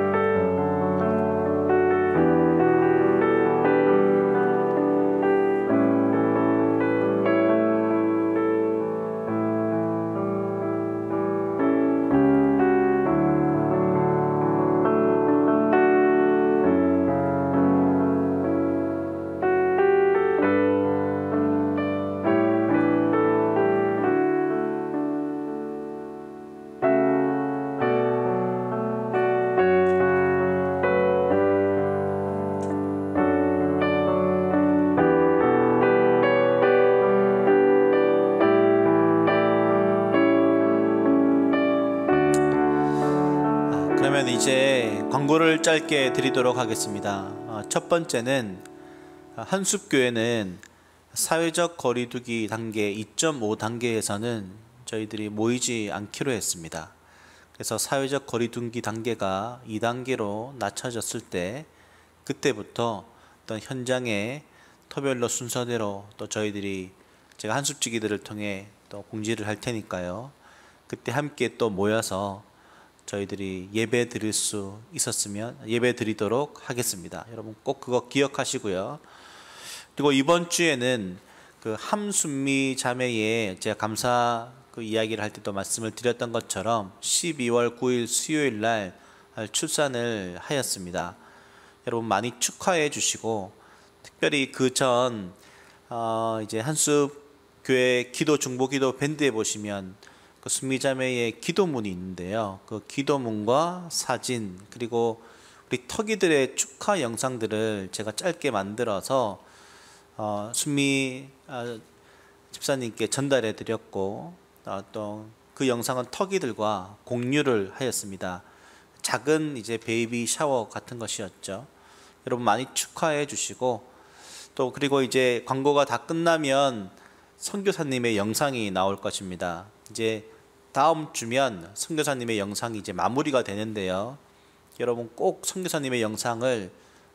그러면 이제 광고를 짧게 드리도록 하겠습니다. 첫 번째는 한숲교회는 사회적 거리두기 단계 2.5 단계에서는 저희들이 모이지 않기로 했습니다. 그래서 사회적 거리두기 단계가 2단계로 낮춰졌을 때 그때부터 어떤 현장의 토별로 순서대로 또 저희들이 제가 한숲지기들을 통해 또 공지를 할 테니까요. 그때 함께 또 모여서 저희들이 예배 드릴 수 있었으면 예배 드리도록 하겠습니다. 여러분 꼭 그거 기억하시고요. 그리고 이번 주에는 그 함순미 자매의 제가 감사 그 이야기를 할 때도 말씀을 드렸던 것처럼 12월 9일 수요일 날 출산을 하였습니다. 여러분 많이 축하해 주시고, 특별히 그 전 이제 한숲 교회 기도 중보기도 밴드에 보시면 그 순미자매의 기도문이 있는데요. 그 기도문과 사진 그리고 우리 터기들의 축하 영상들을 제가 짧게 만들어서 순미 집사님께 전달해 드렸고, 또 그 영상은 터기들과 공유를 하였습니다. 작은 이제 베이비 샤워 같은 것이었죠. 여러분 많이 축하해 주시고, 또 그리고 이제 광고가 다 끝나면 선교사님의 영상이 나올 것입니다. 이제 다음 주면 선교사님의 영상이 이제 마무리가 되는데요. 여러분 꼭 선교사님의 영상을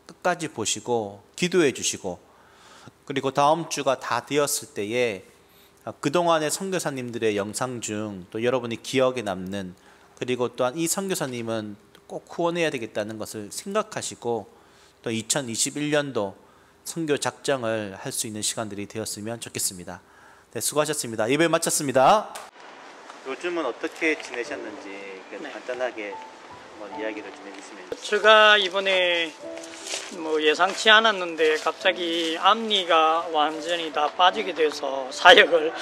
끝까지 보시고 기도해 주시고, 그리고 다음 주가 다 되었을 때에 그동안의 선교사님들의 영상 중 또 여러분이 기억에 남는, 그리고 또한 이 선교사님은 꼭 후원해야 되겠다는 것을 생각하시고 또 2021년도 선교 작정을 할 수 있는 시간들이 되었으면 좋겠습니다. 네, 수고하셨습니다. 예배 마쳤습니다. 요즘은 어떻게 지내셨는지 간단하게 한번 이야기를 좀 해주시면. 제가 이번에 예상치 않았는데 갑자기 앞니가 완전히 다 빠지게 돼서 사역을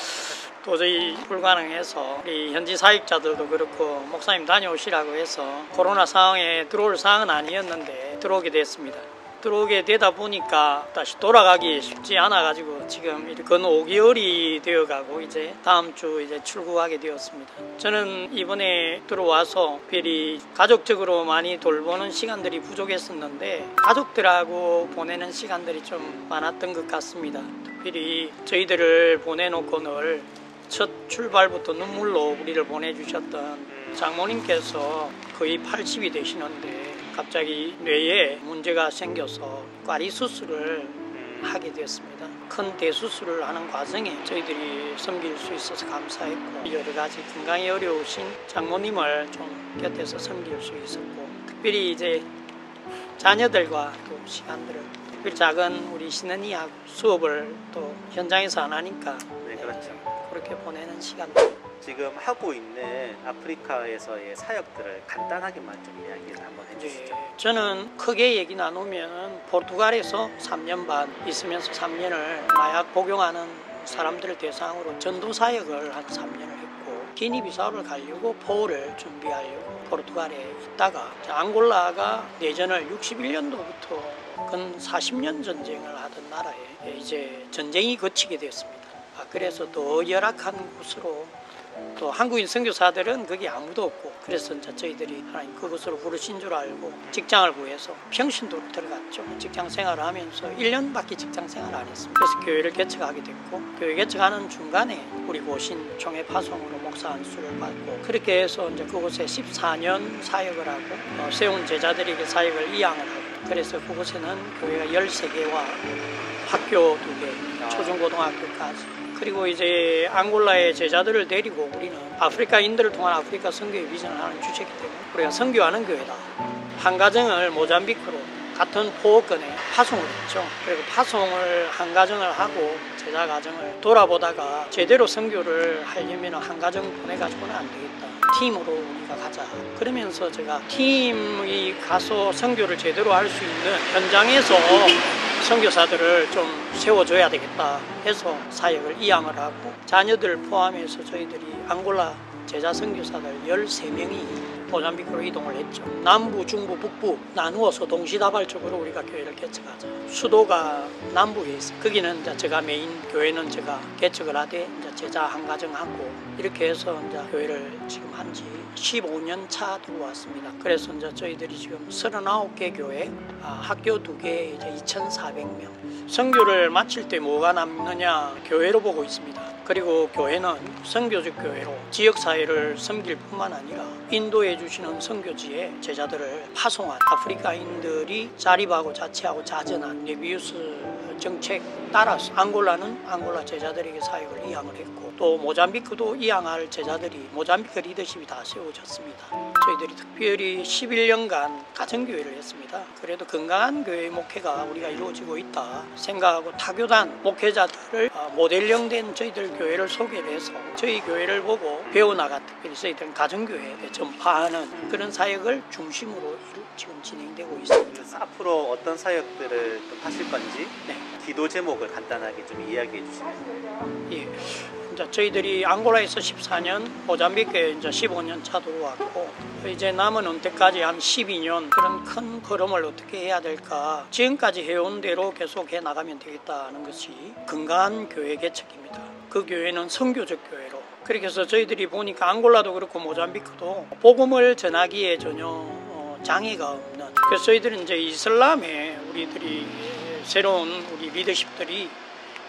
도저히 불가능해서 우리 현지 사역자들도 그렇고 목사님 다녀오시라고 해서 코로나 상황에 들어올 상황은 아니었는데 들어오게 됐습니다. 들어오게 되다 보니까 다시 돌아가기 쉽지 않아 가지고 지금 건 5개월이 되어가고 이제 다음 주 이제 출국하게 되었습니다. 저는 이번에 들어와서 특별히 가족적으로 많이 돌보는 시간들이 부족했었는데 가족들하고 보내는 시간들이 좀 많았던 것 같습니다. 특별히 저희들을 보내놓고 늘 첫 출발부터 눈물로 우리를 보내주셨던 장모님께서 거의 80이 되시는데 갑자기 뇌에 문제가 생겨서 꽈리 수술을 하게 되었습니다. 큰 대수술을 하는 과정에 저희들이 섬길 수 있어서 감사했고, 여러 가지 건강이 어려우신 장모님을 좀 곁에서 섬길 수 있었고, 특별히 이제 자녀들과 또 시간들을, 특별히 작은 우리 신은이하고 수업을 또 현장에서 안 하니까 네, 그렇죠. 그렇게 보내는 시간들. 지금 하고 있는 아프리카에서의 사역들을 간단하게만 좀 이야기를 한번 해주시죠. 네, 저는 크게 얘기 나누면 포르투갈에서 3년 반 있으면서 3년을 마약 복용하는 사람들을 대상으로 전도 사역을 한 3년을 했고, 기니비사우를 가려고 포를 준비하려고 포르투갈에 있다가 앙골라가 내전을 61년도부터 근 40년 전쟁을 하던 나라에 이제 전쟁이 거치게 되었습니다. 그래서 더 열악한 곳으로, 또 한국인 선교사들은 거기 아무도 없고, 그래서 이제 저희들이 하나님 그곳으로 부르신 줄 알고 직장을 구해서 평신도로 들어갔죠. 직장 생활을 하면서 1년밖에 직장 생활을 안 했습니다. 그래서 교회를 개척하게 됐고, 교회 개척하는 중간에 우리 고신 총회 파송으로 목사 안수를 받고, 그렇게 해서 이제 그곳에 14년 사역을 하고 세운 제자들에게 사역을 이양을 하고, 그래서 그곳에는 교회가 13개와 학교 2개, 초중고등학교까지, 그리고 이제 앙골라의 제자들을 데리고 우리는 아프리카인들을 통한 아프리카 선교의 비전을 하는 주체이기 때문에 우리가 선교하는 교회다. 한 가정을 모잠비크로 같은 포건에 파송을 했죠. 그리고 파송을 한 가정을 하고 제자 가정을 돌아보다가 제대로 선교를 하려면 한 가정 보내가지고는 안 되겠다. 팀으로 우리가 가자. 그러면서 제가 팀이 가서 선교를 제대로 할 수 있는 현장에서 선교사들을 좀 세워줘야 되겠다 해서 사역을 이양을 하고, 자녀들 포함해서 저희들이 앙골라 제자 선교사들 13명이 모잠비크로 이동을 했죠. 남부, 중부, 북부 나누어서 동시다발적으로 우리가 교회를 개척하자. 수도가 남부에 있어요. 거기는 이제 제가 메인 교회는 제가 개척을 하되 이제 제자 한 가정 하고, 이렇게 해서 이제 교회를 지금 한지 15년 차 들어왔습니다. 그래서 이제 저희들이 지금 39개 교회, 학교 2개, 이제 2,400명. 선교를 마칠 때 뭐가 남느냐, 교회로 보고 있습니다. 그리고 교회는 선교적 교회로 지역사회를 섬길 뿐만 아니라 인도해 주시는 선교지에 제자들을 파송한 아프리카인들이 자립하고 자치하고 자전한 네비우스 정책 따라서 앙골라는 앙골라 제자들에게 사역을 이양을 했고 또 모잠비크도 이양할 제자들이 모잠비크 리더십이 다 세워졌습니다. 저희들이 특별히 11년간 가정교회를 했습니다. 그래도 건강한 교회 목회가 우리가 이루어지고 있다 생각하고 타교단 목회자들을 모델형된 저희들 교회를 소개를 해서 저희 교회를 보고 배워나가 특별히 저희들은 가정교회에 전파하는 그런 사역을 중심으로 지금 진행되고 있습니다. 앞으로 어떤 사역들을 좀 하실 건지 네. 기도 제목을 간단하게 좀 이야기해 주시면. 예. 이제 저희들이 앙골라에서 14년, 모잠비크에 이제 15년 차 들어왔고 이제 남은 은퇴까지 한 12년 그런 큰 걸음을 어떻게 해야 될까 지금까지 해온 대로 계속 해 나가면 되겠다는 것이 건강한 교회 개척입니다. 그 교회는 선교적 교회로 그렇게 해서 저희들이 보니까 앙골라도 그렇고 모잠비크도 복음을 전하기에 전혀 장애가 없는 그래서 저희들은 이제 이슬람에 우리들이 새로운 우리 리더십들이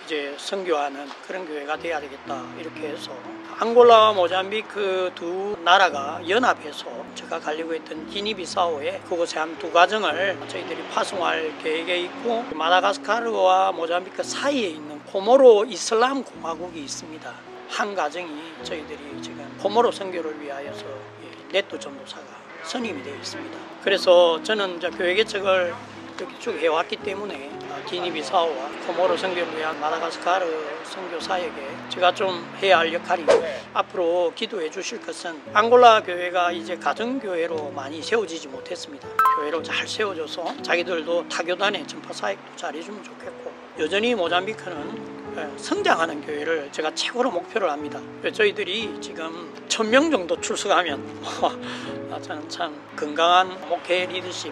이제 선교하는 그런 교회가 돼야 되겠다 이렇게 해서 앙골라와 모잠비크 두 나라가 연합해서 제가 가려고 했던 기니비사오에 그곳에 한 두 가정을 저희들이 파송할 계획에 있고 마다가스카르와 모잠비크 사이에 있는 코모로 이슬람 공화국이 있습니다. 한 가정이 저희들이 지금 코모로 선교를 위하여서 네토 전도사가 선임이 되어 있습니다. 그래서 저는 이제 교회 개척을 이렇게 쭉 해왔기 때문에 기니비사오와 코모로 선교를 위한 마다가스카르 선교 사역에 제가 좀 해야 할 역할이 앞으로 기도해 주실 것은 앙골라 교회가 이제 가정교회로 많이 세워지지 못했습니다. 교회로 잘 세워져서 자기들도 타교단의 전파 사역도 잘해주면 좋겠고 여전히 모잠비크는 성장하는 교회를 제가 최고로 목표를 합니다. 저희들이 지금 1000명 정도 출석하면 저는 참 건강한 목회 리더십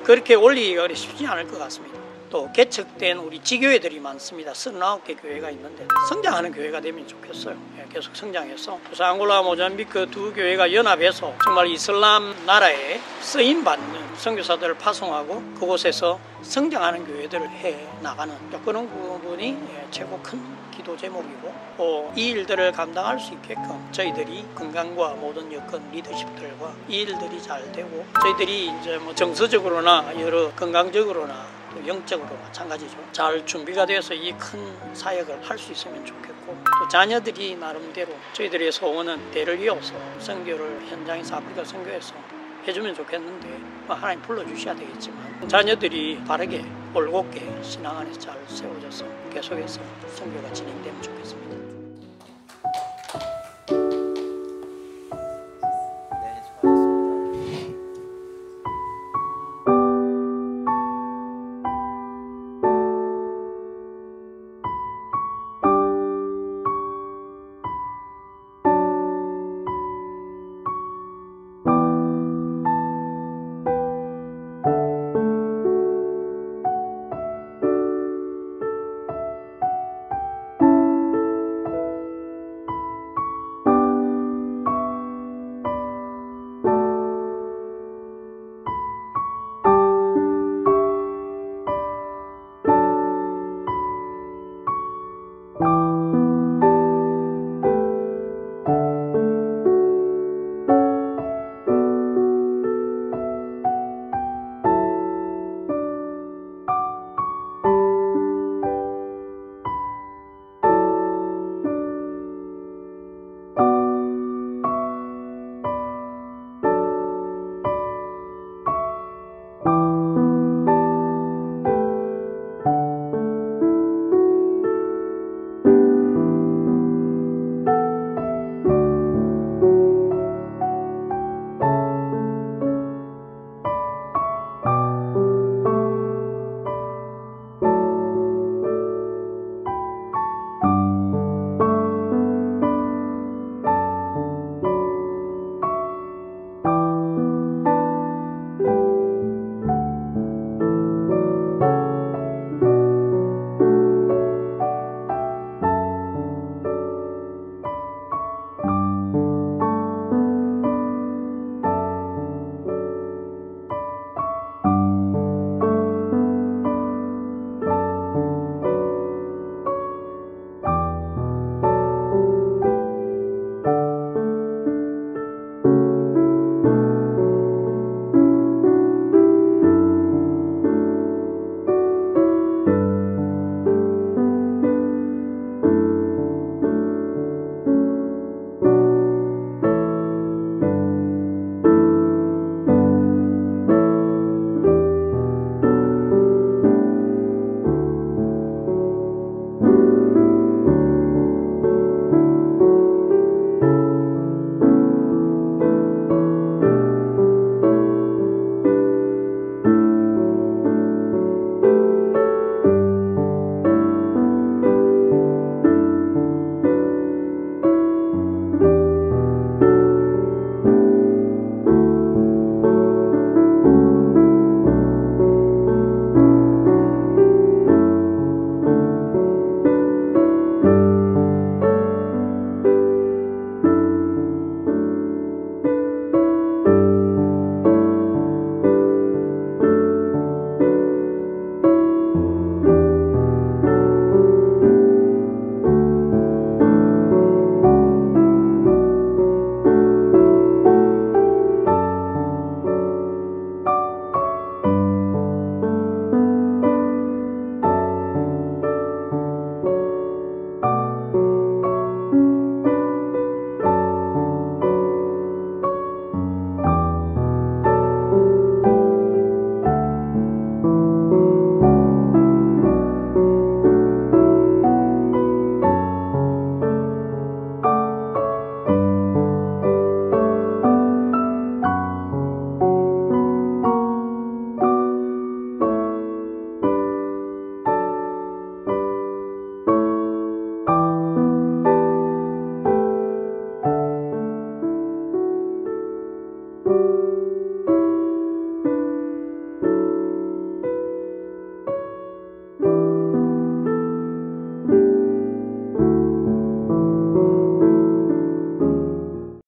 그렇게 올리기가 쉽지 않을 것 같습니다. 또 개척된 우리 지교회들이 많습니다. 39개 교회가 있는데 성장하는 교회가 되면 좋겠어요. 계속 성장해서 그래서 앙골라 모잠비크 두 교회가 연합해서 정말 이슬람 나라에 쓰임받는 선교사들을 파송하고 그곳에서 성장하는 교회들을 해 나가는 그런 부분이 최고 큰 기도 제목이고 이 일들을 감당할 수 있게끔 저희들이 건강과 모든 여건 리더십들과 이 일들이 잘 되고 저희들이 이제 뭐 정서적으로나 여러 건강적으로나 또 영적으로 마찬가지죠. 잘 준비가 돼서 이 큰 사역을 할 수 있으면 좋겠고 또 자녀들이 나름대로 저희들의 소원은 대를 이어서 선교를 현장에서 아프리카 선교에서 해주면 좋겠는데 하나님 불러주셔야 되겠지만 자녀들이 바르게 올곧게 신앙 안에서 잘 세워져서 계속해서 선교가 진행되면 좋겠습니다.